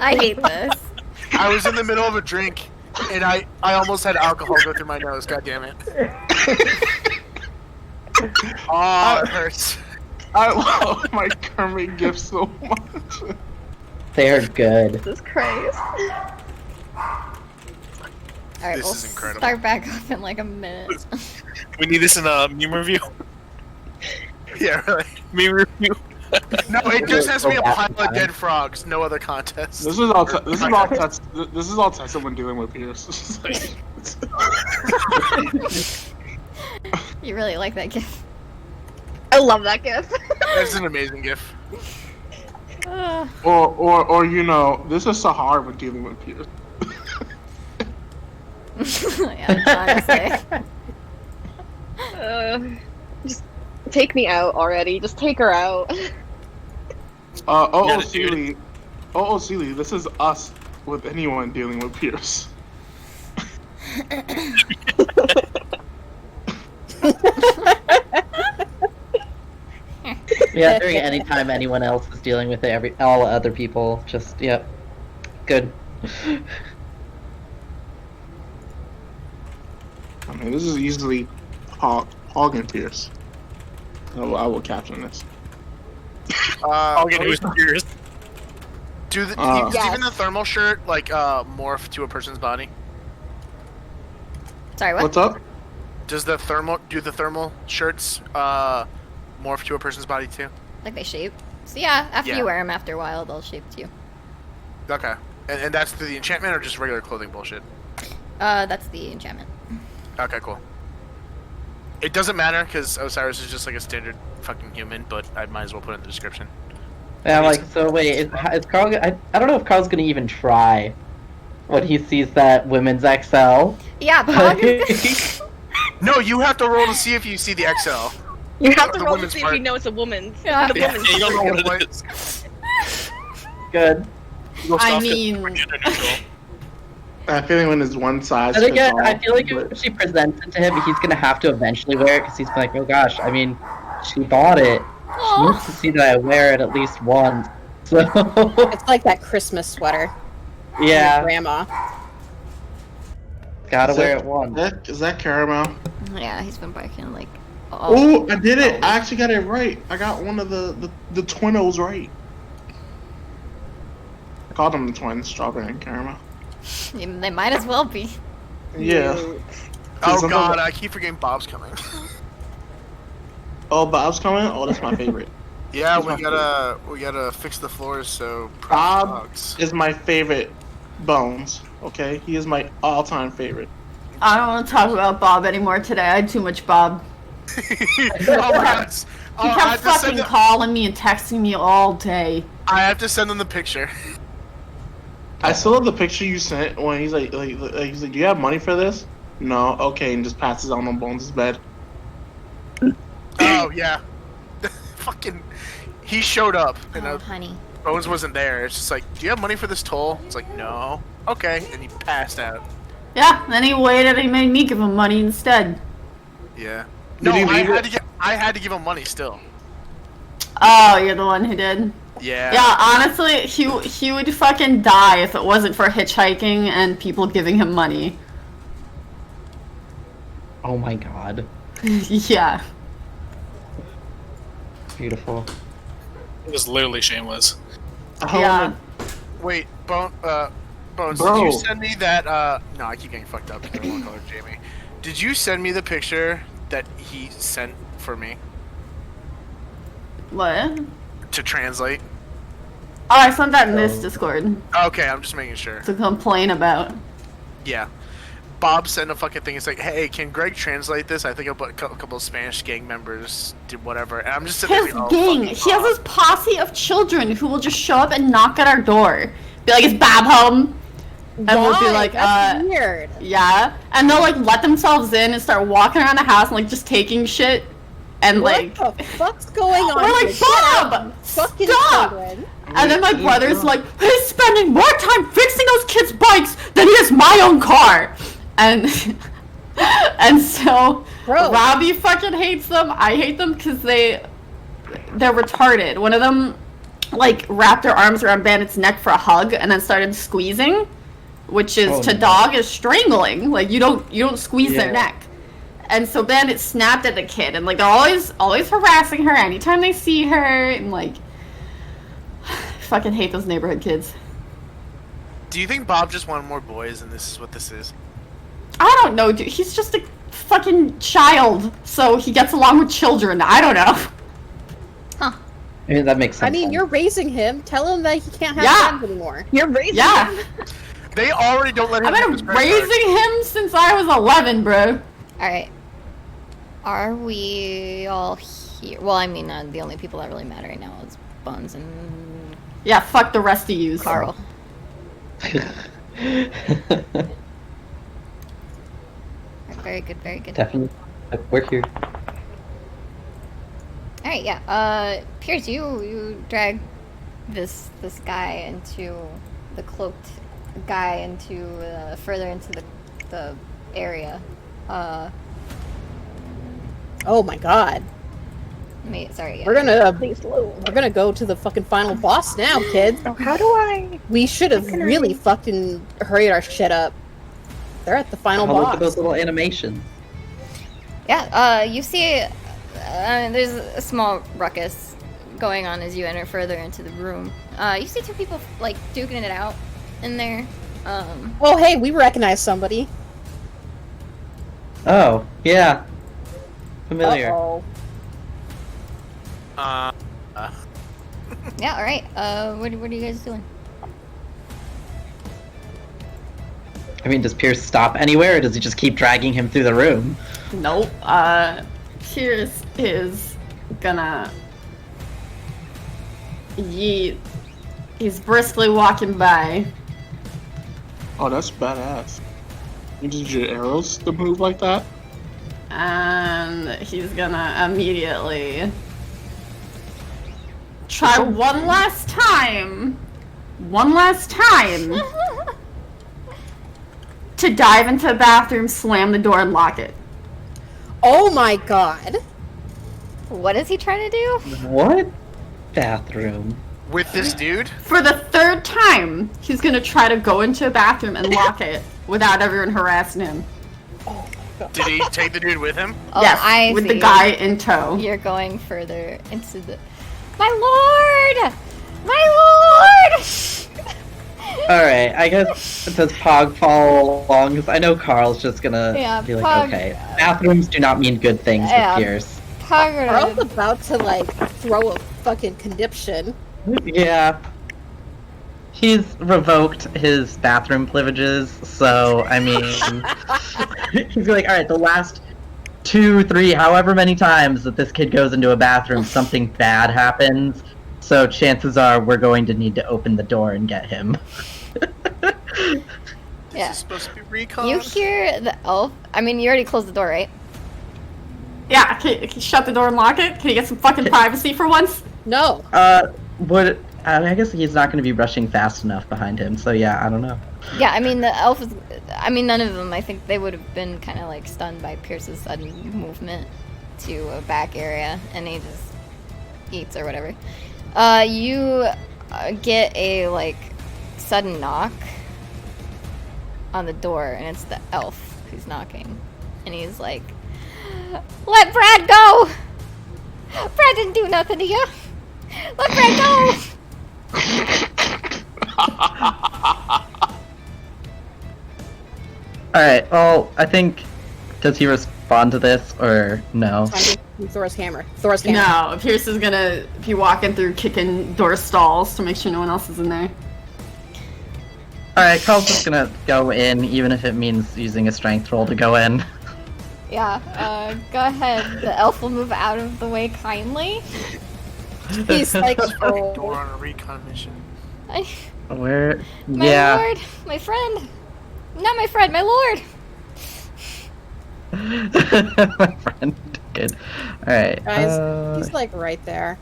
I hate this. I was in the middle of a drink, and I almost had alcohol go through my nose. God damn it! Oh, it hurts. I love my Kermit GIF so much. They're good. Jesus Christ. Alright, This we'll is incredible. start back up in like a minute. We need this in a meme review. Yeah, really. Meme review. No, it just has to be a pile of dead frogs. No other contest. This is all. This is all Tessa when dealing with Pierce. It's like- You really like that gift. I love that gift. That's an amazing gif. or this is Sahar when dealing with Pierce. Yeah, honestly. Just take me out already. Just take her out. Yeah, dude. Sealy, this is us with anyone dealing with Pierce. Yeah, during any time anyone else is dealing with it, all other people, just, yep. Good. I mean, this is easily Hog and Pierce. I will caption this. I'll get who's yours. Do the Yes. does even the thermal shirt like morph to a person's body? Sorry, what? What's up? Do the thermal shirts morph to a person's body too? Like they shape. So yeah, after Yeah. you wear them after a while, they'll shape to you. Okay, and that's through the enchantment or just regular clothing bullshit? That's the enchantment. Okay, cool. It doesn't matter because Osiris is just like a standard fucking human, but I might as well put it in the description. Yeah, like, so wait, is Carl, I don't know if Carl's gonna even try when he sees that women's XL. Yeah, Pog is No, you have to roll to see if you see the XL. You have to The roll to woman's see if part. you know it's a woman's. Yeah. The Yeah, woman's. you don't know Good what it point. is. Good. Go I soft mean- or gender neutral. I feel like when it's one size. And again, fits all, I feel like but- if she presents it to him, he's gonna have to eventually wear it because he's like, oh gosh, I mean, she bought it. She needs to see that I wear it at least once. So It's like that Christmas sweater. from your yeah, grandma. gotta Is wear that- it once. Is that caramel? Yeah, he's been barking like. Oh, I did it! I actually got it right. I got one of the twinnos right. I called them the twins, strawberry and caramel. They might as well be. Yeah. Oh Some of god, the- I keep forgetting Bob's coming. Oh, Bob's coming. Oh, that's my favorite. Yeah, He's my we gotta fix the floors so Bob dogs. is my favorite. Bones. Okay, he is my all-time favorite. I don't want to talk about Bob anymore today. I had too much Bob. Oh my god. He Oh, I kept have to send fucking them, calling me and texting me all day. I have to send them the picture. I still have the picture you sent when he's like, he's like, do you have money for this? No. Okay, and just passes out on Bones' bed. Oh yeah. Fucking he showed up and Oh, honey. Bones wasn't there. It's just like, do you have money for this toll? It's like, no. Okay, and he passed out. Yeah, then he waited and he made me give him money instead. Yeah. Did No, he leave I had to give him money still. Oh, you're the one who did? Yeah. Yeah, honestly, he would fucking die if it wasn't for hitchhiking and people giving him money. Oh my god, Yeah. beautiful. It was literally shameless. Oh, Yeah. Wait, Bones, Bro. did you send me that, no, I keep getting fucked up because I don't want to call her Jamie. Did you send me the picture that he sent for me What? to translate? Oh, I sent that in this Discord Okay, I'm just making sure. to complain about. Yeah. Bob sent a fucking thing. It's like, hey, can Greg translate this? I think a couple of Spanish gang members did whatever. And I'm just sitting His there like, gang, fucking he has Bob. this posse of children who will just show up and knock at our door. Be like, is Bob home? And we'll be Why? like, That's weird. yeah. And they'll like let themselves in and start walking around the house and like just taking shit. And like, What the fuck's going on? we're like, here? Get out, Bob, fucking stop! children. And then my brother's like, he's spending more time fixing those kids' bikes than he is my own car. And and so Bro. Robbie fucking hates them. I hate them because they're retarded. One of them like wrapped their arms around Bandit's neck for a hug and then started squeezing, which is Oh, to no. dog is strangling. Like you don't squeeze their Yeah. neck. And so Bandit snapped at the kid and like they're always harassing her anytime they see her and like fucking hate those neighborhood kids. Do you think Bob just wanted more boys and this is what this is? I don't know, dude. He's just a fucking child, so he gets along with children. I don't know. I mean, that makes sense. I mean, you're raising him. Tell him that he can't have Yeah. friends anymore. You're raising Yeah. him. They already don't let him I've use been his credit card. raising him since I was 11, bro. Alright. Are we all here? Well, I mean, the only people that really matter right now is Buns and Yeah, fuck the rest of you. Carl. Very good, very good. Definitely, we're here. Alright, yeah. Pierce, you drag this guy into the cloaked guy into further into the area. Oh my god. Sorry. Yeah. Please load. We're gonna go to the fucking final boss now, kids. Oh, how do I? We should have Can I- really fucking hurried our shit up. They're at the final Look at boss. those little animations. Yeah. You see, there's a small ruckus going on as you enter further into the room. You see two people like duking it out in there. Oh hey, we recognize somebody. Oh, yeah. Familiar. Uh-oh. Yeah. All right. What are you guys doing? I mean, does Pierce stop anywhere, or does he just keep dragging him through the room? Nope. Pierce is gonna. He's briskly walking by. Oh, that's badass. You just use your arrows to move like that? And he's gonna immediately try one last time to dive into the bathroom, slam the door, and lock it. Oh my god. What is he trying to do? What? Bathroom. With this dude? For the third time, he's gonna try to go into a bathroom and lock it without everyone harassing him. Did he take the dude with him? Oh, Yes, I with see. the guy in tow. You're going further into the. My lord! My lord! Alright, I guess does Pog follow along? Because I know Carl's just gonna Yeah, be like, Pog- okay, bathrooms do not mean good things Yeah. with Pierce. Carl's about to, like, throw a fucking conniption. Yeah. He's revoked his bathroom privileges, so, I mean... he's like, alright, the last 2, 3, however many times that this kid goes into a bathroom, something bad happens, so chances are we're going to need to open the door and get him. Yeah. This is supposed to be recon. You hear the elf. I mean, you already closed the door, right? Yeah, can you shut the door and lock it? Can you get some fucking privacy for once? No. I guess he's not going to be rushing fast enough behind him, so yeah, I don't know. Yeah, I mean, the elf is. I mean, none of them. I think they would have been kind of like stunned by Pierce's sudden movement to a back area, and he just eats or whatever. You get a like sudden knock on the door, and it's the elf who's knocking, and he's like, "Let Brad go! Brad didn't do nothing to you. Let Brad go!" Alright, well, I think... Does he respond to this, or no? Thor's hammer. Thor's hammer. No, Pierce is gonna be walking through kicking door stalls to make sure no one else is in there. Alright, Carl's just gonna go in, even if it means using a strength roll to go in. Yeah, go ahead. The elf will move out of the way kindly. He's like, Door oh. on a recon mission. Where? My Yeah. lord, my friend. Not my friend, my lord. My friend. Good. Alright. Guys, he's like right there.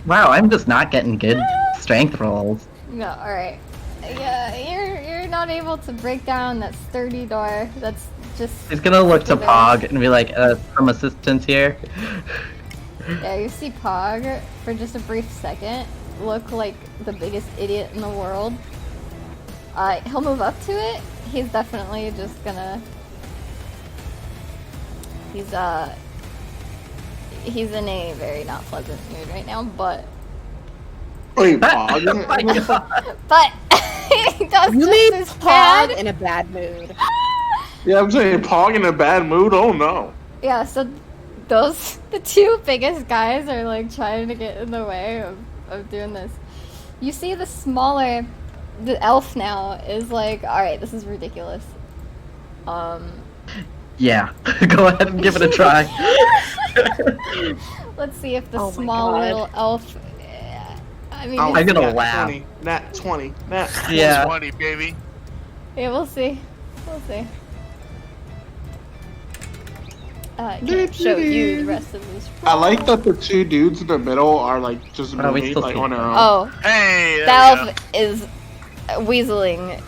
Wow, I'm just not getting good strength rolls. No, all right. Yeah, you're not able to break down that sturdy door. That's just. He's gonna look to Pog and be like, some assistance here. Yeah, you see Pog for just a brief second look like the biggest idiot in the world. He'll move up to it. He's definitely just gonna. He's in a very not pleasant mood right now, but Wait, Pog? but he does You just leave as Pog bad. in a bad mood. Yeah, I'm saying Pog in a bad mood? Oh no. Yeah, so the two biggest guys are like trying to get in the way of doing this. You see the elf now is like, alright, this is ridiculous. Yeah, go ahead and give it a try. Let's see if the Oh my small God. little elf. I mean, Oh, I'm gonna nat laugh. 20, nat 20. Nat 20. Yeah. 20, baby. yeah, we'll see. We'll see. I can't show you the rest of this. I like that the two dudes in the middle are like just Oh, we moving still like see on their them. own. Oh, Hey, the there we go. elf is weaseling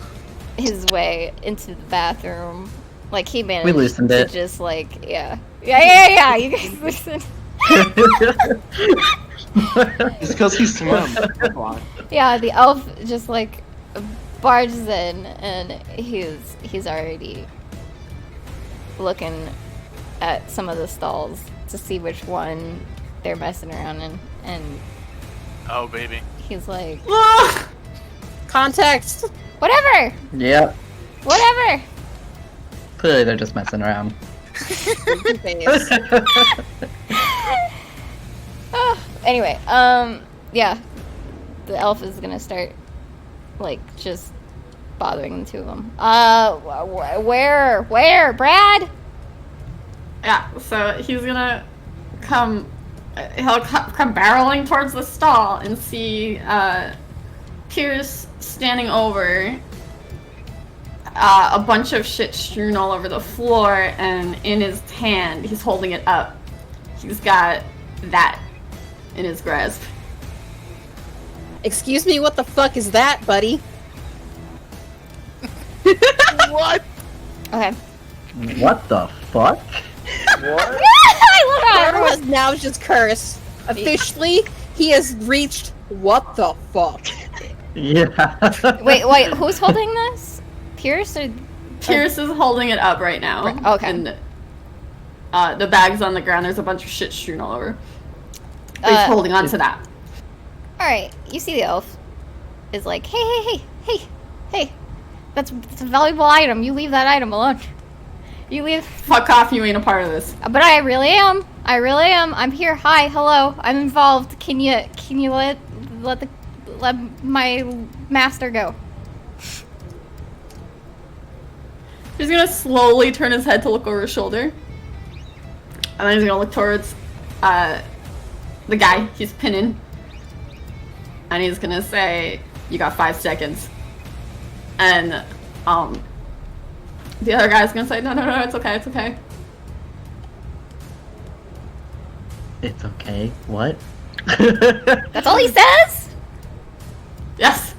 his way into the bathroom. Like he managed loosened to it. just like yeah. You guys loosened. It's because he's slim. That's why. Yeah, the elf just like barges in, and he's already looking at some of the stalls to see which one they're messing around in, and Oh, baby. he's like, Context. whatever, Yep. whatever. Clearly they're just messing around. Face. Anyway, yeah, the elf is gonna start like just bothering the two of them. Where, Brad? Yeah, so he's gonna come. He'll come barreling towards the stall and see Pierce standing over a bunch of shit strewn all over the floor, and in his hand, he's holding it up. He's got that in his grasp. Excuse me, what the fuck is that, buddy? What? Okay. What the fuck? What? I love Carl that. has now just cursed. Officially, he has reached what the fuck. Yeah. Wait, who's holding this? Pierce or Pierce is holding it up right now. Right, okay. And the bag's on the ground. There's a bunch of shit strewn all over. But he's holding on to that. All right, you see the elf is like, hey, that's a valuable item. You leave that item alone. You leave. Fuck off, you ain't a part of this. But I really am. I'm here. Hi, hello. I'm involved. Can you let my master go? He's gonna slowly turn his head to look over his shoulder. And then he's gonna look towards the guy he's pinning. And he's gonna say, "You got 5 seconds." And the other guy's gonna say, No, it's okay, it's okay. It's okay. What? That's all he says? Yes.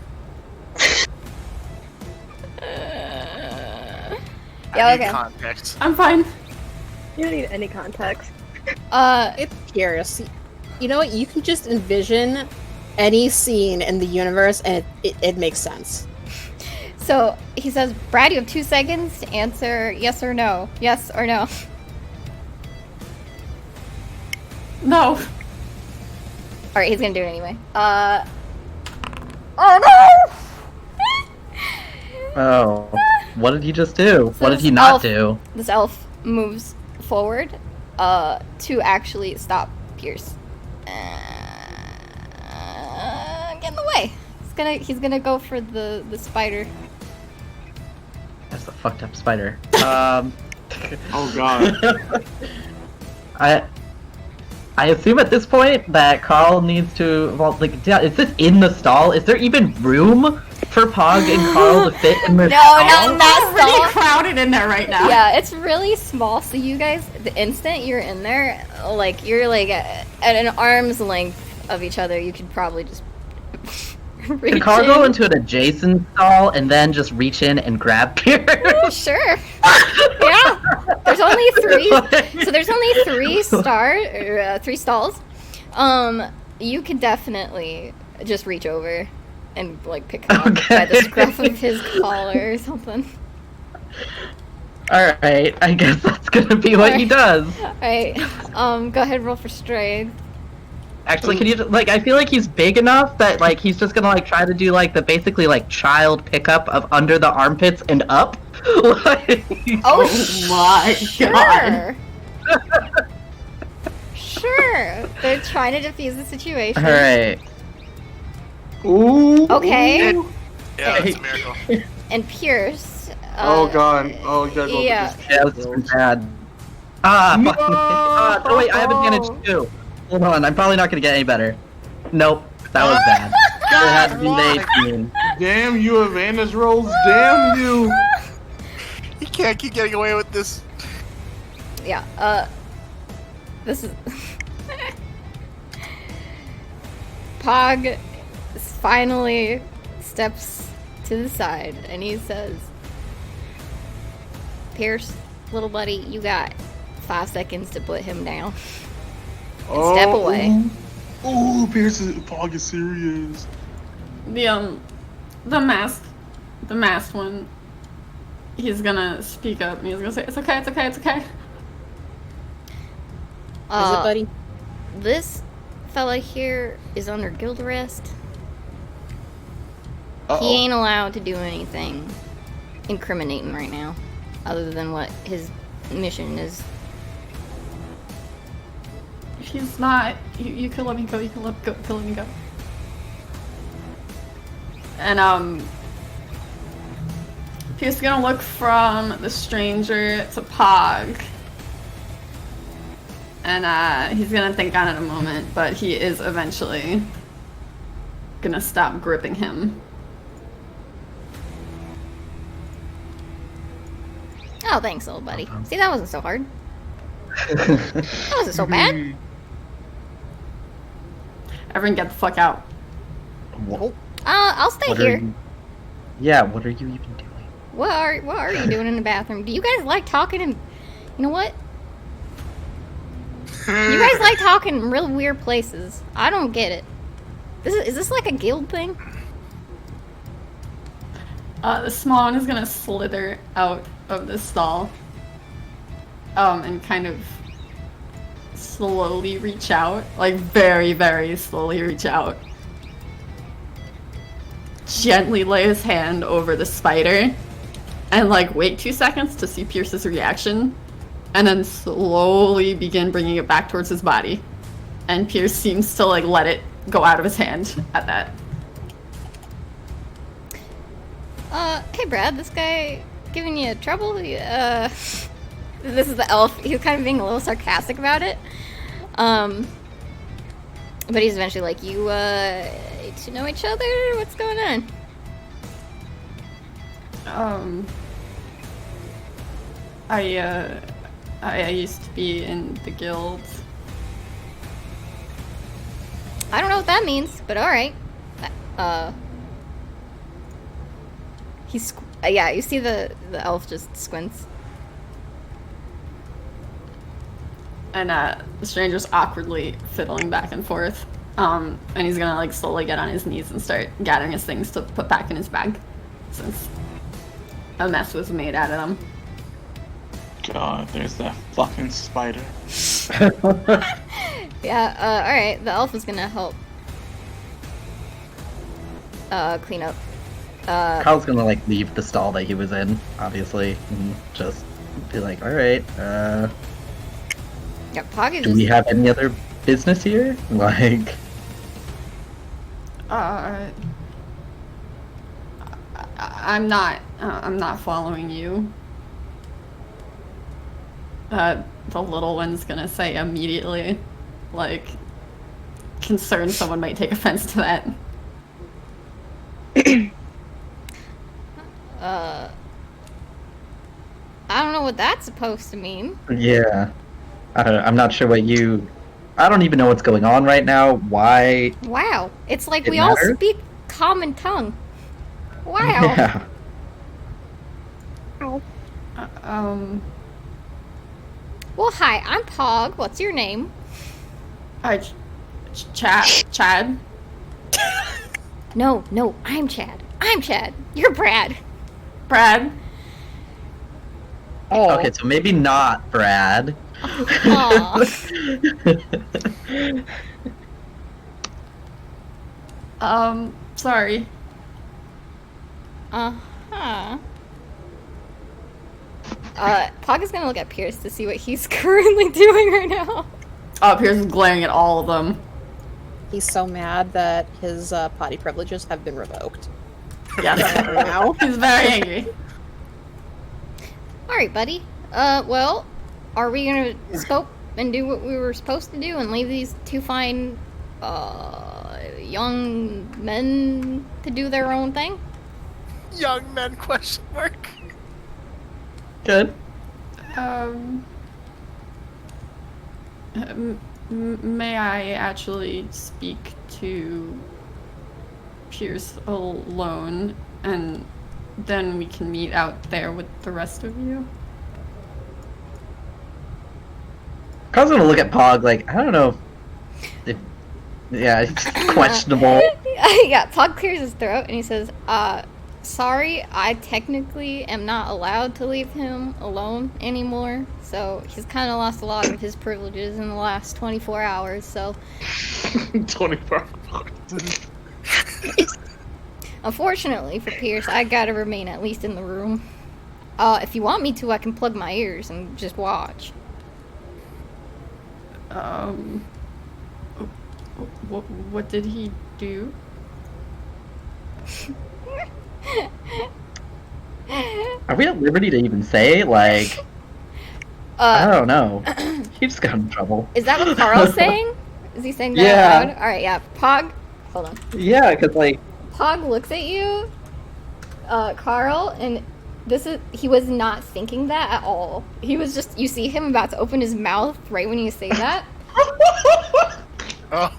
Yeah, I need okay. context. I'm fine. You don't need any context. It's Pierce. You know what? You can just envision any scene in the universe, and it makes sense. So he says, Brad, you have 2 seconds to answer yes or no. Yes or no. No. Alright, he's gonna do it anyway. Oh no! Oh. What did he just do? So What did this he not elf- do? This elf moves forward to actually stop Pierce. Get in the way. He's gonna go for the spider. That's a fucked up spider. Oh god. I assume at this point that Carl needs to, well, like, is this in the stall? Is there even room for Pog and Carl to fit in this No, stall? not in that It's really stall. crowded in there right now. Yeah, it's really small. So you guys, the instant you're in there, like you're like at an arm's length of each other, you could probably just reach Can Carl go in. into an adjacent stall and then just reach in and grab Pierce? Sure. Yeah. There's only 3. So there's only 3 3 stalls. You could definitely just reach over and like pick him up by the scruff of his collar or something. Alright, I guess that's gonna be what he does. Alright. Go ahead, roll for strength. Actually, can you, like, I feel like he's big enough that, like, he's just gonna, like, try to do, like, the basically, like, child pickup of under the armpits and up. Like, Oh, my god. Sure. They're trying to defuse the situation. alright. Ooh. Okay. Yeah, that's a miracle. And Pierce. Oh god. Oh, you gotta go Yeah. with this. Yeah, this is bad. Ah, fuck. Oh, wait, I have advantage too. Hold on, I'm probably not gonna get any better. Nope, that was bad. It had to be God, an 18. Damn you, advantage rolls. Damn you. He can't keep getting away with this. Yeah, this is... Pog finally steps to the side and he says, Pierce, little buddy, you got 5 seconds to put him down. And step away. Ooh, Pog is serious. The masked one, he's gonna speak up and he's gonna say, it's okay, it's okay, it's okay. Is it, buddy? This fella here is under guild arrest. Uh-oh. He ain't allowed to do anything incriminating right now, other than what his mission is. He's not. You can let me go. You can let me go. And he's gonna look from the stranger to Pog, and he's gonna think on it a moment. But he is eventually gonna stop gripping him. Oh, thanks, little buddy. See, that wasn't so hard. That wasn't so bad. Everyone get the fuck out. What, I'll stay what are here. you? Yeah, what are you even doing? What are you doing in the bathroom? Do you guys like talking in... You know what? You guys like talking in real weird places. I don't get it. Is this like a guild thing? The small one is gonna slither out of the stall. And kind of slowly reach out. Like, very, very slowly reach out. Gently lay his hand over the spider. And, like, wait 2 seconds to see Pierce's reaction. And then slowly begin bringing it back towards his body. And Pierce seems to, like, let it go out of his hand at that. Hey Brad, this guy giving you trouble? This is the elf. He's kind of being a little sarcastic about it. But he's eventually like, you, need to know each other? What's going on? I used to be in the guild. I don't know what that means, but alright. Yeah, you see the elf just squints. And the stranger's awkwardly fiddling back and forth. And he's gonna like slowly get on his knees and start gathering his things to put back in his bag. Since a mess was made out of them. God, there's that fucking spider. Yeah, alright, the elf is gonna help clean up. Carl's gonna like leave the stall that he was in, obviously, and just be like, "All right, Yeah, Pog is do we have any other business here?" Like, I'm not following you. The little one's gonna say immediately, like, concerned someone might take offense to that. I don't know what that's supposed to mean. yeah, I'm not sure what you. I don't even know what's going on right now. Why? Wow, it's like It we all matters? speak common tongue. Wow. Yeah. Well, hi, I'm Pog. What's your name? Chad? No, I'm Chad. I'm Chad. You're Brad. Brad? Oh. Okay, so maybe not Brad. Aw. Sorry. Uh-huh. Pog is gonna look at Pierce to see what he's currently doing right now. Oh, Pierce is glaring at all of them. He's so mad that his potty privileges have been revoked. Yes. Now. He's very angry. Alright, buddy. Well, are we gonna scope and do what we were supposed to do and leave these two fine, young men to do their own thing? Young men, question mark. Good. May I actually speak to Pierce alone, and then we can meet out there with the rest of you? Carl's gonna look at Pog like, I don't know if yeah, it's questionable. Yeah, Pog clears his throat and he says, sorry, I technically am not allowed to leave him alone anymore. So he's kind of lost a lot of his privileges in the last 24 hours, so... 24 Unfortunately for Pierce, I gotta remain at least in the room. If you want me to, I can plug my ears and just watch. What did he do? Are we at liberty to even say? Like, I don't know. He just got in trouble. Is that what Carl's saying? Is he saying that Yeah. out loud? Alright, yeah. Pog, hold on. Yeah, because like, Pog looks at you, Carl, and He was not thinking that at all. He was just, you see him about to open his mouth right when you say that. Oh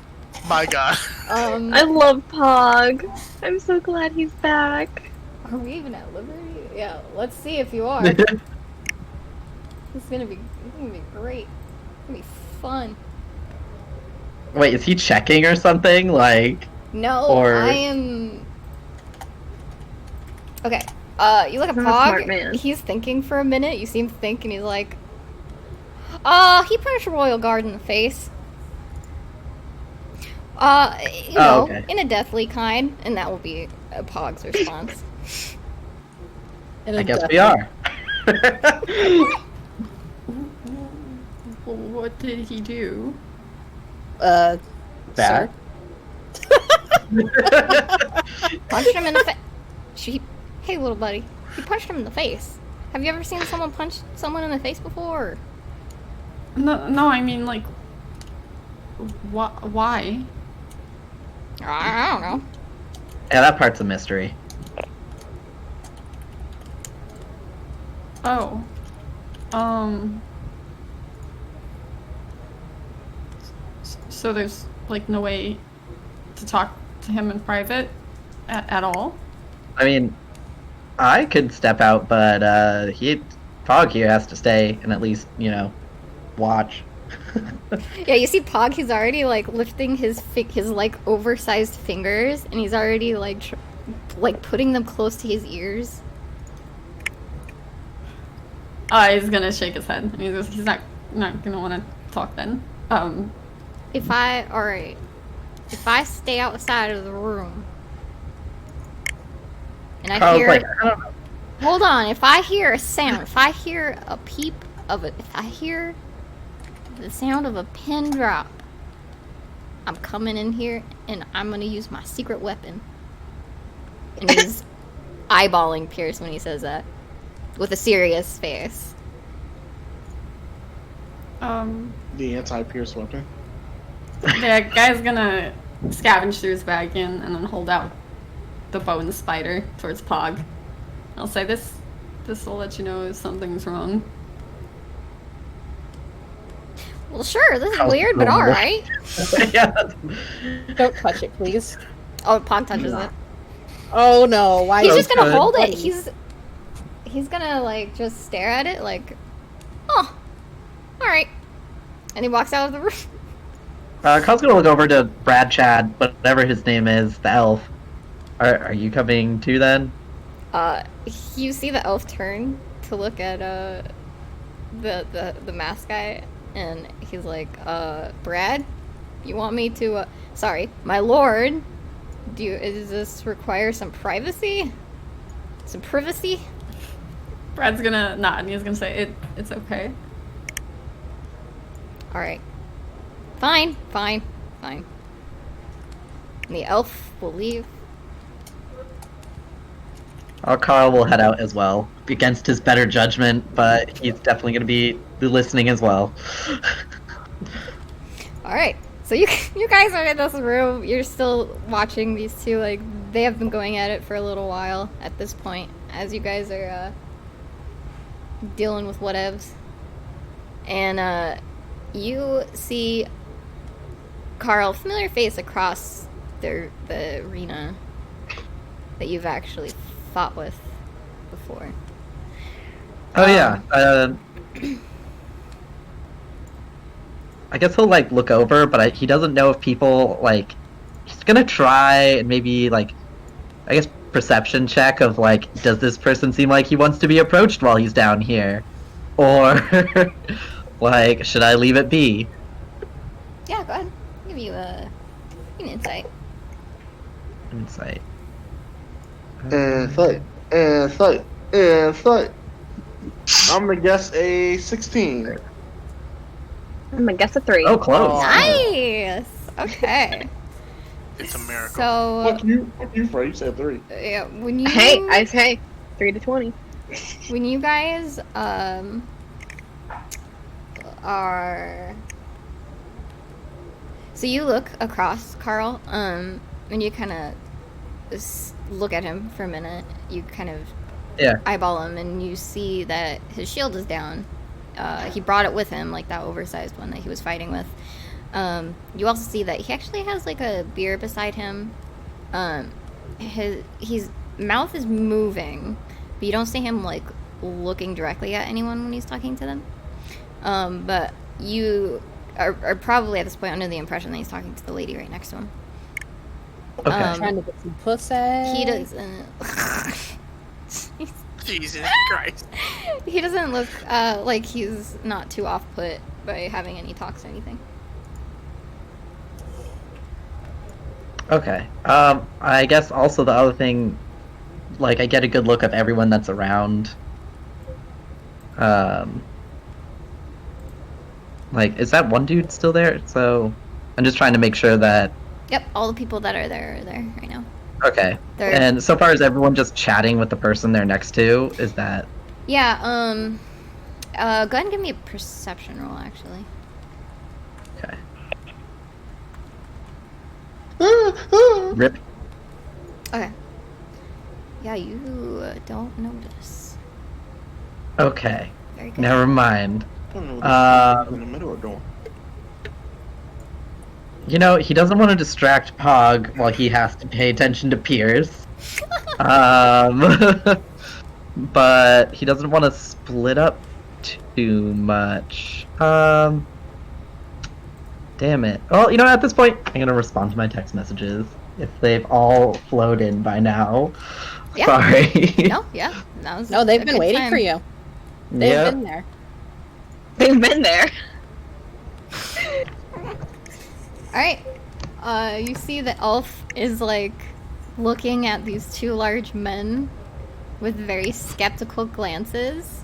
my god. I love Pog. I'm so glad he's back. Are we even at liberty? Yeah, let's see if you are. It's gonna be great. It's gonna be fun. Wait, is he checking or something? Like, No, Or- I am. Okay. You look at I'm a smart Pog. man. He's thinking for a minute. You see him think, and he's like, he punched a royal guard in the face. You know, okay. in a deathly kind, and that will be Pog's response. And I a guess death- we are. What did he do? Bad. Sir? Punched him in the face. Hey, little buddy. He punched him in the face. Have you ever seen someone punch someone in the face before? No, I mean, like, why? I don't know. Yeah, that part's a mystery. Oh. So there's, like, no way to talk to him in private at all? I mean, I could step out, but Fog here has to stay and at least, watch. Yeah, you see Pog, he's already, like, lifting his, like, oversized fingers, and he's already, like, putting them close to his ears. He's gonna shake his head. He's not gonna want to talk then. If I stay outside of the room, and I Carl's hear... like, I don't know. Hold on, if I hear a sound, if I hear a peep of it, if I hear the sound of a pin drop, I'm coming in here and I'm gonna use my secret weapon. And he's eyeballing Pierce when he says that, with a serious face. The anti-pierce weapon. The guy's gonna scavenge through his bag again and then hold out the bow and the spider towards Pog. I'll say this will let you know if something's wrong. Well, sure, this is How's weird, but the roll? alright. Yeah. Don't touch it, please. Oh, Pog touches it. Oh no, why? He's So just gonna good. hold it. He's gonna, like, just stare at it, like, oh, alright. And he walks out of the room. Carl's gonna look over to Brad Chad, whatever his name is, the elf. Are you coming too then? You see the elf turn to look at the mask guy, and he's like, Brad, you want me to sorry, my lord, does this require some privacy? Some privacy? Brad's gonna nod and he's gonna say, it's okay. Alright. Fine. And the elf will leave. Carl will head out as well, against his better judgment, but he's definitely gonna be listening as well. Alright. So you guys are in this room, you're still watching these two, like, they have been going at it for a little while at this point, as you guys are dealing with whatevs. And you see Carl, familiar face across the arena that you've actually fought with before. Oh yeah. I guess he'll like look over, but he doesn't know if people like. He's gonna try and maybe like, I guess perception check of like, does this person seem like he wants to be approached while he's down here, or like, should I leave it be? Yeah, go ahead. Give you an insight. Insight. Insight. I'm gonna guess a 16. I'm gonna guess a 3. Oh, close. Oh. Nice. Okay. It's a miracle. So Fuck you, Fred. You said 3. yeah, when you Hey, I say 3 to 20. when you guys are, so you look across Carl, and you kind of look at him for a minute. You kind of Yeah. eyeball him, and you see that his shield is down. He brought it with him, like that oversized one that he was fighting with. You also see that he actually has like a beer beside him. His mouth is moving, but you don't see him like looking directly at anyone when he's talking to them. But you are probably at this point under the impression that he's talking to the lady right next to him. Okay. Trying to get some pussy. He doesn't. Jesus Christ. He doesn't look like he's not too off put by having any talks or anything. Okay. I guess also the other thing, like, I get a good look of everyone that's around. Like, is that one dude still there? So, I'm just trying to make sure that. Yep, all the people that are there right now. Okay. They're- And so far as everyone just chatting with the person they're next to, is that? Yeah, go ahead and give me a perception roll, actually. Okay. Rip. Okay. Yeah, you don't notice. Okay. Very good. Never mind. I don't know what in the middle of doing. You know, he doesn't want to distract Pog while he has to pay attention to Pierce. But he doesn't want to split up too much. Damn it. Well, you know, at this point, I'm going to respond to my text messages. If they've all flowed in by now. Yeah. Sorry. No, yeah. That was No, they've a been good waiting time. for you. They've Yep. been there. They've been there. Alright. You see that Elf is like looking at these two large men with very skeptical glances.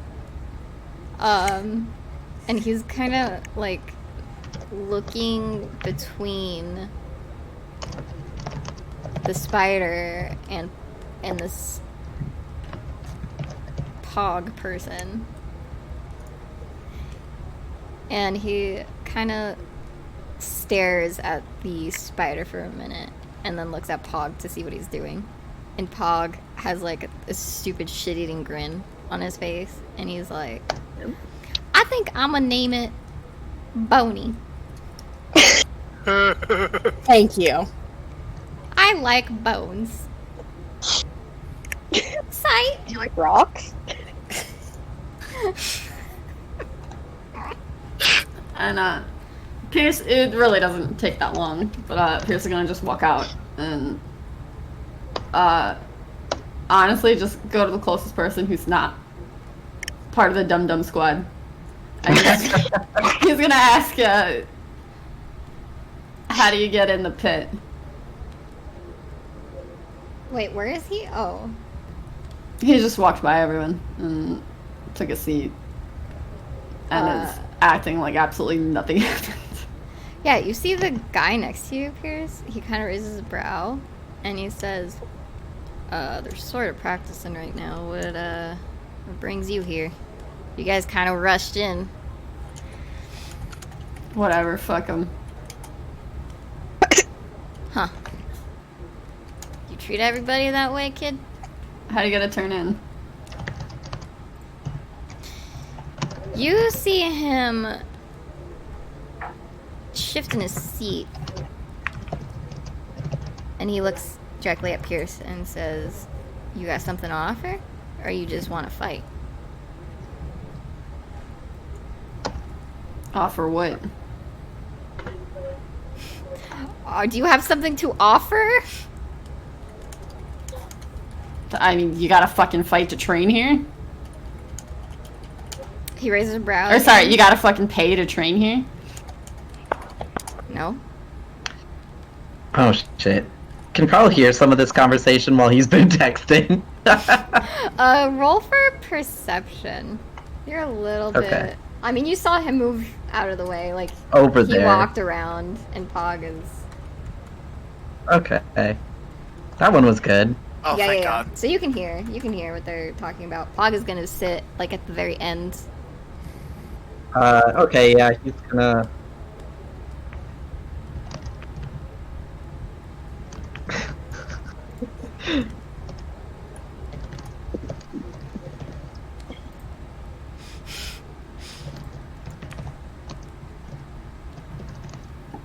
And he's kind of like looking between the spider and this Pog person. And he kind of stares at the spider for a minute and then looks at Pog to see what he's doing. And Pog has like a stupid shit-eating grin on his face, and he's like, I think I'm gonna name it Boney. Thank you. I like bones. Sight. Do you like rocks? And Pierce, it really doesn't take that long, but Pierce is gonna just walk out and honestly just go to the closest person who's not part of the Dum Dum Squad. And he's gonna ask, how do you get in the pit? Wait, where is he? Oh. He just walked by everyone and took a seat and is acting like absolutely nothing happened. Yeah, you see the guy next to you, Pierce? He kind of raises his brow, and he says, they're sort of practicing right now. What brings you here? You guys kind of rushed in. Whatever, fuck him. Huh. You treat everybody that way, kid? How do you get a turn in? You see him shift in his seat, and he looks directly at Pierce and says, you got something to offer, or you just want to fight? Offer what? Do you have something to offer? I mean, you gotta fucking fight to train here? He raises a brow. Or sorry, again. you gotta fucking pay to train here? No. Oh, shit. Can Carl hear some of this conversation while he's been texting? Roll for perception. You're a little Okay. bit... I mean, you saw him move out of the way, like, Over he there. walked around, and Pog is... Okay. That one was good. Oh, thank God. So you can hear what they're talking about. Pog is gonna sit, like, at the very end. Okay, yeah, he's gonna...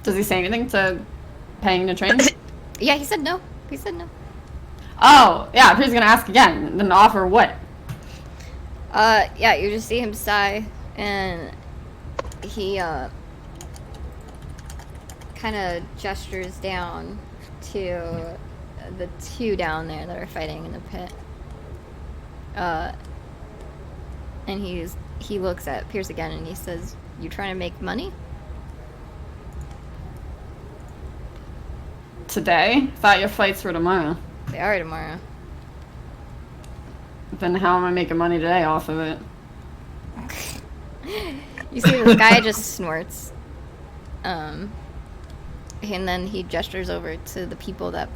Does he say anything to paying the train? Yeah, he said no. He said no. Oh, yeah, Pierre's gonna ask again. Then offer what? Yeah, you just see him sigh, and he, kind of gestures down to the two down there that are fighting in the pit. And he looks at Pierce again and he says, "You trying to make money?" Today? Thought your flights were tomorrow. They are tomorrow. Then how am I making money today off of it? You see this guy just snorts. And then he gestures over to the people that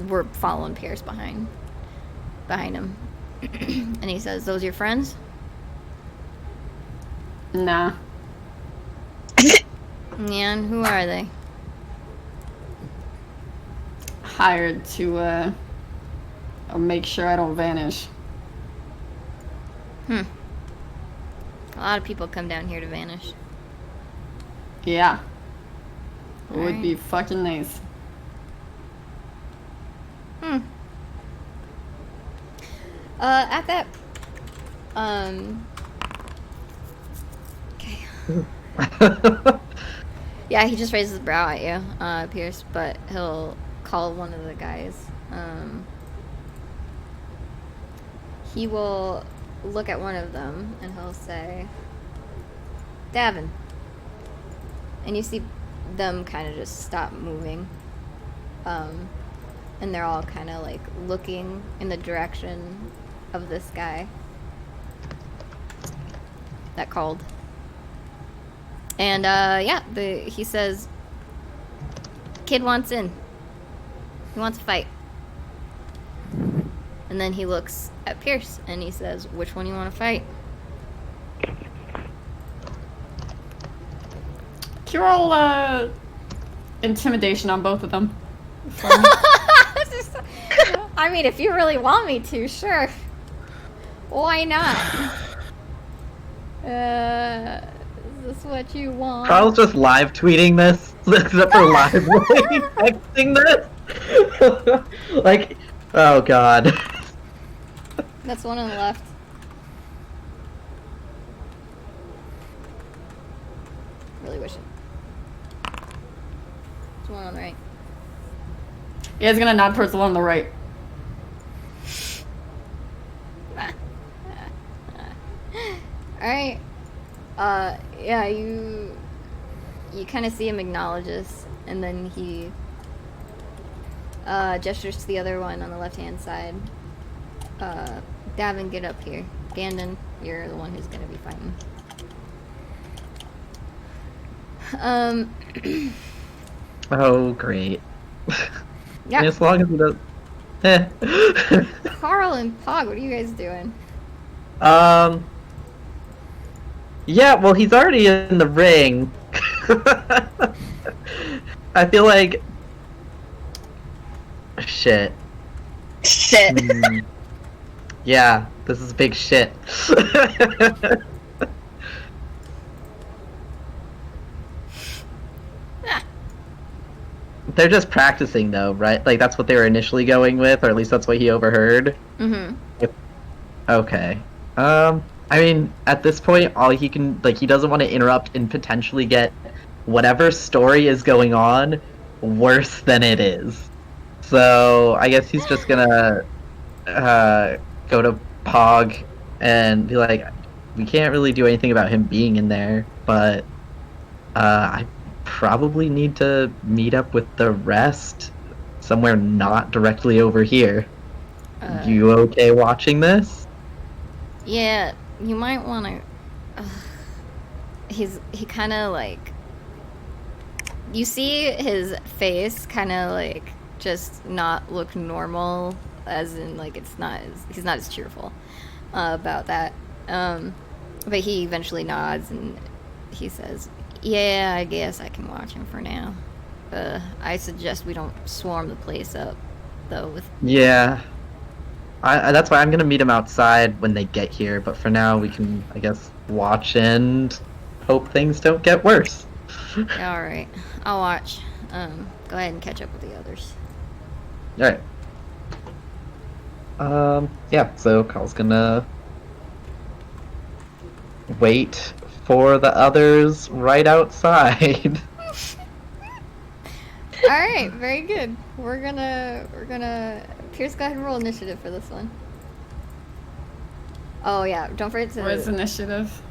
were following Pierce behind him. And he says, "Those your friends?" Nah. Yeah, and who are they? Hired to, make sure I don't vanish. A lot of people come down here to vanish. Yeah. It would Alright. be fucking nice. At that, okay. Yeah, he just raises his brow at you, Pierce, but he'll call one of the guys. He will look at one of them and he'll say, "Davin." And you see them kind of just stop moving. And they're all kind of like looking in the direction of this guy that called. And yeah, he says, "Kid wants in. He wants to fight." And then he looks at Pierce and he says, "Which one you want to fight?" Can you roll, intimidation on both of them? I mean, if you really want me to, sure. Why not? Is this what you want? Carl's just live tweeting this, except for live texting this. Like, oh god. That's one on the left. Really wish it. There's one on the right. Yeah, he's gonna nod towards the one on the right. Alright. Yeah, you kind of see him acknowledge this, and then he gestures to the other one on the left-hand side. Davin, get up here. Gandon, you're the one who's gonna be fighting. Oh, great. Yeah. As long as he does. Carl and Pog, what are you guys doing? Yeah, well, he's already in the ring. I feel like. Shit. Shit. Yeah, this is big shit. They're just practicing, though, right? Like, that's what they were initially going with, or at least that's what he overheard. Mm-hmm. Okay. I mean, at this point, all he can, like, he doesn't want to interrupt and potentially get whatever story is going on worse than it is. So, I guess he's just gonna, go to Pog and be like, we can't really do anything about him being in there, but, I probably need to meet up with the rest somewhere not directly over here. You okay watching this? Yeah, you might want to. He kind of like. You see his face kind of like just not look normal, as in like he's not as cheerful about that. But he eventually nods and he says, "Yeah, I guess I can watch him for now. I suggest we don't swarm the place up, though." With Yeah. That's why I'm gonna meet him outside when they get here, but for now we can, I guess, watch and hope things don't get worse. All right, I'll watch. Go ahead and catch up with the others. Alright. Yeah, so Carl's gonna wait for the others right outside. All right, very good. We're gonna Pierce, go ahead and roll initiative for this one. Oh yeah, don't forget to. Where's initiative?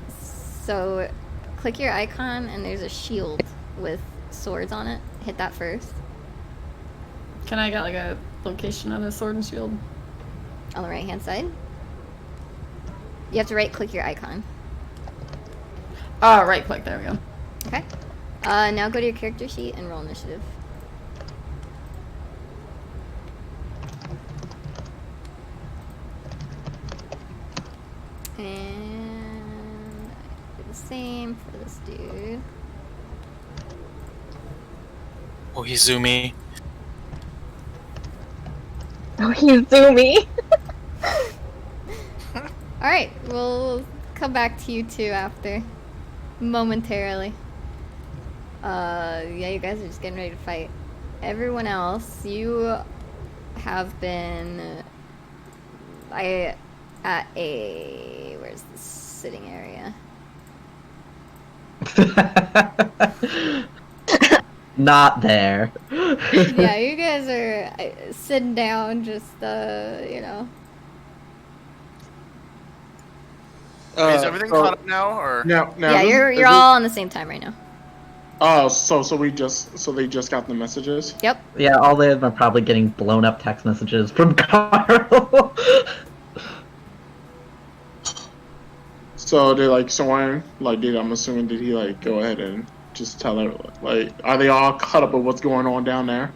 So, click your icon and there's a shield with swords on it. Hit that first Can I get like a location on the sword and shield? on the right hand side. You have to right click your icon. Oh, right click. There we go. Okay. Now go to your character sheet and roll initiative. And do the same for this dude. Oh, he's zoomy. Oh, he's zoomy. All right, we'll come back to you two after, momentarily. Yeah, you guys are just getting ready to fight. Everyone else, you have been at a where's the sitting area? Not there. Yeah, you guys are sitting down, just you know. Is everything caught up now, or? Now, Yeah, this- you're all on the same time right now. Oh, so they just got the messages. Yep. Yeah, all of them are probably getting blown up text messages from Carl. So they like someone like did I'm assuming did he like go ahead and just tell her like are they all caught up with what's going on down there?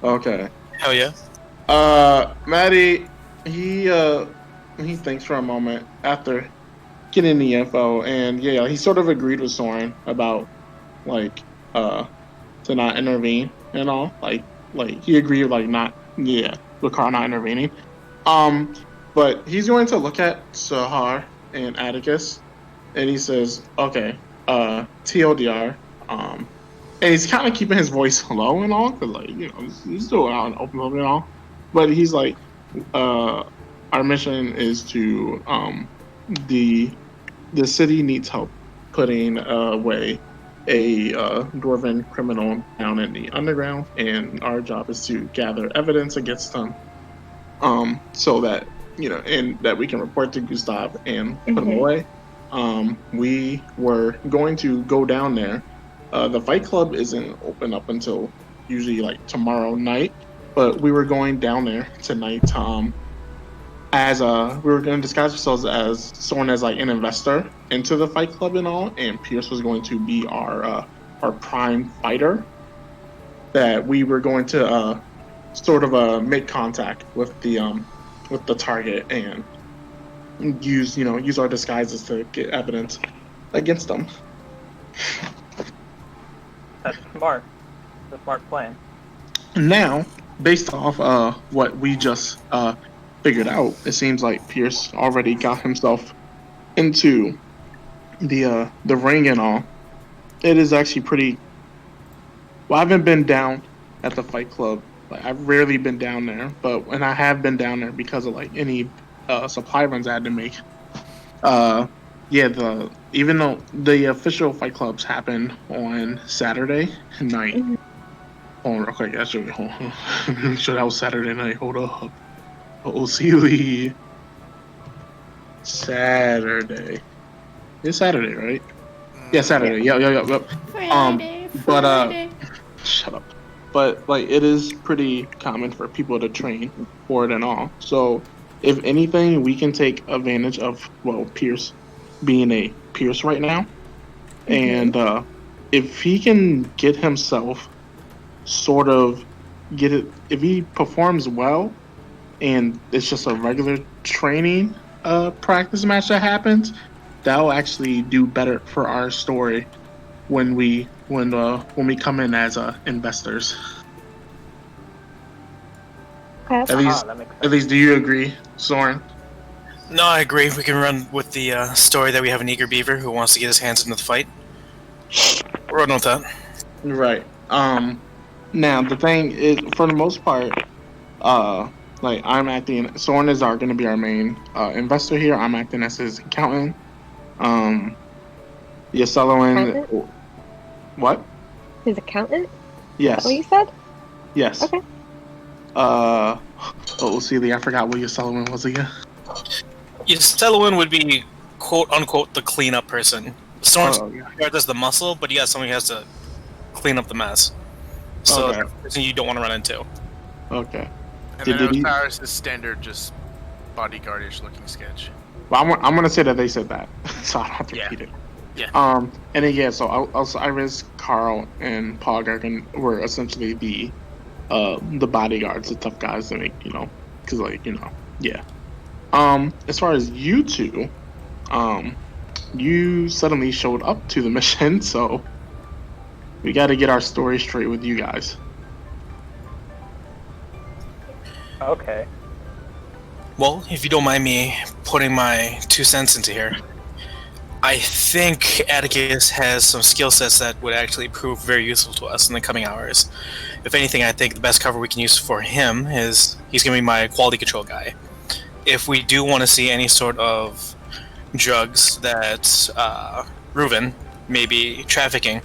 Okay. Hell yeah. Maddie, he thinks for a moment after getting the info, and yeah, he sort of agreed with Soren about like to not intervene and all. Like he agreed with Carl not intervening. But he's going to look at Sahar and Atticus, and he says, "Okay, TLDR." And he's kind of keeping his voice low and all, cause like he's still out in the open and all. But he's like, our mission is to the city needs help putting away a dwarven criminal down in the underground, and our job is to gather evidence against them, so that and that we can report to Gustav and put him away. We were going to go down there. The Fight Club isn't open up until usually like tomorrow night, but we were going down there tonight. As we were going to disguise ourselves as someone as like an investor into the Fight Club and all, and Pierce was going to be our prime fighter. That we were going to sort of make contact with the target and use our disguises to get evidence against them. That's smart. It's a smart plan. Now, based off what we just figured out, it seems like Pierce already got himself into the ring and all. It is actually pretty. Well, I haven't been down at the Fight Club. Like, I've rarely been down there, but when I have been down there because of like any supply runs I had to make. Even though the official Fight Clubs happen on Saturday night. Hold on real quick, actually, hold on. Make sure that was Saturday night. Hold up. Oh, Sealy. Saturday. It's Saturday, right? Yeah, Saturday. Yep. Friday. Shut up. But like, it is pretty common for people to train for it and all. So, if anything, we can take advantage of Pierce being a Pierce right now, and if he can get himself sort of get it, if he performs well, and it's just a regular training practice match that happens, that'll actually do better for our story when we come in as investors. Okay. At least, do you agree, Soren? No, I agree. We can run with the story that we have an eager beaver who wants to get his hands into the fight. We're on with that. Right. Now the thing is, for the most part, like I'm acting. Soren is going to be our main investor here. I'm acting as his accountant. Yaseloin. Accountant? What? His accountant? Is Yes. that what you said? Yes. Okay. Oh, Celia, I forgot what Yaseloin was again. Yaseloin would be quote unquote the cleanup person. Soren's Oh, yeah. does the muscle, but you got someone who has to clean up the mess. So Okay. that's the person you don't want to run into. Okay. And Did then he- Osiris is standard, just bodyguardish looking sketch. Well, I'm gonna say that they said that, so I don't have to Yeah. repeat it. Yeah. And then yeah, so Osiris, Carl, and Paul Gergen were essentially the bodyguards, the tough guys that make because yeah. As far as you two, you suddenly showed up to the mission, so we got to get our story straight with you guys. Okay. Well, if you don't mind me putting my 2 cents into here, I think Atticus has some skill sets that would actually prove very useful to us in the coming hours. If anything, I think the best cover we can use for him is he's going to be my quality control guy. If we do want to see any sort of drugs that Reuven may be trafficking,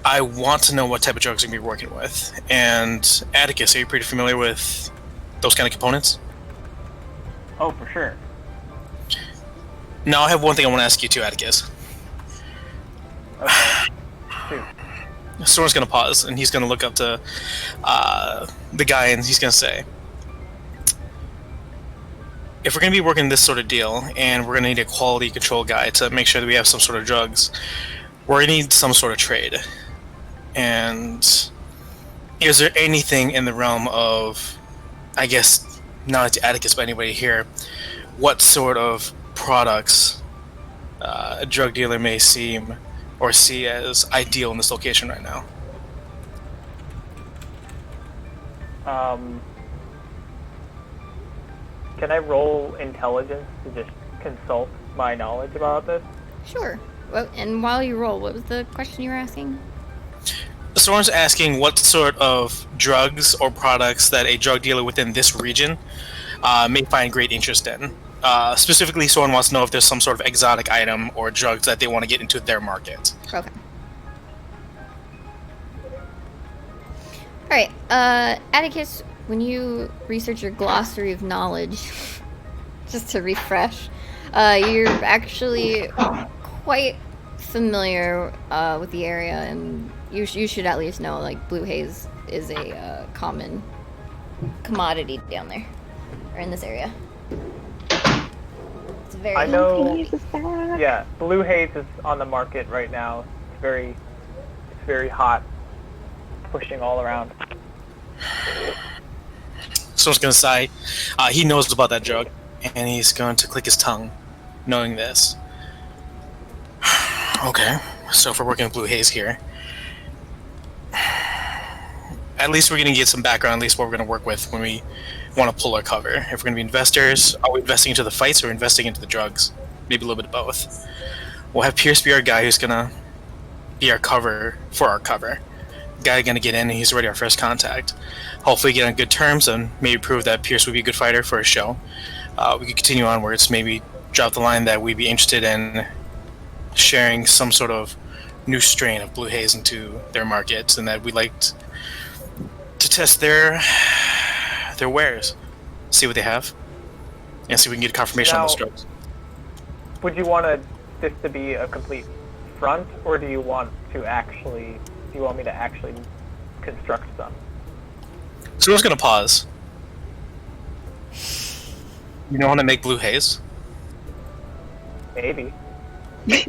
I want to know what type of drugs we're going to be working with. And Atticus, are you pretty familiar with those kind of components? Oh, for sure. Now, I have one thing I want to ask you too, Atticus. Okay. Shoot. Soren's going to pause, and he's going to look up to the guy, and he's going to say, if we're going to be working this sort of deal, and we're going to need a quality control guy to make sure that we have some sort of drugs, we're going to need some sort of trade. And is there anything in the realm of, I guess, not to Atticus, but anybody here, what sort of products a drug dealer may seem or see as ideal in this location right now? Can I roll intelligence to just consult my knowledge about this? Sure. Well, and while you roll, what was the question you were asking? Soren's asking what sort of drugs or products that a drug dealer within this region may find great interest in. Specifically, Soren wants to know if there's some sort of exotic item or drugs that they want to get into their market. Okay. Alright, Atticus, when you research your glossary of knowledge, just to refresh, you're actually quite familiar with the area, and you should at least know, like, blue haze is a common commodity down there, or in this area. It's very... I know. Can you use this back? Yeah, blue haze is on the market right now. It's very hot, pushing all around. Soren's going to sigh. He knows about that drug, and he's going to click his tongue, knowing this. Okay, so if we're working with blue haze here, at least we're going to get some background, at least what we're going to work with when we want to pull our cover. If we're going to be investors, are we investing into the fights or investing into the drugs? Maybe a little bit of both. We'll have Pierce be our guy who's going to be our cover for our cover. Guy going to get in, and he's already our first contact. Hopefully get on good terms and maybe prove that Pierce would be a good fighter for a show. We could continue onwards, maybe drop the line that we'd be interested in sharing some sort of new strain of blue haze into their markets, and that we'd like to test their wares, see what they have, and see if we can get a confirmation on those drugs. Would you want this to be a complete front, or do you want me to actually construct some? So we're just gonna pause. You know how to make blue haze? Maybe. I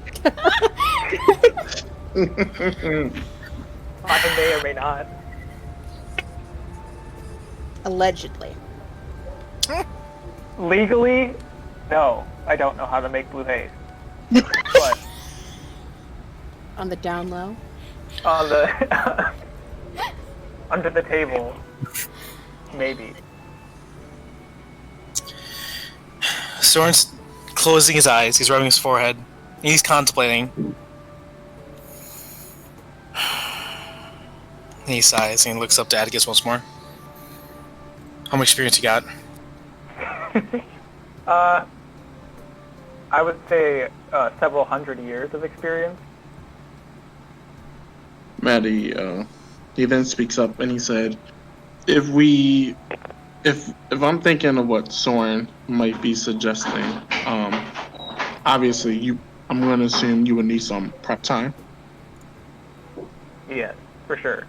may or may not. Allegedly. Legally, no, I don't know how to make blue haze. But On the down low. on the under the table, maybe. Soren's closing his eyes, he's rubbing his forehead, and he's contemplating. He sighs and he looks up to Atticus once more. How much experience you got? I would say several hundred years of experience. Maddie, he then speaks up and he said, if I'm thinking of what Soren might be suggesting, obviously I'm going to assume you would need some prep time. Yes, for sure.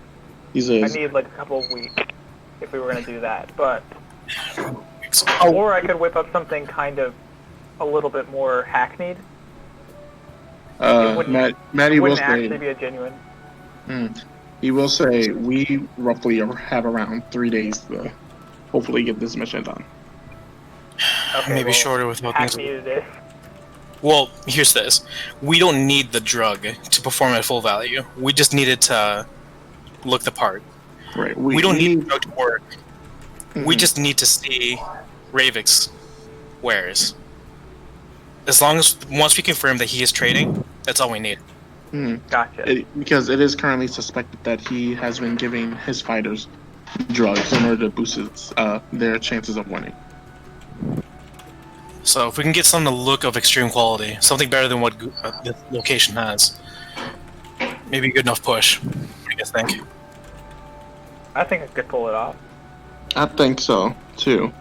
He I says, need like a couple of weeks if we were going to do that, but Oh. or I could whip up something kind of a little bit more hackneyed. Maddie will Wouldn't actually say, be a genuine. he will say, we roughly have around 3 days to hopefully get this mission done. Okay, Maybe well, shorter with what things. hackneyed it is. Well, here's this. We don't need the drug to perform at full value. We just need it to look the part. Right. We don't need the drug to work. We Mhm. just need to see Ravik's wares. As long as once we confirm that he is trading, that's all we need. Gotcha. Because it is currently suspected that he has been giving his fighters drugs in order to boost their chances of winning. So if we can get something to look of extreme quality, something better than what this location has, maybe a good enough push. What do you guys think? I think I could pull it off. I think so too.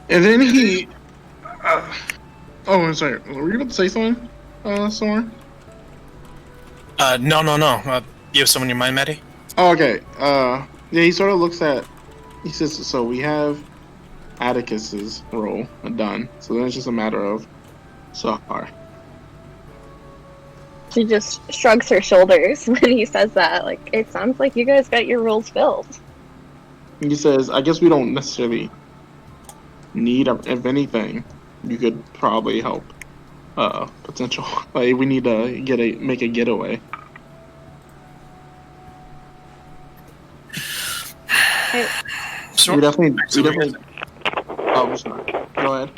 And then he. Oh, I'm sorry. Were you about to say something, Soren? No. You have someone in your mind, Maddie? Oh, okay. Yeah, he sort of looks at. He says, "So we have Atticus's role done. So then it's just a matter of Sahar." She just shrugs her shoulders when he says that. Like, it sounds like you guys got your roles filled. He says, "I guess we don't necessarily need. If anything, you could probably help. Potential. Like we need to make a getaway." So, We definitely. Oh, sorry. Go ahead.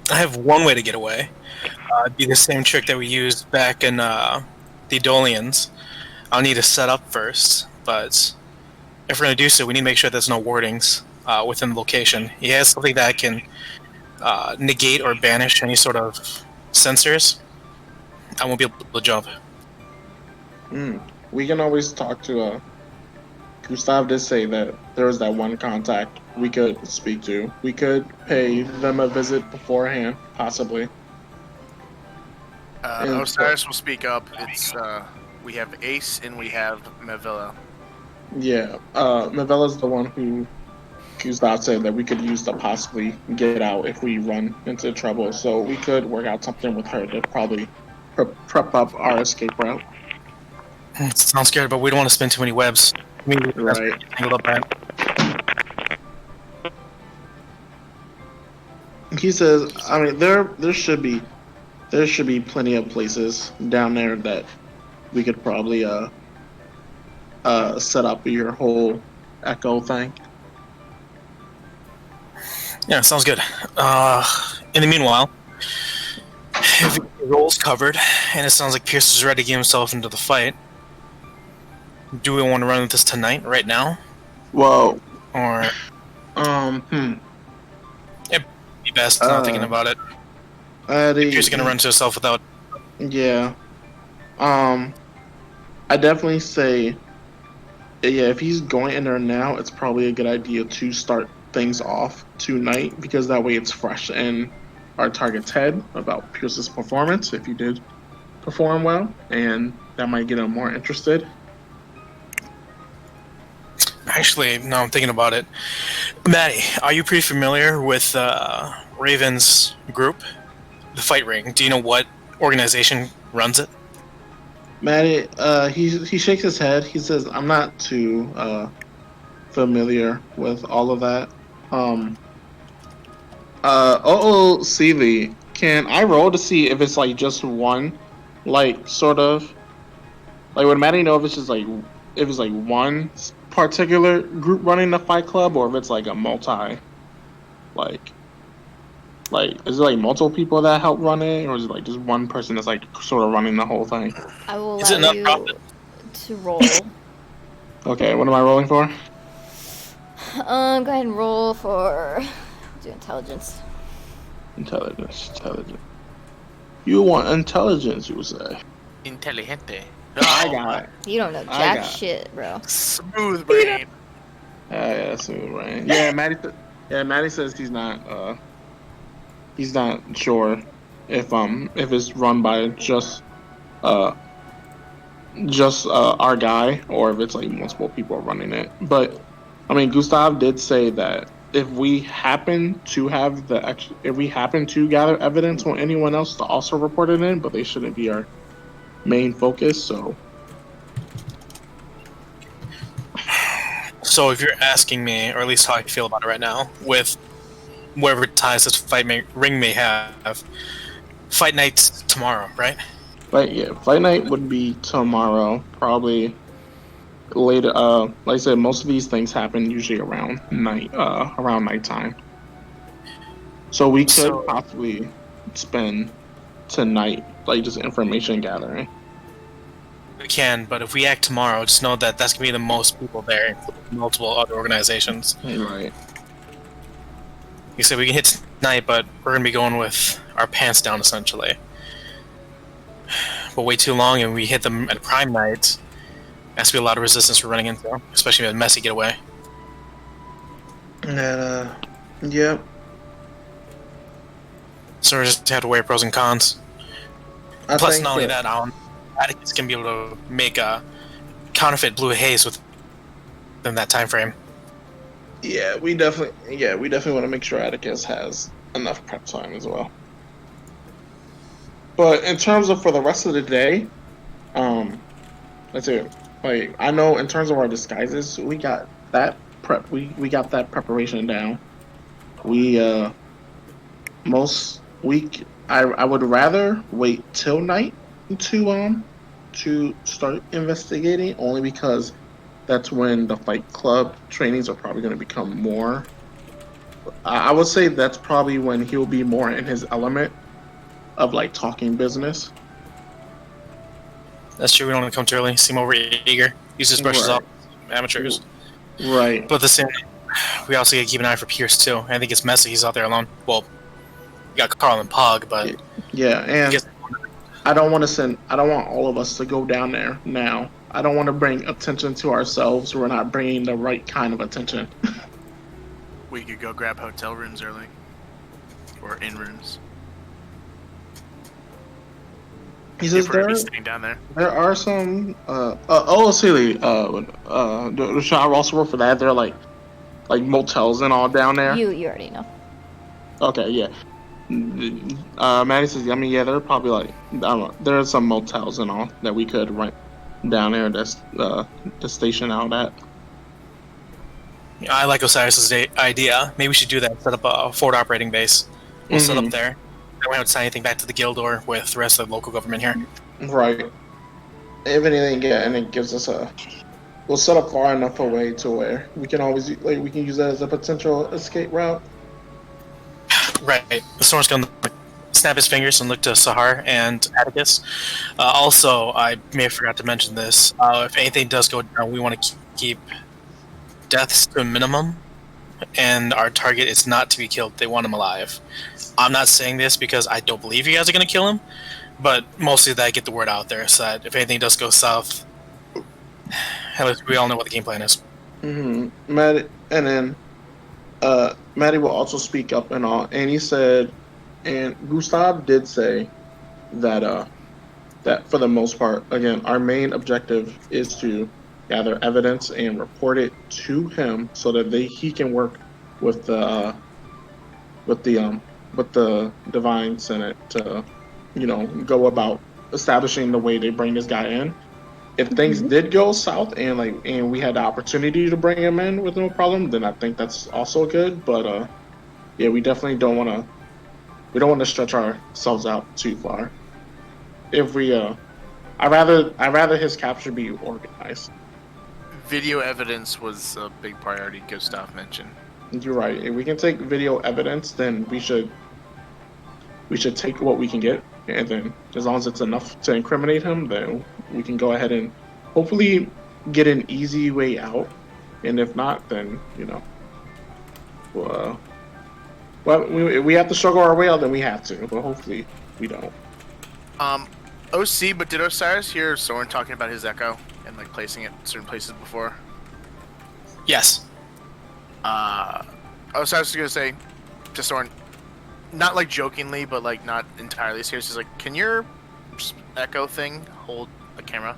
I have one way to get away. It'd be the same trick that we used back in the Dolians. I'll need to set up first, but if we're going to do so, we need to make sure there's no wardings within the location. He has something that can negate or banish any sort of sensors. I won't be able to jump. We can always talk to. Gustav did say that there was that one contact we could speak to. We could pay them a visit beforehand, possibly. Osiris will speak up. It's we have Ace and we have Mavilla. Yeah, Mavella's the one who Gustav said that we could use to possibly get out if we run into trouble. So we could work out something with her to probably prep up our escape route. It sounds scary, but we don't want to spin too many webs. Right. Tangled up in. He says, I mean, there should be plenty of places down there that we could probably set up your whole echo thing. Yeah, sounds good. In the meanwhile, if the role's covered, and it sounds like Pierce is ready to get himself into the fight, do we want to run with this tonight, right now? Well, Or it'd be best not thinking about it. Pierce is going to run to himself without... Yeah. I definitely say, yeah, if he's going in there now, it's probably a good idea to start things off tonight, because that way it's fresh in our target's head about Pierce's performance, if he did perform well, and that might get him more interested. Actually, now I'm thinking about it. Maddie, are you pretty familiar with Raven's group, the Fight Ring? Do you know what organization runs it? Maddie, he shakes his head. He says, "I'm not too familiar with all of that." Seeley, can I roll to see if it's like just one, like sort of, like would Maddie know if it's just like if it's like one particular group running the Fight Club, or if it's like a multi, like is it like multiple people that help run it, or is it like just one person that's like sort of running the whole thing? I will Is it allow not you. profit? to roll. Okay, what am I rolling for? Go ahead and roll for do intelligence. Intelligence. You want intelligence, you say? Inteligente. I got it. You don't know I jack got it. shit, bro. Smooth brain. Yeah, smooth brain. Yeah, Maddie says he's not sure if it's run by just our guy or if it's like multiple people running it. But I mean, Gustav did say that if we happen to gather evidence on anyone else to also report it in, but they shouldn't be our main focus. So if you're asking me, or at least how I feel about it right now, with whatever ties this ring may have, fight night's tomorrow, right? Fight night would be tomorrow, probably later. Like I said, most of these things happen usually around nighttime. So we could possibly spend tonight like just information gathering. We can, but if we act tomorrow, just know that that's gonna be the most people there, including multiple other organizations. Right. You said we can hit tonight, but we're gonna be going with our pants down essentially. We'll wait too long and we hit them at prime night. Has to be a lot of resistance we're running into, especially with messy getaway. And yeah. So we just have to weigh pros and cons. Plus, not only that, Atticus can be able to make a counterfeit blue haze within that time frame. Yeah, we definitely want to make sure Atticus has enough prep time as well. But in terms of for the rest of the day, let's see. Like I know in terms of our disguises, we got that prep. We got that preparation down. I would rather wait till night to start investigating, only because that's when the Fight Club trainings are probably going to become more. I would say that's probably when he'll be more in his element of like talking business. That's true. We don't want to come too early. Seem over eager. Use his brushes off. Amateurs. Right. But at the same, we also got to keep an eye for Pierce too. I think it's messy. He's out there alone. Well, you got Carl and Pog, but yeah, and I don't want all of us to go down there now. I don't want to bring attention to ourselves. We're not bringing the right kind of attention. We could go grab hotel rooms early, or in rooms. He says staying down there. There are some. Silly. Should I also roll for that? There are like motels and all down there. You already know. Okay, yeah. Maddie says, I mean, yeah, there are probably like there are some motels and all that we could rent down there. That's the station out at. Yeah, I like Osiris's idea. Maybe we should do that. Set up a forward operating base. We'll set up there. I don't have to sign anything back to the guild or with the rest of the local government here. Right. If anything, yeah, and it gives us we'll set up far enough away to where we can always we can use that as a potential escape route. Right. The Storm's gonna snap his fingers and look to Sahar and Atticus. Also, I may have forgot to mention this. If anything does go down, we want to keep deaths to a minimum, and our target is not to be killed. They want him alive. I'm not saying this because I don't believe you guys are going to kill him, but mostly that I get the word out there so that if anything does go south, at least we all know what the game plan is. Maddie, and then Maddie will also speak up and all, and he said, and Gustav did say that that for the most part, again, our main objective is to gather evidence and report it to him so that he can work with the Divine Senate to, go about establishing the way they bring this guy in. If things did go south and we had the opportunity to bring him in with no problem, then I think that's also good. But yeah, we definitely don't want to stretch ourselves out too far. If we I'd rather his capture be organized. Video evidence was a big priority Gustav mentioned. You're right. If we can take video evidence, then we should take what we can get, and then as long as it's enough to incriminate him, then we can go ahead and hopefully get an easy way out. And if not, then well, we have to struggle our way out. Then we have to, but hopefully we don't. OC, but did Osiris hear Soren talking about his echo and like placing it in certain places before? Yes. Osiris was gonna say to Soren, not like jokingly, but like not entirely serious. He's like, "Can your echo thing hold a camera?"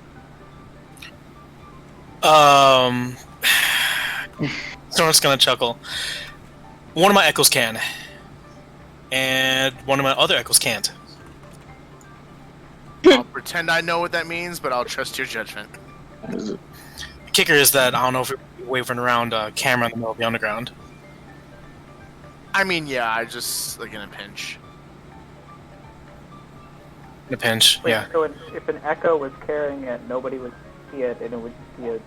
Soren's gonna chuckle. One of my echoes can, and one of my other echoes can't. I'll pretend I know what that means, but I'll trust your judgment. Is it? The kicker is that I don't know if we're waving around a camera in the middle of the underground. I mean, yeah, I just like in a pinch. In a pinch, Wait, yeah. so if an echo was carrying it, nobody would see it, and it would be a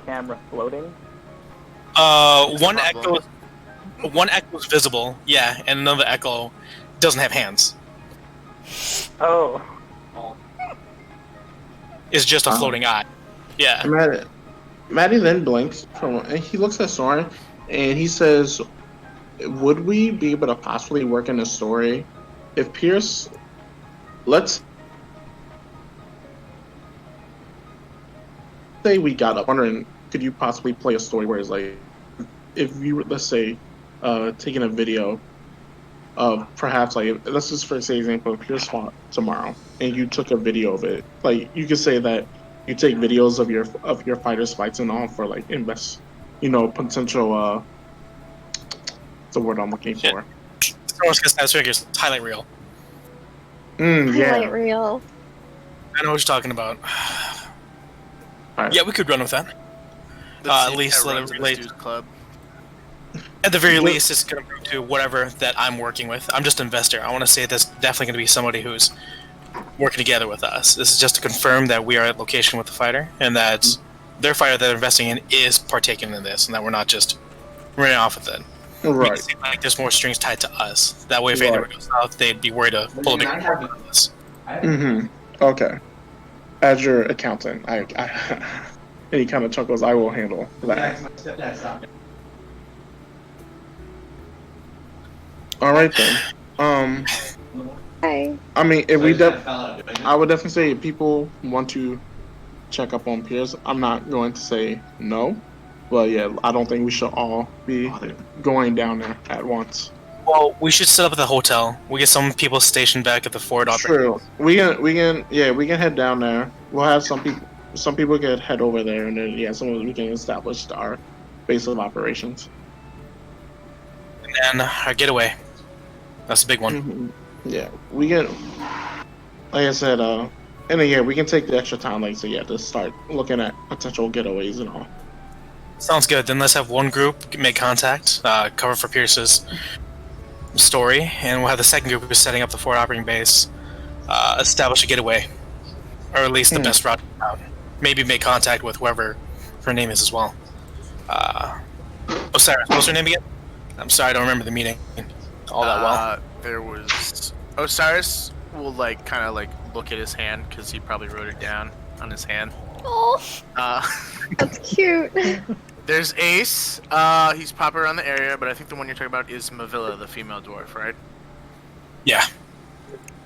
camera floating? One echo is visible, yeah, and another echo doesn't have hands. Oh. It's just a floating eye. Yeah. Maddie then blinks and he looks at Soren and he says, "Would we be able to possibly work in a story if Pierce? Let's say we got up. Wondering, could you possibly play a story where it's like, if you were, let's say, taking a video of perhaps like, let's just for example, if Pierce fought tomorrow and you took a video of it, like you could say that you take videos of your fighters' fights and all for like potential what's the word I'm looking for? Figures highlight reel. Yeah. Highlight reel. I know what you're talking about. Right. Yeah, we could run with that. At least let it relate. Club. At the very least, it's going to bring to whatever that I'm working with. I'm just an investor. I want to say there's definitely going to be somebody who's working together with us. This is just to confirm that we are at location with the fighter, and that their fighter that they're investing in is partaking in this, and that we're not just running off with it. Right. It seems like there's more strings tied to us. That way, if anything goes south, they'd be worried to pull a big part of this. Mm-hmm. Okay. As your accountant, I any kind of chuckles, I will handle that. All right then. Hi. I mean, if I would definitely say if people want to check up on Pierce, I'm not going to say no. But yeah, I don't think we should all be going down there at once. Well, we should set up at the hotel. We get some people stationed back at the fort. True. We can head down there. We'll have some people can head over there, and then we can establish our base of operations. And then our getaway. That's a big one. Mm-hmm. Yeah, we can. Like I said, and then we can take the extra time, to start looking at potential getaways and all. Sounds good. Then let's have one group make contact, cover for Pierce's story, and we'll have the second group who's setting up the fort operating base, establish a getaway, or at least the best route out. Maybe make contact with whoever her name is as well. Osiris, what's her name again? I'm sorry, I don't remember the meeting all that well. There was Osiris will kind of look at his hand because he probably wrote it down on his hand. Oh, That's cute. There's Ace. He's popping around the area, but I think the one you're talking about is Mavilla, the female dwarf, right? Yeah.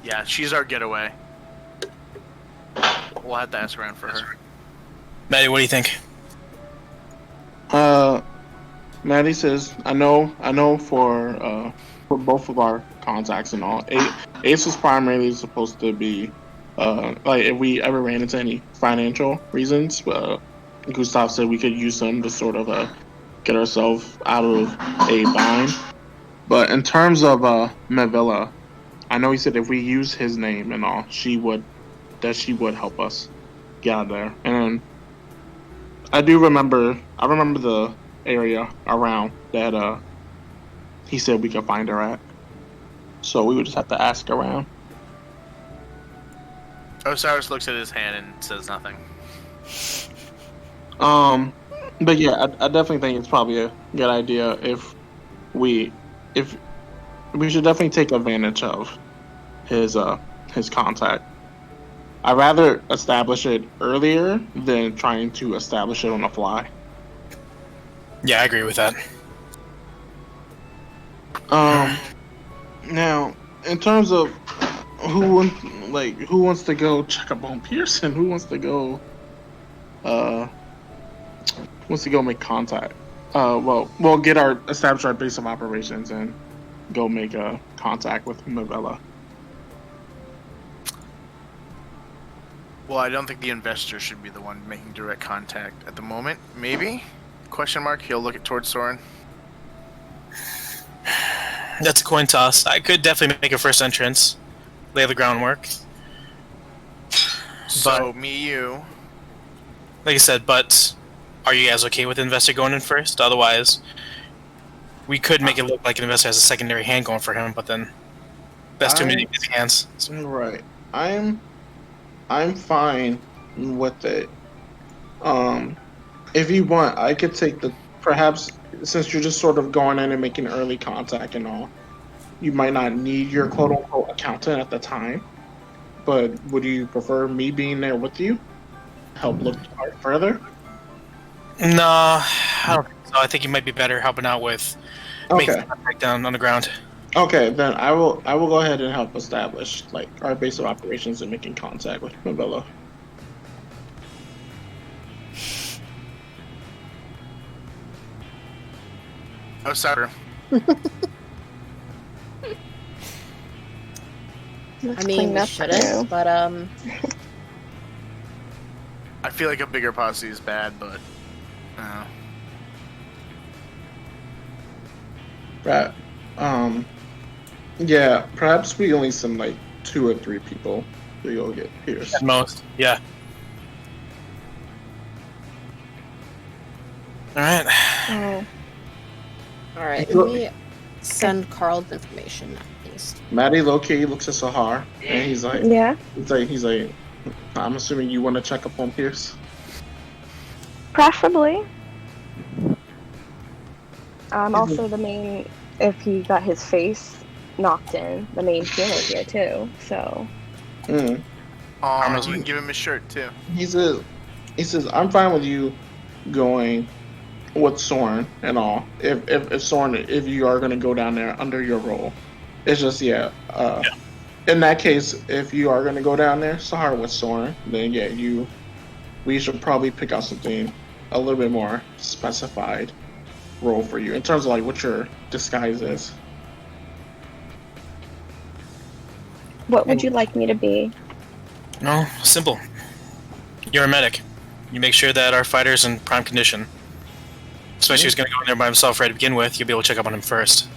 Yeah, she's our getaway. We'll have to ask around for her. Maddie, what do you think? Maddie says, I know for both of our contacts and all, Ace was primarily supposed to be, if we ever ran into any financial reasons, Gustav said we could use them to sort of get ourselves out of a bind. But in terms of Mavilla, I know he said if we use his name and all, she would help us get out of there. And I remember the area around that he said we could find her at. So we would just have to ask around. Osiris looks at his hand and says nothing. But yeah, I definitely think it's probably a good idea if we should definitely take advantage of his contact. I'd rather establish it earlier than trying to establish it on the fly. Yeah, I agree with that. Now, in terms of who wants to go check up on Pearson, who wants to go make contact? We'll establish our base of operations and go make a contact with Mavella. Well, I don't think the investor should be the one making direct contact at the moment. Maybe? Question mark. He'll look at towards Soren. That's a coin toss. I could definitely make a first entrance, lay the groundwork. So me, you. Like I said, but are you guys okay with the investor going in first? Otherwise, we could make it look like an investor has a secondary hand going for him, but then that's too many busy hands. Right. I'm fine with it. If you want, I could take perhaps since you're just sort of going in and making early contact and all, you might not need your quote unquote accountant at the time. But would you prefer me being there with you? Help look further? No, I don't think so. I think you might be better helping out with making contact down on the ground. Okay, then I will go ahead and help establish like our base of operations and making contact with Mavella. Oh, sorry. I mean, we shouldn't, but I feel like a bigger posse is bad, but Right. Yeah, perhaps we only send like 2 or 3 people to go get Pierce. At most, yeah. Alright. Oh. all right. Let me send Carl's information at least. Maddie low-key looks at Sahar and he's like, Yeah. he's like, I'm assuming you want to check up on Pierce. Preferably. Also the main, if he got his face knocked in, the main healer here too, so. you can give him his shirt too. He says, I'm fine with you going with Soren and all. If Soren, if you are going to go down there under your role. It's just, in that case, if you are going to go down there, Sahar with Soren, then we should probably pick out something a little bit more specified role for you in terms of like what your disguise is. What would you like me to be? No, simple. You're a medic. You make sure that our fighter's in prime condition. Especially if he's going to go in there by himself right to begin with, you'll be able to check up on him first.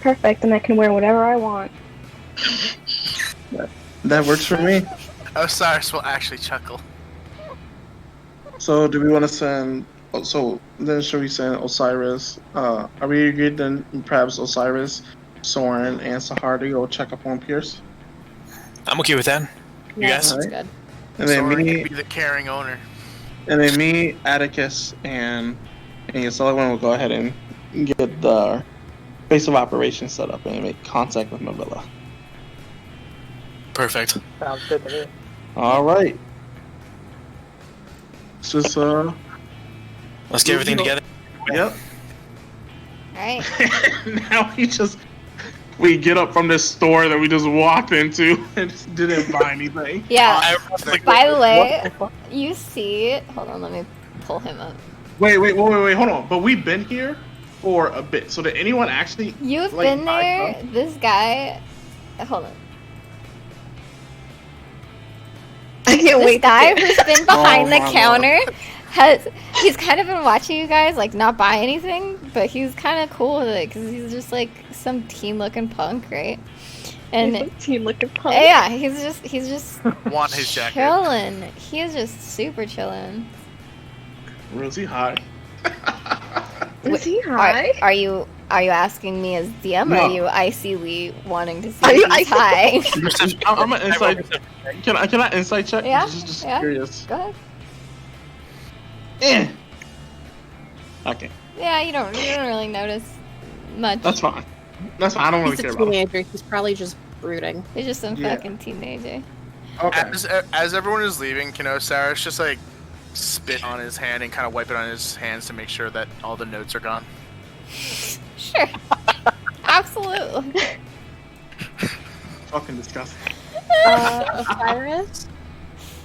Perfect, and I can wear whatever I want. That works for me. Osiris will actually chuckle. So do we want to send? So then should we send Osiris? Are we agreed then? Perhaps Osiris, Soren, and Sahar to go check up on Pierce. I'm okay with that. You guys? Sounds Alright. good. And then Soren me, can be the caring owner. and then me, Atticus, and Sullivan will go ahead and get the base of operations set up and make contact with Mavella. Perfect. Sounds good to me. All right. It's just Let's get everything together. Yep. All right. Now we get up from this store that we just walked into and just didn't buy anything. Yeah. Like, By the way, you see. Hold on, let me pull him up. Wait, hold on. But we've been here for a bit. So did anyone actually? You've like, been buy there. stuff? This guy. Hold on. I can't This wait. guy who's been behind the my Lord. counter he's kind of been watching you guys like not buy anything, but he's kind of cool with it because he's just like some teen looking punk, right? And Team looking punk. yeah, he's just Want his jacket. chilling. He is just super chilling. Rosie, hi. Is he high? Are you asking me as DM? Or No. are you icily wanting to see Are you if he's high? I'm an insight. Can I insight check? Yeah, Just yeah. curious. Go ahead. Okay, Yeah, you don't really notice much. that's fine. That's fine. I don't really He's care a about it. teenager. He's probably just brooding. He's just some Yeah. fucking teenager. Okay. As everyone is leaving, can Osiris just like spit on his hand and kind of wipe it on his hands to make sure that all the notes are gone? Sure. Absolutely. Fucking disgusting. Osiris,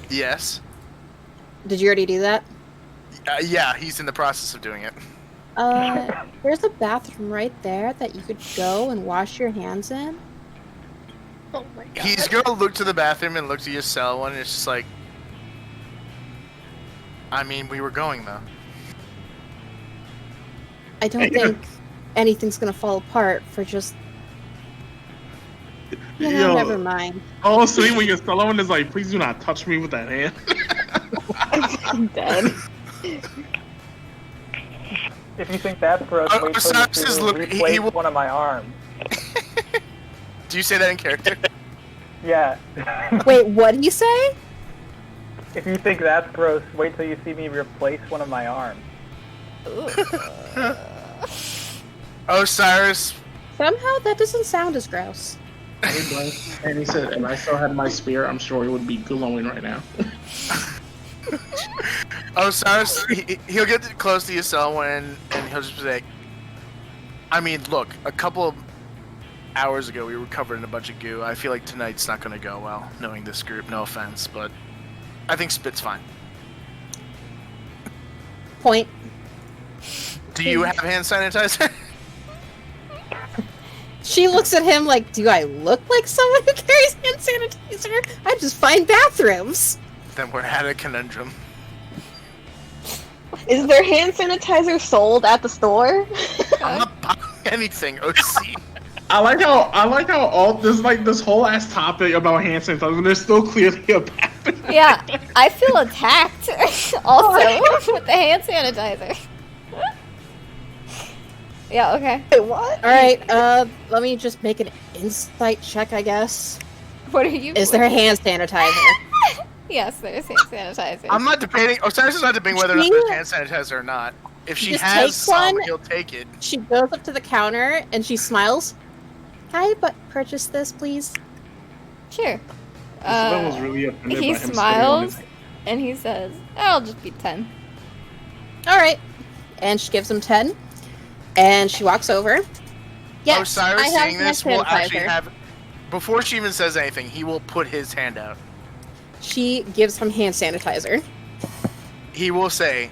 Yes. did you already do that? Yeah, he's in the process of doing it. There's a bathroom right there that you could go and wash your hands in. Oh my god. He's gonna look to the bathroom and look to your cell one, and it's just like, I mean, we were going though. I don't think anything's gonna fall apart for just. Never mind. Oh, sweet when your Sullivan is like, please do not touch me with that hand. I'm dead. If you think that's gross, wait till Osiris you is see look- me he replace will- one of my arms. Do you say that in character? Yeah. Wait, what did you say? If you think that's gross, wait till you see me replace one of my arms. Osiris, Somehow that doesn't sound as gross. And he said, if I still had my spear, I'm sure it would be glowing right now. Osiris, he'll get close to your cell one, and he'll just be like, I mean, look, a couple of hours ago we were covered in a bunch of goo. I feel like tonight's not gonna go well, knowing this group, no offense, but I think spit's fine. Point. Do you have hand sanitizer? She looks at him like, do I look like someone who carries hand sanitizer? I just find bathrooms. Then we're at a conundrum. Is there hand sanitizer sold at the store? I'm not buying anything, OC. I like how all this whole ass topic about hand sanitizer, there's still clearly a bathroom. Yeah, I feel attacked also with the hand sanitizer. Yeah, okay. Wait, what? Alright, let me just make an insight check, I guess. What are you Is there hand sanitizer? Yes, there's hand sanitizer. I'm not debating. Osiris is not debating whether or not there's hand sanitizer or not. If she Just has take some, one. he'll take it. She goes up to the counter and she smiles. Can I purchase this, please? Sure. That was really offended He by him smiles and he says, "I'll just be 10." Alright. And she gives him 10. And she walks over. Yes, Osiris, I have seeing this, hand will actually sanitizer. have. Before she even says anything, he will put his hand out. She gives him hand sanitizer. He will say,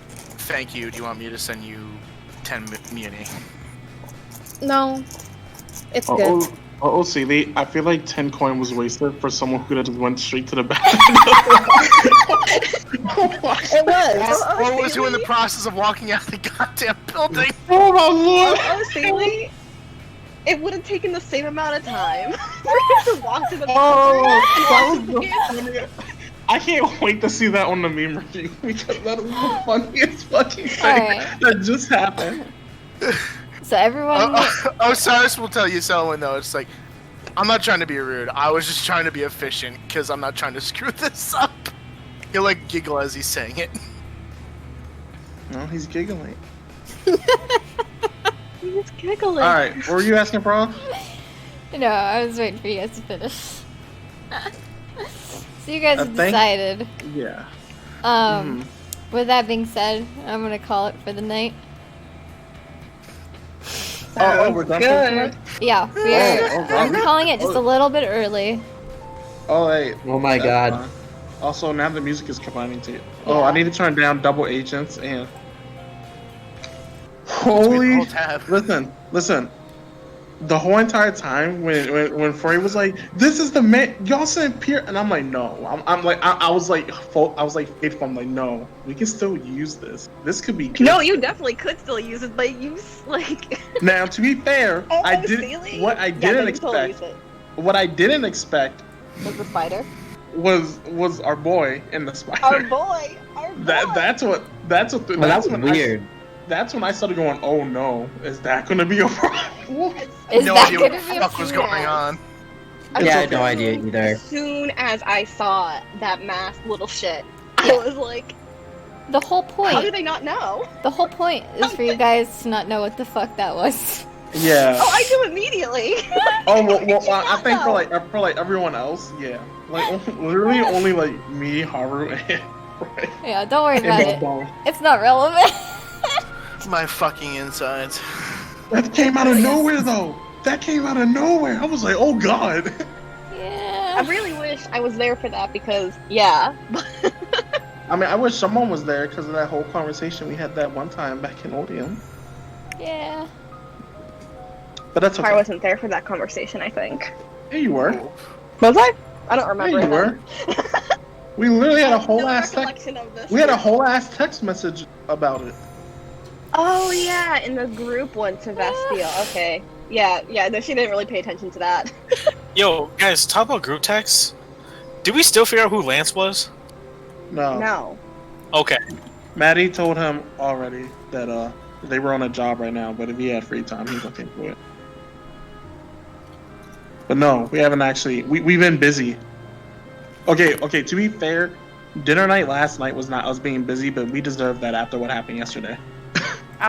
"Thank you. Do you want me to send you 10 muni?" No. It's good. Lee, I feel like 10 coin was wasted for someone who could have just went straight to the bathroom. It was. Or was who in the process of walking out the goddamn building? Oh my lord! Oh, Sealy, it would have taken the same amount of time to walk to the Oh, that was the funniest. I can't wait to see that on the meme review because that was the funniest fucking thing Alright. that just happened. So everyone, Osiris will tell you so, though. It's like, I'm not trying to be rude. I was just trying to be efficient because I'm not trying to screw this up. He'll like giggle as he's saying it. No, he's giggling. He was giggling. Alright, what were you asking, bro? no, I was waiting for you guys to finish. So you guys have think- decided. Yeah. With that being said, I'm gonna call it for the night. Oh, we're done for tonight? Yeah, I'm calling it just a little bit early. Oh, wait. Oh my That's god. fine. Also, now the music is combining too. Oh, I need to turn down double agents and. Holy! Alt tab. Listen. The whole entire time when Frey was like, "This is the man," y'all said Pierre, and I'm like, no. I was like faithful. I'm like, no, we can still use this. This could be good. No, you definitely could still use it, but you like. Now, to be fair, Oh, I did Sealy? what I Yeah, didn't no, you totally expect. use it. What I didn't expect Was the spider? was our boy in the spider. Our boy. That's what. Well, that was weird. That's when I started going, oh no, is that gonna be a problem? Is No that idea what gonna the be a fuck was going on. Yeah, I had no idea either. As soon as I saw that masked little shit, I was like, The whole how do point. they not know? The whole point is for you guys to not know what the fuck that was. Yeah. Oh, I do immediately. Oh well, I think for like everyone else, yeah. Like literally only like me, Haru, and right. Yeah, don't worry And about it. Bong. It's not relevant. My fucking insides. That came out of nowhere though. That came out of nowhere. I was like, oh god. I Yeah. really wish I was there for that because, yeah. I mean, I wish someone was there because of that whole conversation we had that one time back in Odeon. Yeah. But that's okay. I wasn't there for that conversation, I think. Yeah, you were. Was I? I don't remember. Yeah, you were. then. We literally had I a have whole no ass recollection of this. we had a whole ass text message about it. Oh yeah, in the group one to Vestia. Okay. Yeah, no, she didn't really pay attention to that. Yo, guys, talk about group text. Did we still figure out who Lance was? No. No. Okay. Maddie told him already that they were on a job right now, but if he had free time, he's looking for it. But no, we haven't actually. We've been busy. Okay. To be fair, dinner night last night was not us being busy, but we deserved that after what happened yesterday.